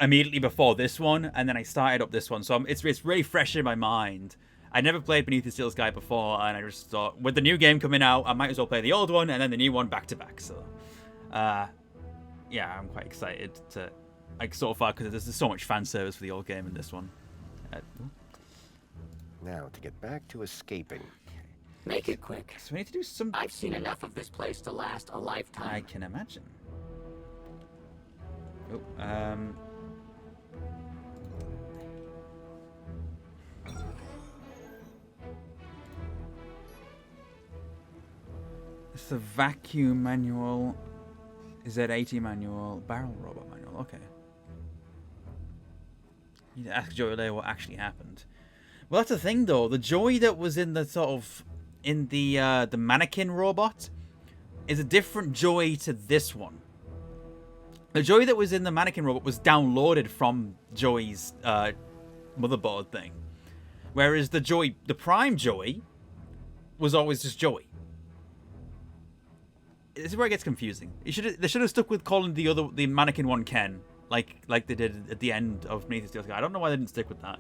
immediately before this one, and then I started up this one, so it's really fresh in my mind. I never played Beneath the Steel Sky before, and I just thought with the new game coming out, I might as well play the old one and then the new one back to back. So, yeah, I'm quite excited to. Like, so far, because there's so much fan service for the old game in this one. Now, to get back to escaping. Make it quick. So we need to do some... I've seen enough of this place to last a lifetime. I can imagine. Oh, it's the vacuum manual. Z80 manual. Barrel robot manual. Okay. You need to ask Joey later what actually happened. Well, that's the thing, though. The Joey that was in the sort of the mannequin robot is a different Joey to this one. The Joey that was in the mannequin robot was downloaded from Joey's motherboard thing, whereas the Prime Joey was always just Joey. This is where it gets confusing. They should have stuck with calling the mannequin one Ken. Like they did at the end of Beneath the Steel Sky. I don't know why they didn't stick with that.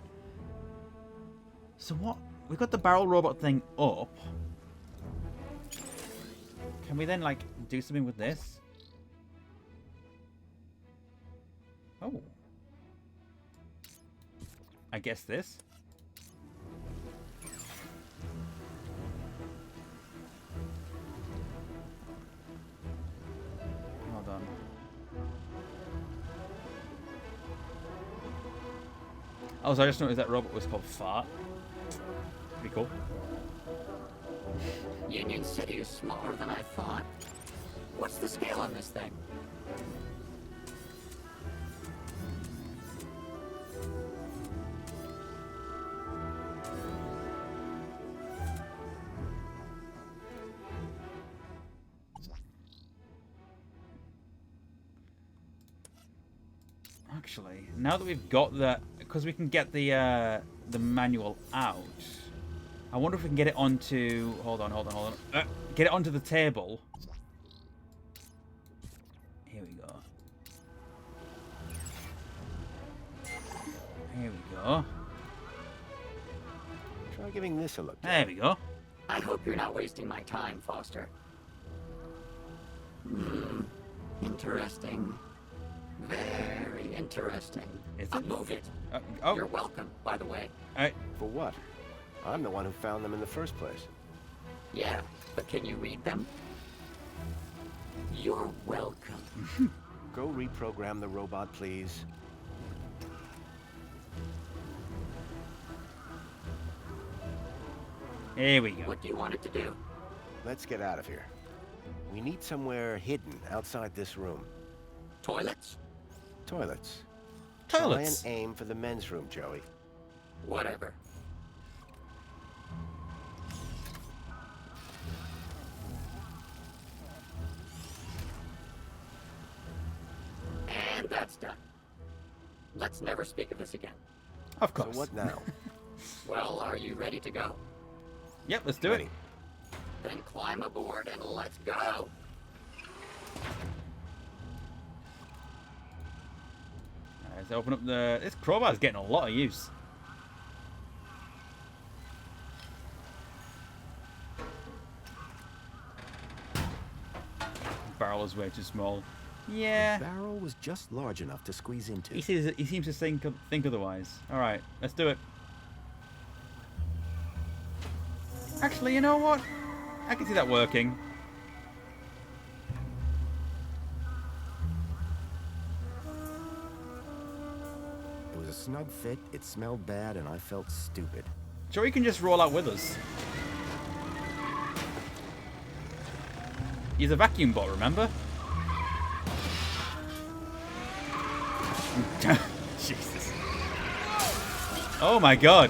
So what? We've got the barrel robot thing up. Can we then, like, do something with this? Oh. I guess this. Hold on. Oh, so I just noticed that robot was called Fart. Pretty cool. Union City is smaller than I thought. What's the scale on this thing? Actually, now that we've got that, because we can get the manual out, I wonder if we can get it onto. Hold on. Get it onto the table. Here we go. Try giving this a look. There we go. I hope you're not wasting my time, Foster. Interesting. Very interesting. Is it? Move it. Oh. You're welcome, by the way. For what? I'm the one who found them in the first place. Yeah, but can you read them? You're welcome. Go reprogram the robot, please. Here we go. What do you want it to do? Let's get out of here. We need somewhere hidden outside this room. Toilets? Toilets. Toilets. Try and aim for the men's room, Joey. Whatever. And that's done. Let's never speak of this again. Of course. So what now? Well, are you ready to go? Yep, let's do it. Then climb aboard and let's go. Let's open up the... This crowbar's getting a lot of use. Barrel is way too small. Yeah. The barrel was just large enough to squeeze into. He seems to think otherwise. Alright, let's do it. Actually, you know what? I can see that working. It was a snug fit, it smelled bad, and I felt stupid. Joey can just roll out with us. He's a vacuum bot, remember? Jesus. Oh my god.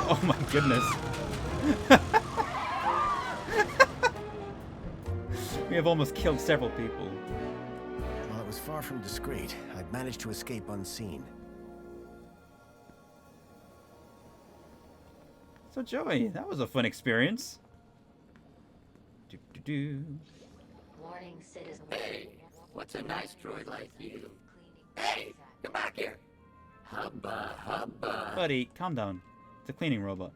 Oh my goodness. We have almost killed several people. While it was far from discreet, I'd managed to escape unseen. So Joey, that was a fun experience. Warning, citizen. Hey, what's a nice droid like you? Hey, come back here. Hubba, hubba. Buddy, calm down. It's a cleaning robot.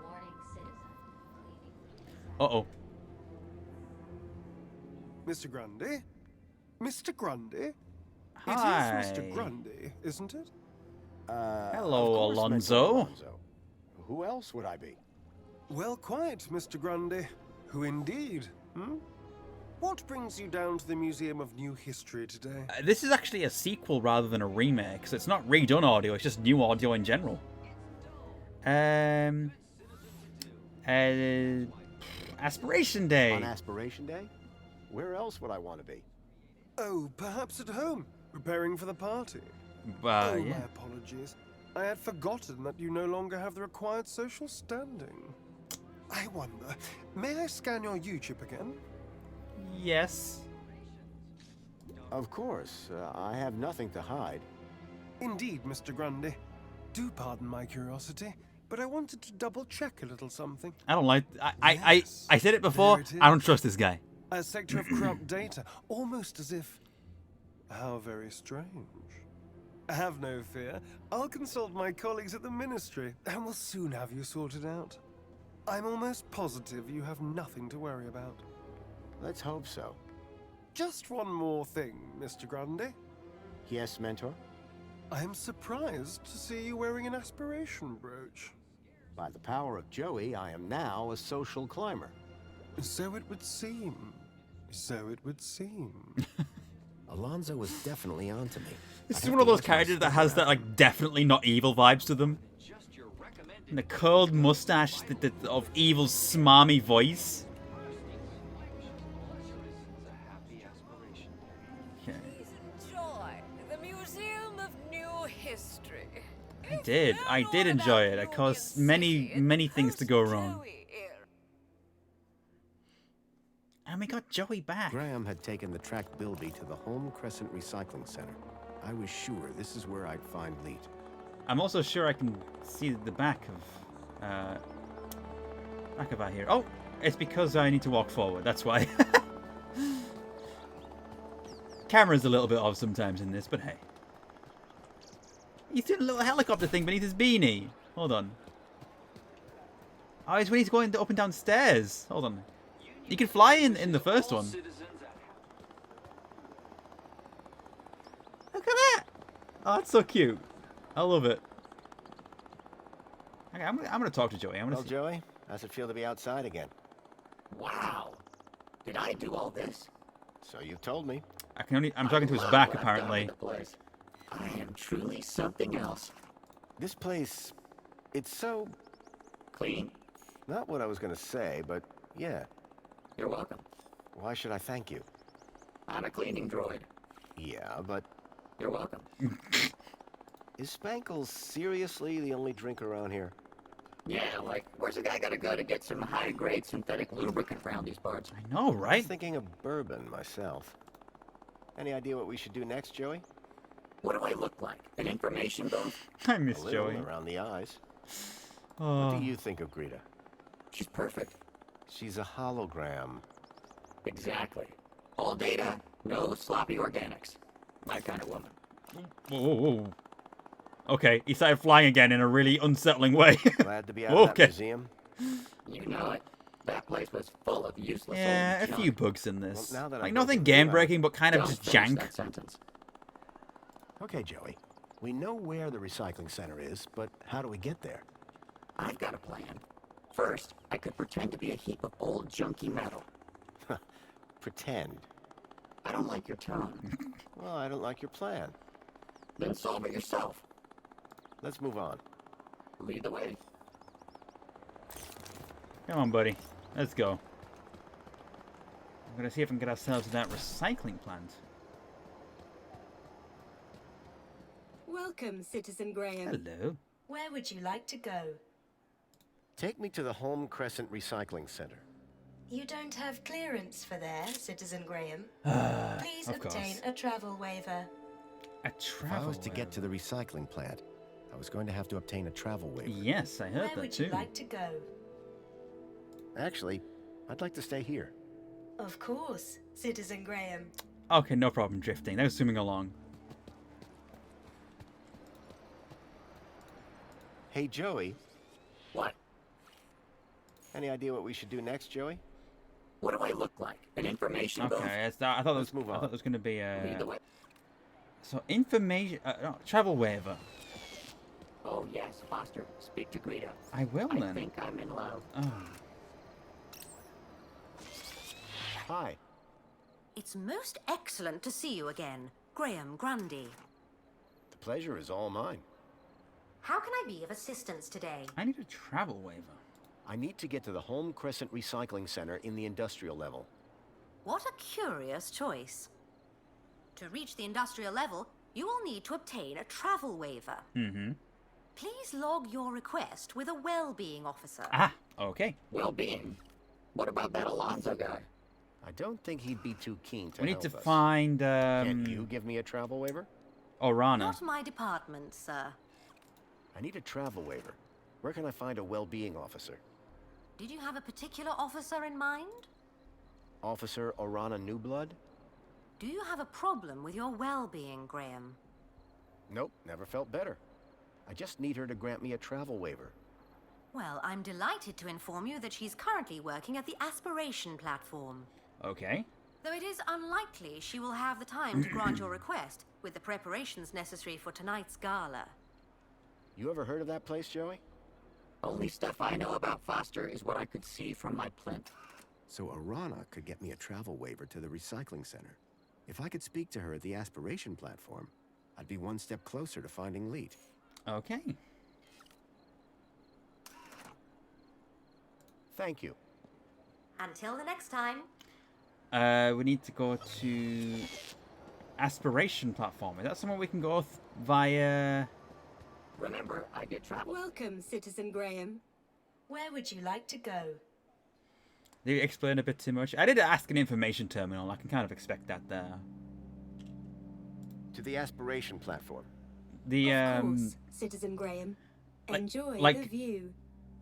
Warning, citizen. Uh-oh. Mr. Grundy? Mr. Grundy? Hi. It is Mr. Grundy, isn't it? Hello, Alonzo. Who else would I be? Well, quite, Mr. Grundy. Who indeed? What brings you down to the Museum of New History today? This is actually a sequel rather than a remake, so it's not redone audio, it's just new audio in general. Aspiration Day. On Aspiration Day? Where else would I want to be? Oh, perhaps at home, preparing for the party. Yeah. My apologies. I had forgotten that you no longer have the required social standing. I wonder, may I scan your U-chip again? Yes. Of course. I have nothing to hide. Indeed, Mr. Grundy. Do pardon my curiosity, but I wanted to double-check a little something. I don't like... I said it before, I don't trust this guy. A sector of corrupt data, almost as if... How very strange. Have no fear. I'll consult my colleagues at the Ministry, and we'll soon have you sorted out. I'm almost positive you have nothing to worry about. Let's hope so. Just one more thing, Mr. Grundy. Yes, Mentor? I am surprised to see you wearing an aspiration brooch. By the power of Joey, I am now a social climber. So it would seem. So it would seem. Alonzo was definitely onto me. This is one of those characters that has that, like, definitely not evil vibes to them. And the curled mustache of evil's smarmy voice. Okay. Enjoy the Museum of New History. I did enjoy it. It caused many things to go wrong. And we got Joey back. Graham had taken the tracked Bilby to the Home Crescent Recycling Center. I was sure this is where I'd find Leet. I'm also sure I can see the back of out here. Oh, it's because I need to walk forward. That's why. Camera's a little bit off sometimes in this, but hey. He's doing a little helicopter thing beneath his beanie. Hold on. Oh, it's when he's going up and down stairs. Hold on. You can fly in the first one. Look at that. Oh, that's so cute. I love it. Okay, I'm gonna talk to Joey. Well, Joey, how's it feel to be outside again? Wow. Did I do all this? So you've told me. I'm talking to his back, apparently. I am truly something else. This place, it's so... Clean? Not what I was gonna say, but yeah. You're welcome. Why should I thank you? I'm a cleaning droid. Yeah, but... You're welcome. Is Spankles seriously the only drink around here? Yeah, like, where's a guy gotta go to get some high-grade synthetic lubricant around these parts? I know, I right? was thinking of bourbon myself. Any idea what we should do next, Joey? What do I look like? An information booth? I miss A little Joey. around the eyes. Oh. What do you think of Greta? She's perfect. She's a hologram. Exactly. All data, no sloppy organics. My kind of woman. Whoa, whoa, whoa. Okay, he started flying again in a really unsettling way. Glad to be out of that museum. You know it. That place was full of useless Yeah, old a junk. few bugs in this. Well, now that like I've nothing broken game through, breaking, but kind of Don't just finish jank. that sentence. Okay, Joey. We know where the recycling center is, but how do we get there? I've got a plan. First, I could pretend to be a heap of old junky metal. Pretend. I don't like your tone. Well, I don't like your plan. Then solve it yourself. Let's move on. Lead the way. Come on, buddy. Let's go. I'm gonna see if I can get ourselves to that recycling plant. Welcome, Citizen Graham. Hello. Where would you like to go? Take me to the Home Crescent Recycling Center. You don't have clearance for there, Citizen Graham. Please of obtain course. a travel waiver. A If I travel was to get to the recycling plant, I was going to have to obtain a travel waiver. Yes, I heard Where that would too. you like to go? Actually, I'd like to stay here. Of course, Citizen Graham. Okay, no problem, drifting. That was swimming along. Hey, Joey. What? Any idea what we should do next, Joey? What do I look like? An information booth? Okay, I thought that was, move I on. thought it was going to be Lead the way. so information no, travel waiver. Oh yes, Foster. Speak to Greta. I will I then. think I'm in love. Oh. Hi. It's most excellent to see you again, Graham Grundy. The pleasure is all mine. How can I be of assistance today? I need a travel waiver. I need to get to the Home Crescent Recycling Center in the industrial level. What a curious choice. To reach the industrial level, you will need to obtain a travel waiver. Mm-hmm. Please log your request with a well-being officer. Ah, okay. Well-being. What about that Alonzo guy? I don't think he'd be too keen to We need help to us. find Can you give me a travel waiver? Orana. Not my department, sir. I need a travel waiver. Where can I find a well-being officer? Did you have a particular officer in mind? Officer Orana Newblood? Do you have a problem with your well-being, Graham? Nope, never felt better. I just need her to grant me a travel waiver. Well, I'm delighted to inform you that she's currently working at the Aspiration platform. Okay. Though it is unlikely she will have the time to grant your request with the preparations necessary for tonight's gala. You ever heard of that place, Joey? Only stuff I know about Foster is what I could see from my plinth. So Orana could get me a travel waiver to the recycling center. If I could speak to her at the Aspiration platform, I'd be one step closer to finding Leet. Okay. Thank you. Until the next time. We need to go to Aspiration platform. Is that somewhere we can go via? Remember, I get travel. Welcome, Citizen Graham. Where would you like to go? Did you explain a bit too much? I did ask an information terminal. I can kind of expect that there. To the Aspiration platform. The Of course, Citizen Graham. Enjoy like, the view.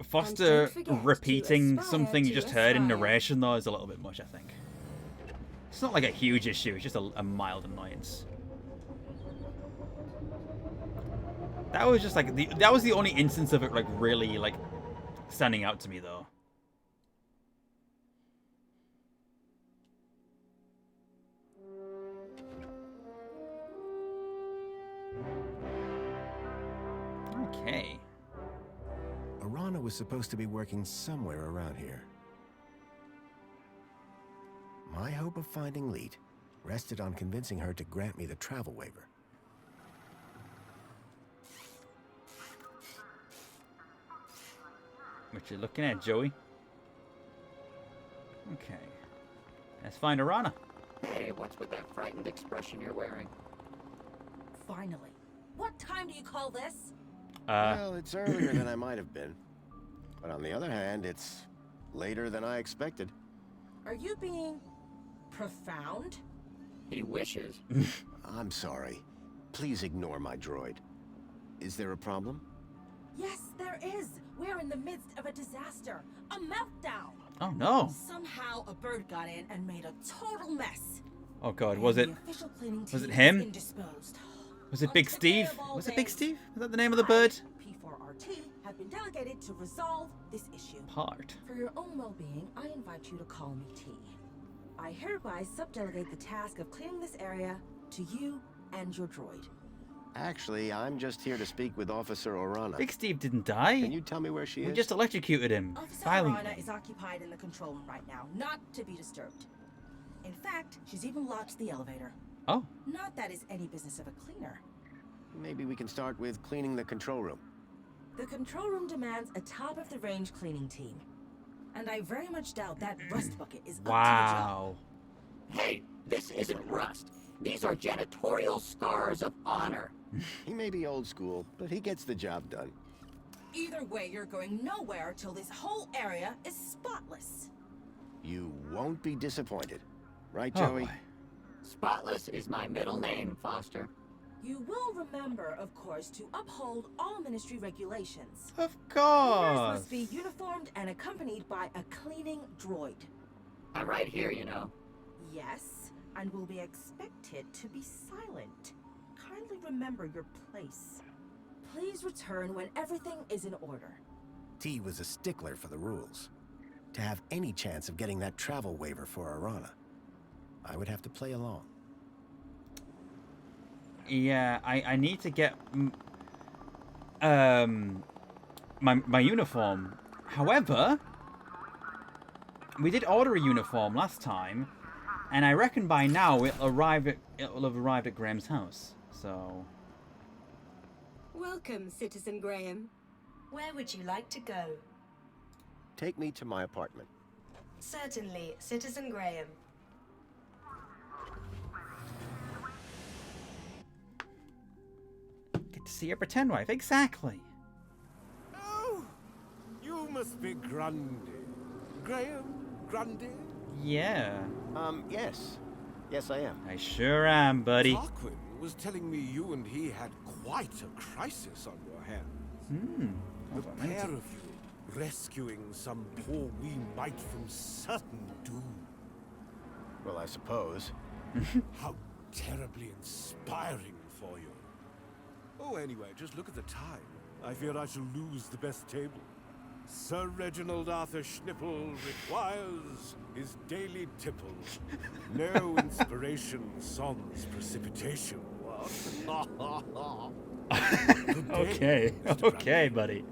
Foster And don't forget to repeating aspire something you to just a heard in smile. narration though is a little bit much, I think. It's not like a huge issue. It's just a mild annoyance. That was just like that was the only instance of it like really like standing out to me though. Okay. Arana was supposed to be working somewhere around here. My hope of finding Leet rested on convincing her to grant me the travel waiver. What you looking at, Joey? Okay. Let's find Arana. Hey, what's with that frightened expression you're wearing? Finally. What time do you call this? Well, it's earlier than I might have been. But on the other hand, it's later than I expected. Are you being profound? He wishes. I'm sorry. Please ignore my droid. Is there a problem? Yes, there is. We're in the midst of a disaster. A meltdown. Oh no. Somehow a bird got in and made a total mess. Oh god, was it? The official cleaning Was it team is him? indisposed. Was it Big Steve? Was it Big Steve? Was that the name of the bird? P4RT have been delegated to resolve this issue. Part. For your own well-being, I invite you to call me T. I hereby subdelegate the task of cleaning this area to you and your droid. Actually, I'm just here to speak with Officer Orana. Big Steve didn't die. Can you tell me where she is? We just electrocuted him. Officer Violently. Arana is occupied in the control room right now, not to be disturbed. In fact, she's even locked the elevator. Oh. Not that is any business of a cleaner. Maybe we can start with cleaning the control room. The control room demands a top-of-the-range cleaning team. And I very much doubt that rust bucket is up to the job. Hey, this isn't rust. These are janitorial scars of honor. He may be old school, but he gets the job done. Either way, you're going nowhere till this whole area is spotless. You won't be disappointed. Right, Oh, Joey? boy. Spotless is my middle name, Foster. You will remember, of course, to uphold all ministry regulations. Of Cleaners course. must be uniformed and accompanied by a cleaning droid. I'm right here, you know. Yes, and will be expected to be silent. Kindly remember your place. Please return when everything is in order. T was a stickler for the rules. To have any chance of getting that travel waiver for Arana, I would have to play along. Yeah, I need to get my uniform. However, we did order a uniform last time, and I reckon by now it'll have arrived at Graham's house. So. Welcome, Citizen Graham. Where would you like to go? Take me to my apartment. Certainly, Citizen Graham. Get to see your pretend wife, exactly. Oh, you must be Grundy. Graham Grundy? Yeah. Yes. Yes, I am. I sure am, buddy. Tarquin was telling me you and he had quite a crisis on your hands. The pair of you rescuing some poor wee mite from certain doom. Well, I suppose. How terribly inspiring for you. Oh, anyway, just look at the time. I fear I shall lose the best table. Sir Reginald Arthur Schnipple requires his daily tipple. No inspiration sans precipitation. What? Okay, okay, buddy.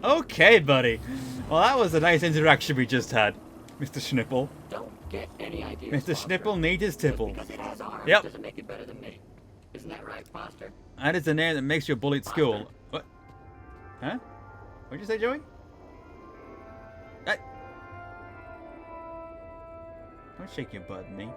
Okay, buddy. Well, that was a nice interaction we just had, Mr. Schnipple. Don't get any ideas, Mr. Foster. Schnipple needs his tipple. Just because it has arms Yep. doesn't make it better than me. Isn't that right, Foster? That is the name that makes you a bully at school. What? Huh? What'd you say, Joey? Don't shake your butt at me.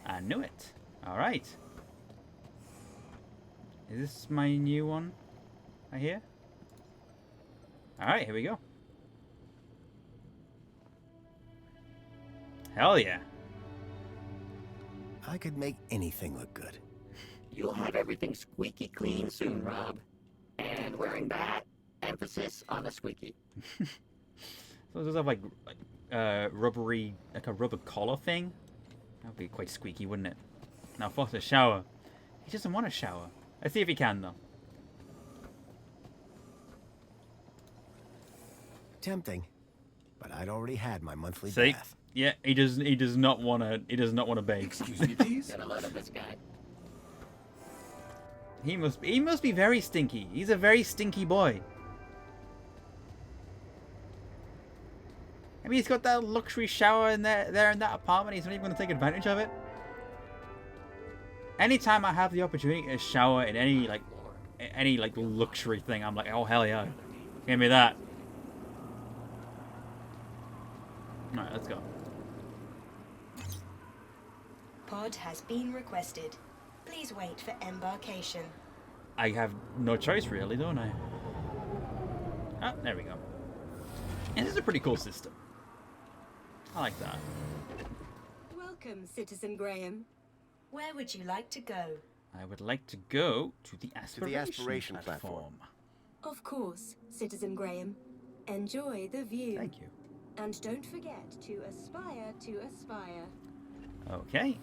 I knew it. Alright. Is this my new one? I hear? Alright, here we go. Hell yeah. I could make anything look good. You'll have everything squeaky clean soon, Rob. And wearing that, emphasis on the squeaky. So does it have like rubbery, like a rubber collar thing? That would be quite squeaky, wouldn't it? Now Foster, shower. He doesn't want to shower. Let's see if he can though. Tempting, but I'd already had my monthly See? bath. Yeah, he does not want to bathe. Excuse me, please. Gotta love this guy. He must be very stinky. He's a very stinky boy. I mean, he's got that luxury shower in there in that apartment. He's not even going to take advantage of it. Anytime I have the opportunity to shower in any luxury thing, I'm like, oh hell yeah, give me that. All right, let's go. Pod has been requested. Please wait for embarkation. I have no choice really, don't I? Ah, there we go. And this is a pretty cool system. I like that. Welcome, Citizen Graham. Where would you like to go? I would like to go to the aspiration, platform. Of course, Citizen Graham. Enjoy the view. Thank you. And don't forget to aspire to aspire. Okay.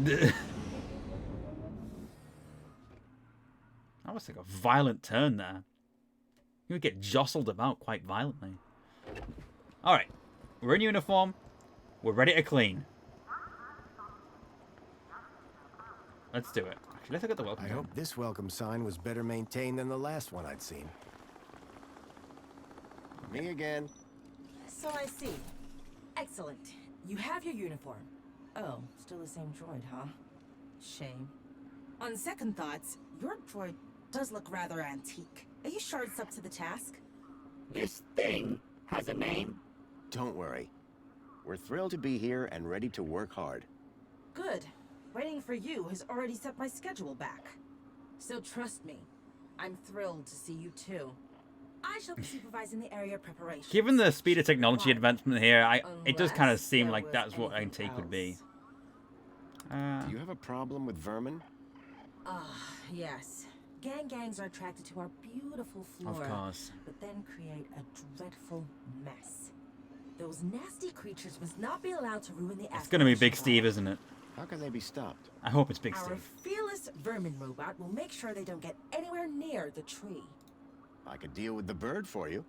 That was like a violent turn there. You would get jostled about quite violently. Alright. We're in uniform. We're ready to clean. Let's do it. Actually, let's look at the welcome I sign. hope this welcome sign was better maintained than the last one I'd seen. Me again. So I see. Excellent. You have your uniform. Oh, still the same droid, huh? Shame. On second thoughts, your droid does look rather antique. Are you sure it's up to the task? This thing has a name? Don't worry. We're thrilled to be here and ready to work hard. Good. Waiting for you has already set my schedule back. So trust me, I'm thrilled to see you too. I shall be supervising the area preparation. Given the speed of technology advancement here, it does kind of seem like that's what antique would be. Do you have a problem with vermin? Yes. Gangs are attracted to our beautiful flora. Of course. But then create a dreadful mess. Those nasty creatures must not be allowed to ruin the It's gonna be Big aspiration Steve, isn't it? How can they be stopped? I hope it's Big Our Steve. fearless vermin robot will make sure they don't get anywhere near the tree. I could deal with the bird for you.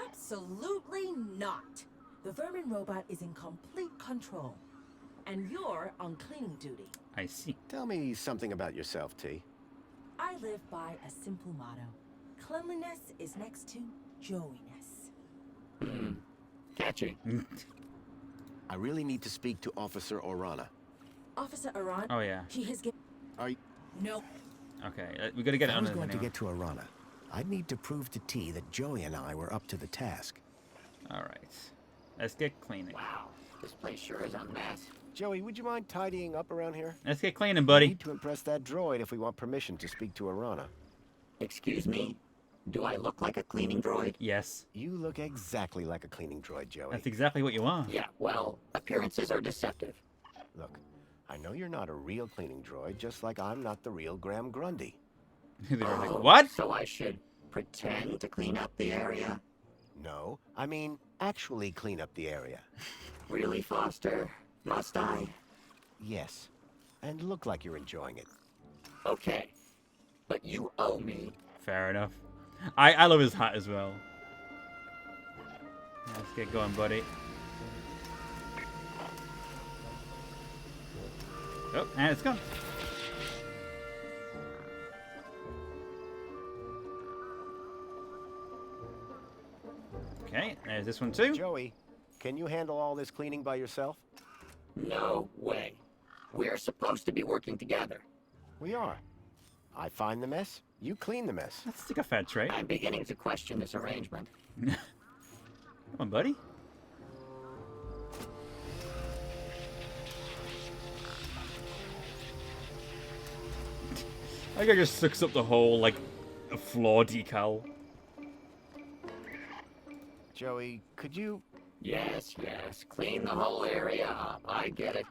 Absolutely not. The vermin robot is in complete control. And you're on cleaning duty. I see. Tell me something about yourself, T. I live by a simple motto. Cleanliness is next to Joey-ness. Catchy. I really need to speak to Officer Orana. Officer Aran? Oh, yeah. He has given... Are you... No. Okay, we gotta get it If I on was this going to anyway. get to Arana, I'd need to prove to T that Joey and I were up to the task. Alright. Let's get cleaning. Wow, this place sure is a mess. Joey, would you mind tidying up around here? Let's get cleaning, We buddy. need to impress that droid if we want permission to speak to Arana. Excuse me? Do I look like a cleaning droid? Yes. You look exactly like a cleaning droid, Joey. That's exactly what you are. Yeah, well, appearances are deceptive. Look, I know you're not a real cleaning droid, just like I'm not the real Graham Grundy. They're like, Oh, what? So I should pretend to clean up the area? No, I mean actually clean up the area. Really, Foster? Must I? Yes, and look like you're enjoying it. Okay, but you owe me. Fair enough. I love his hat as well. Let's get going, buddy. Oh, and it's gone. Okay, there's this one too. Joey, can you handle all this cleaning by yourself? No way. We're supposed to be working together. We are. I find the mess, you clean the mess. That's like a fair trade. I'm beginning to question this arrangement. Come on, buddy. I think I just sucks up the whole, like, floor decal. Joey, could you... Yes, clean the whole area up. I get it.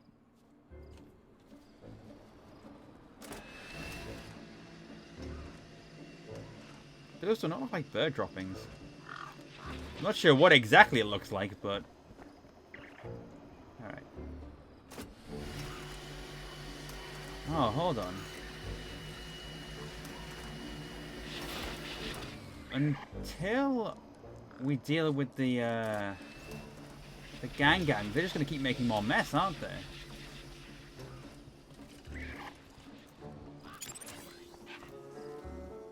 Those do not look like bird droppings. I'm not sure what exactly it looks like, but... Alright. Oh, hold on. Until we deal with the gang, they're just going to keep making more mess, aren't they?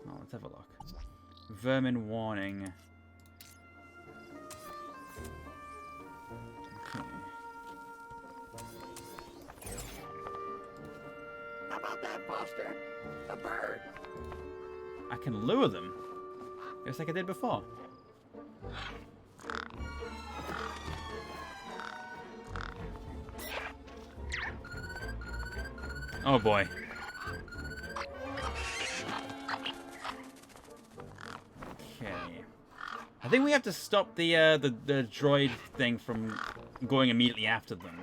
Oh, let's have a look. Vermin warning. Okay. How about that, Foster? A bird. I can lure them. Just like I did before. Oh boy. Okay. I think we have to stop the droid thing from going immediately after them.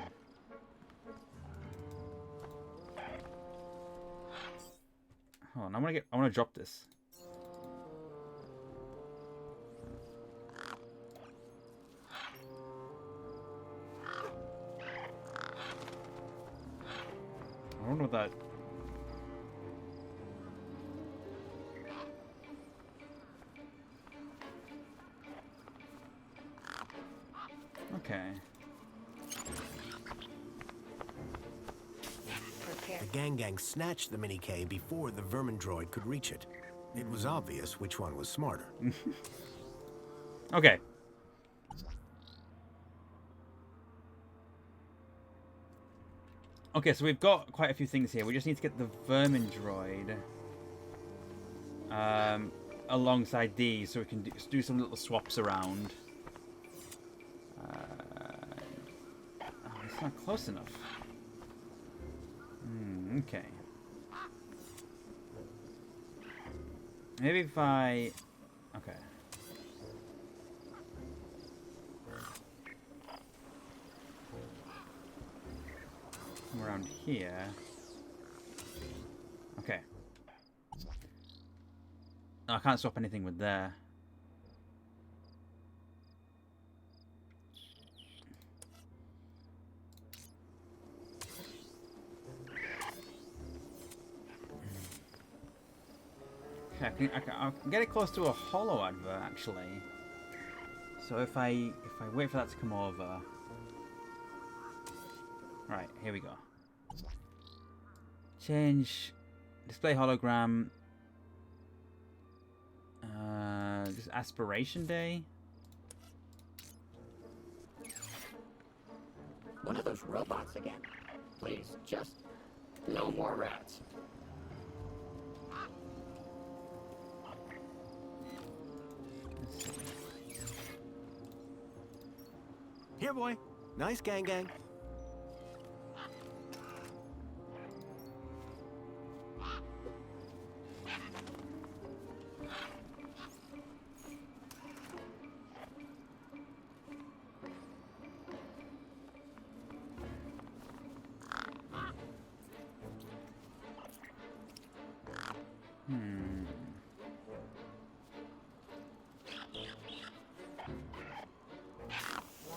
Hold on, I want to drop this. I wonder what that... Okay. The gang snatched the Mini-K before the vermin droid could reach it. It was obvious which one was smarter. Okay. Okay, so we've got quite a few things here. We just need to get the vermin droid alongside these, so we can do some little swaps around. Oh, it's not close enough. Okay. Maybe if I... Okay. Around here. Okay. No, I can't swap anything with there. Okay, I can get it close to a holo advert actually. So if I wait for that to come over. Right, here we go. Change display hologram. This aspiration day. One of those robots again. Please, just no more rats. Here, boy. Nice gang.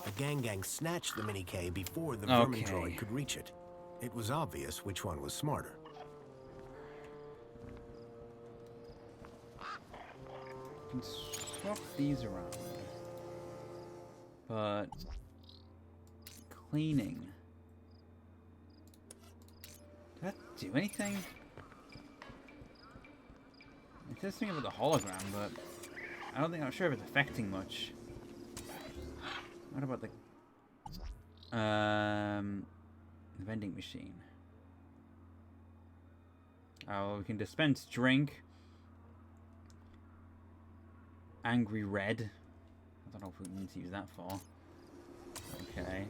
The gang snatched the Mini-K before the vermin droid could reach it. It was obvious which one was smarter. Can swap these around. But cleaning. Does that do anything? It does something about the hologram, but I'm not sure if it's affecting much. What about the vending machine? Oh, we can dispense drink. Angry red. I don't know if we need to use that for. Okay.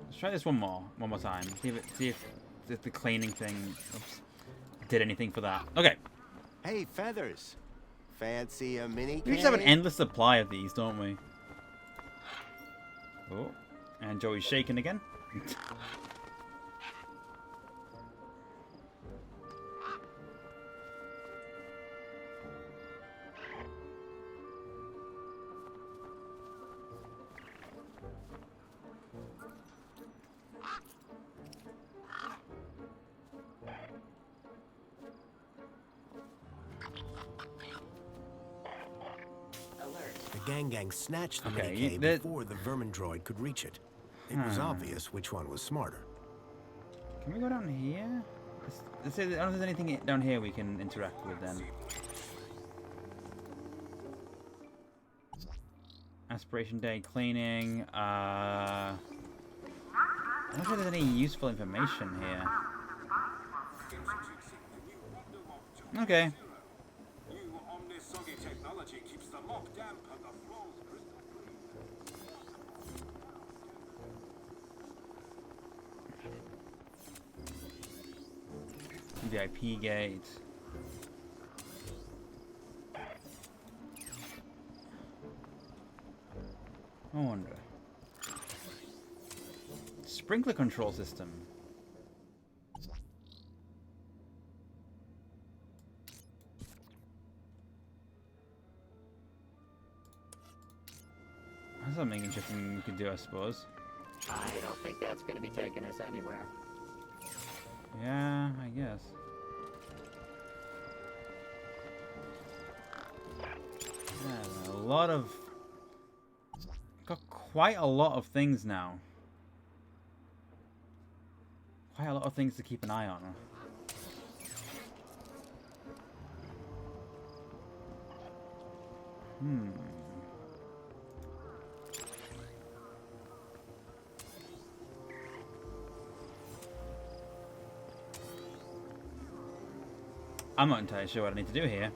Let's try this one more time. See if the cleaning thing did anything for that. Okay. Hey, Feathers. Fancy a Mini-K? We just have an endless supply of these, don't we? Oh. And Joey's shaking again. The gang snatched the Okay, Mini-K before the vermin droid could reach it. It was obvious which one was smarter. Can we go down here? I don't know if there's anything down here we can interact with then. Aspiration day, cleaning. I don't know if there's any useful information here. Okay. VIP gate. I wonder. Sprinkler control system. That's something interesting we could do, I suppose. I don't think that's going to be taking us anywhere. Yeah, I guess. Yeah, a lot of... Got quite a lot of things now. Quite a lot of things to keep an eye on. I'm not entirely sure what I need to do here.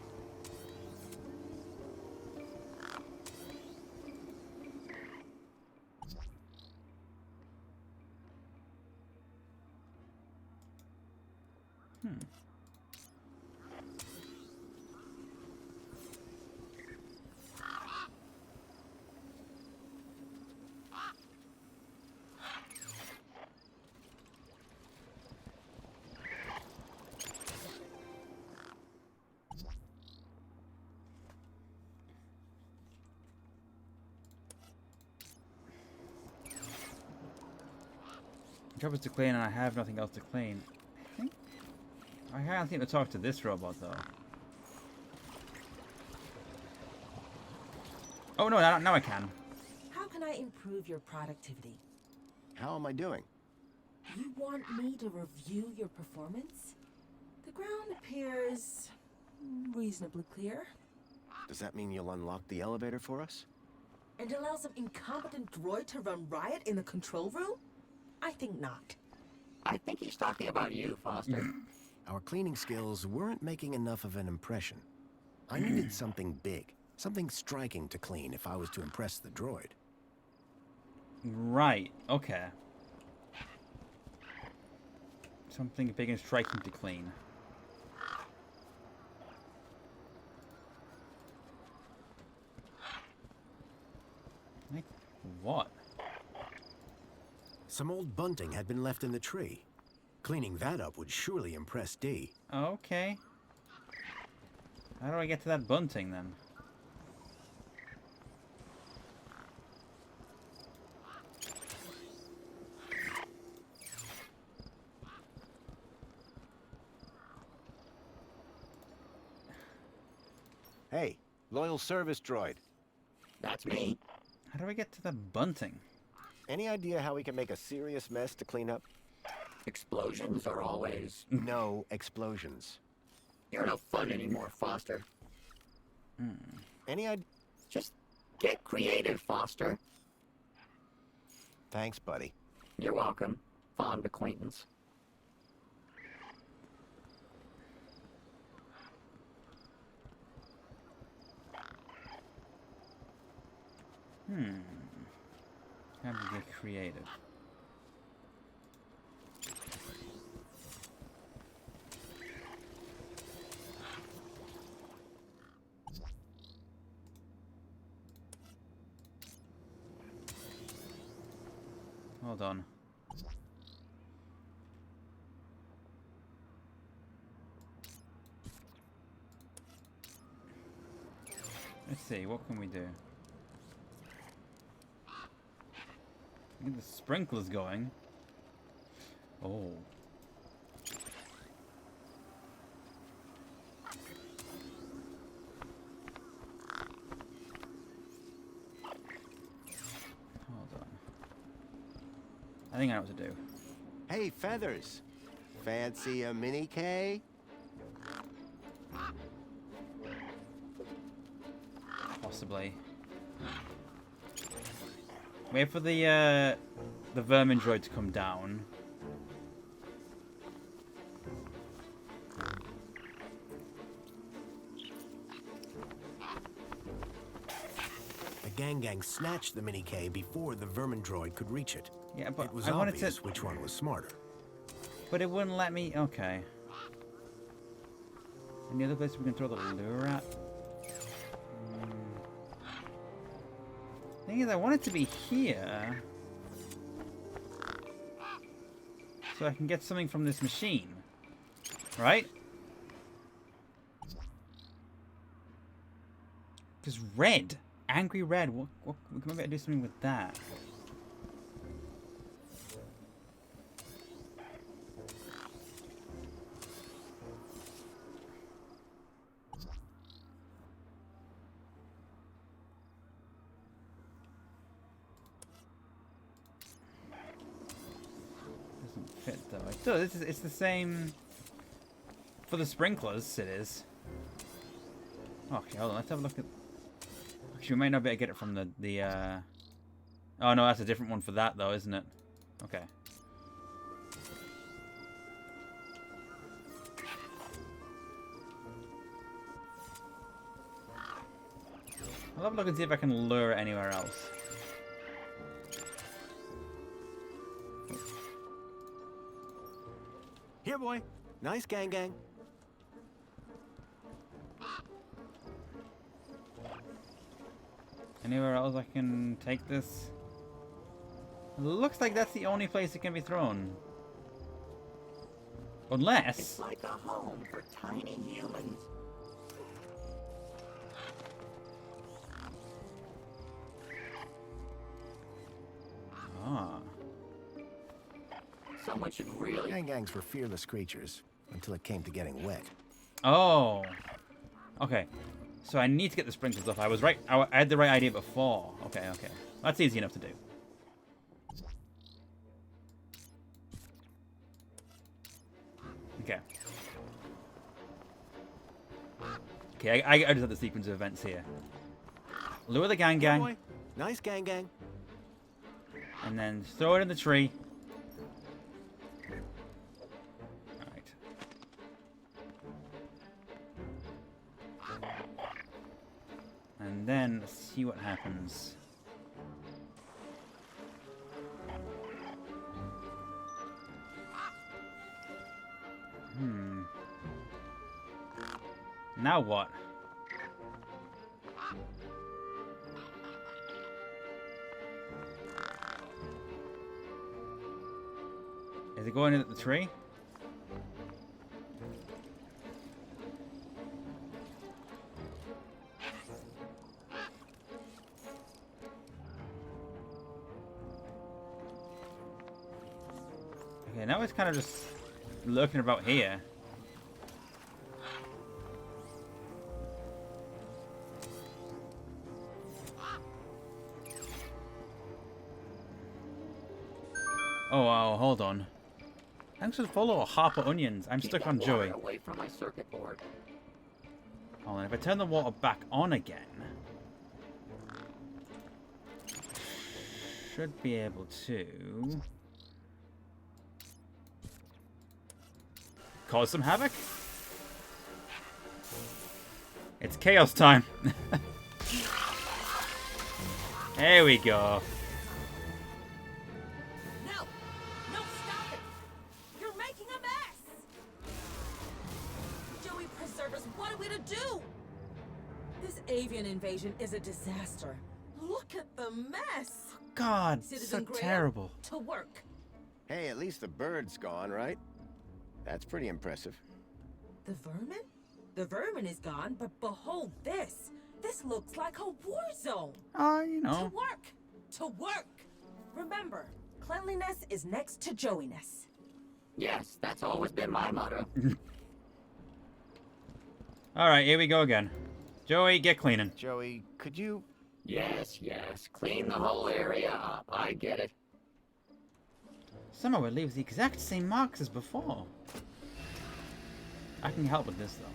Job is to clean, and I have nothing else to clean. I can't seem to talk to this robot though. Oh no! Now I can. How can I improve your productivity? How am I doing? You want me to review your performance? The ground appears reasonably clear. Does that mean you'll unlock the elevator for us? And allow some incompetent droid to run riot in the control room? I think not. I think he's talking about you, Foster. Our cleaning skills weren't making enough of an impression. I needed something big, something striking to clean if I was to impress the droid. Right. Okay. Something big and striking to clean. Like what? Some old bunting had been left in the tree. Cleaning that up would surely impress Dee. Okay. How do I get to that bunting then? Hey, loyal service droid. That's me. How do I get to the bunting? Any idea how we can make a serious mess to clean up? Explosions are always... No explosions. You're no fun anymore, Foster. Any idea? Just get creative, Foster. Thanks, buddy. You're welcome. Fond acquaintance. How to get creative. Hold on. Let's see, what can we do? Get the sprinklers going. Oh. Hold on. I think I know what to do. Hey, Feathers. Fancy a mini K? Possibly. Wait for the vermin droid to come down. The gang snatched the mini K before the vermin droid could reach it. Yeah, but it was I wanted obvious to... which one was smarter. But it wouldn't let me... Okay. Any other place we can throw the lure at? Thing is, I want it to be here. So I can get something from this machine. Right? Because red. Angry red. What we can maybe do something with that. Fit though. It does. It's the same for the sprinklers. It is. Okay, hold on. Let's have a look at. Actually, we might not be able to get it from the. Oh no, that's a different one for that though, isn't it? Okay. I'll have a look and see if I can lure it anywhere else. Here, boy. Nice gang. Anywhere else I can take this? It looks like that's the only place it can be thrown. Unless... It's like a home for tiny humans. Ah. Someone should really... Gangs were fearless creatures until it came to getting wet. Oh. Okay. So I need to get the sprinklers off. I was right. I had the right idea before. Okay. That's easy enough to do. Okay. Okay, I just have the sequence of events here. Lure the gang. Boy. Nice gang. And then throw it in the tree. Alright. And then let's see what happens. Now what? Is it going in at the tree? Okay, now it's kind of just lurking about here. Oh, wow, hold on. Thanks for the follow, Harper Onions. I'm stuck on Joey. Away from my circuit board. Hold on, if I turn the water back on again, should be able to cause some havoc. It's chaos time. There we go. Avian invasion is a disaster. Look at the mess. God, Citizen so Graham, terrible. to work. Hey, at least the bird's gone, right? That's pretty impressive. The vermin? The vermin is gone, but behold this. This looks like a war zone. You know. To work! To work! Remember, cleanliness is next to Joey-ness. Yes, that's always been my motto. Alright, here we go again. Joey, get cleaning. Joey, could you... Yes, clean the whole area up. I get it. Somehow it leaves the exact same marks as before. I can help with this, though.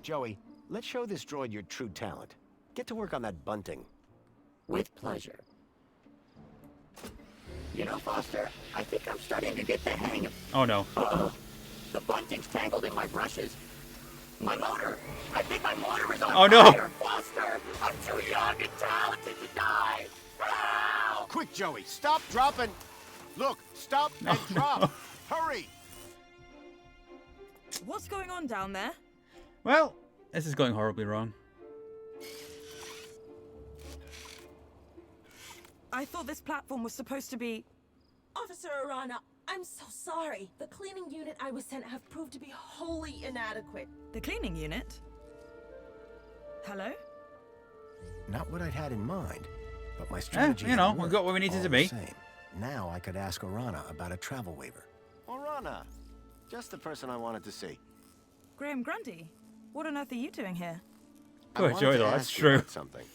Joey, let's show this droid your true talent. Get to work on that bunting. With pleasure. You know, Foster, I think I'm starting to get the hang of... Oh, no. Uh-oh. The bunting's tangled in my brushes. My motor. I think my motor is on Oh, no. fire. Foster, I'm too young and talented to die. Ow! Quick, Joey, stop, drop, and... Look, stop and drop. Hurry! What's going on down there? Well, this is going horribly wrong. I thought this platform was supposed to be... Officer Arana, I'm so sorry. The cleaning unit I was sent have proved to be wholly inadequate. The cleaning unit? Hello? Not what I'd had in mind, but my strategy you know, had we got what we worked needed all to the be. same. Now I could ask Arana about a travel waiver. Arana! Just the person I wanted to see. Graham Grundy? What on earth are you doing here? I Good, wanted Joey, to though, that's ask you true. about something.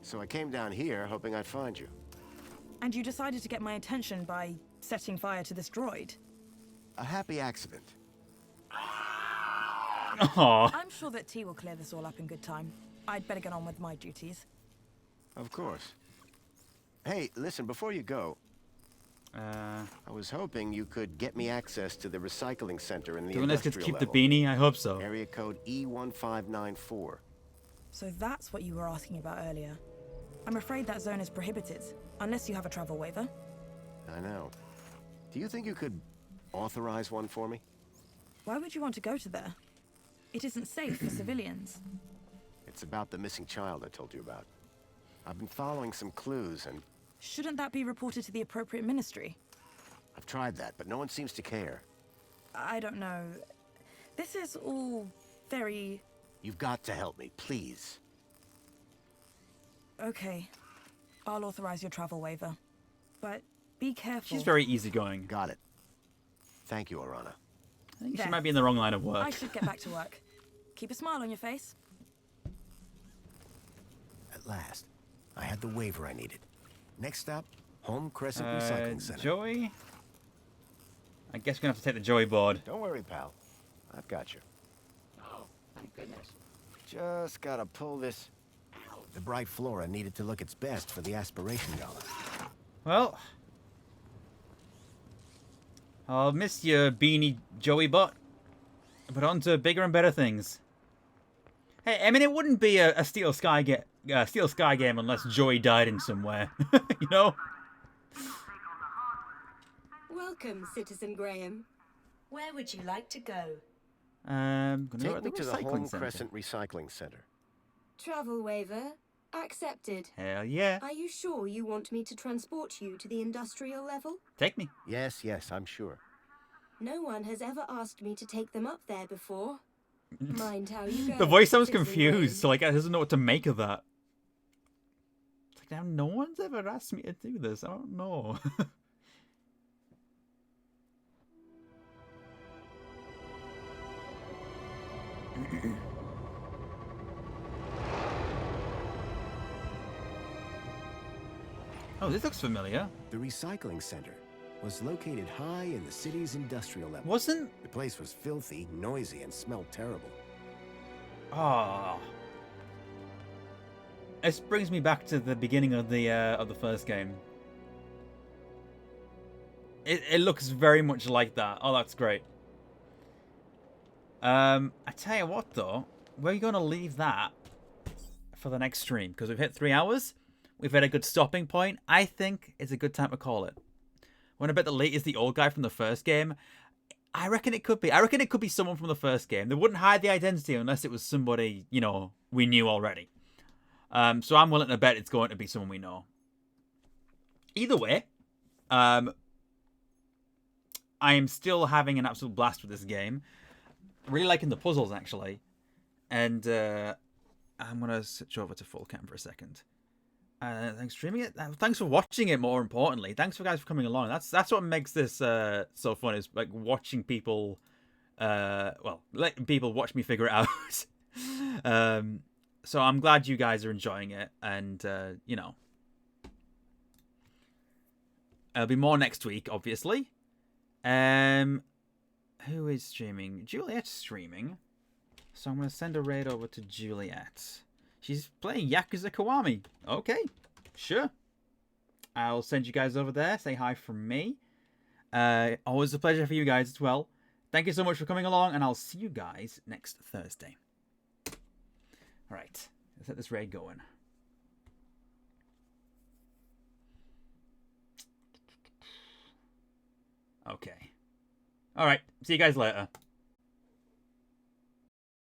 So I came down here hoping I'd find you. And you decided to get my attention by setting fire to this droid? A happy accident. Aww. I'm sure that T will clear this all up in good time. I'd better get on with my duties. Of course. Hey, listen, before you go, I was hoping you could get me access to the recycling center in the Doing this gets industrial keep the level. beanie? I hope so. Area code E1594. So that's what you were asking about earlier. I'm afraid that zone is prohibited, unless you have a travel waiver. I know. Do you think you could authorize one for me? Why would you want to go to there? It isn't safe for civilians. It's about the missing child I told you about. I've been following some clues and... Shouldn't that be reported to the appropriate ministry? I've tried that, but no one seems to care. I don't know. This is all very... You've got to help me, please. Okay. I'll authorize your travel waiver. But be careful. She's very easygoing. Got it. Thank you, Arana. I think she might be in the wrong line of work. I should get back to work. Keep a smile on your face. At last, I had the waiver I needed. Next stop, Home Crescent Recycling Center. Joey? I guess we're gonna have to take the Joey board. Don't worry, pal. I've got you. Oh, thank goodness. Just gotta pull this... The bright Flora needed to look its best for the Aspiration Gala. Well, I'll miss your beanie, Joey bot. But on to bigger and better things. Hey, I mean, it wouldn't be a Steel Sky game unless Joey died in somewhere. You know? Welcome, Citizen Graham. Where would you like to go? Gonna go Take at me the to the recycling Home center. Crescent Recycling Center. Travel waiver accepted. Hell yeah. Are you sure you want me to transport you to the industrial level? Take me. Yes, I'm sure. No one has ever asked me to take them up there before. Mind how you go. The voice sounds Citizen confused, so like, I doesn't know what to make of that. It's like, now no one's ever asked me to do this. I don't know. Oh, this looks familiar. The recycling center was located high in the city's industrial level. Wasn't... The place was filthy, noisy, and smelled terrible. Ah. This brings me back to the beginning of the first game. It looks very much like that. Oh, that's great. I tell you what, though, we're going to leave that for the next stream because we've hit 3 hours. We've had a good stopping point. I think it's a good time to call it. When I bet the late is the old guy from the first game. I reckon it could be. I reckon it could be someone from the first game. They wouldn't hide the identity unless it was somebody, you know, we knew already. So I'm willing to bet it's going to be someone we know. Either way, I am still having an absolute blast with this game. Really liking the puzzles, actually. And I'm going to switch over to full cam for a second. Thanks for streaming it. Thanks for watching it, more importantly. Thanks for guys for coming along. That's what makes this so fun, is like watching people, letting people watch me figure it out. So I'm glad you guys are enjoying it. And, you know, there'll be more next week, obviously. Who is streaming? Juliet's streaming. So I'm going to send a raid over to Juliet. She's playing Yakuza Kiwami. Okay, sure. I'll send you guys over there. Say hi from me. Always a pleasure for you guys as well. Thank you so much for coming along, and I'll see you guys next Thursday. All right, let's get this raid going. Okay. All right, see you guys later.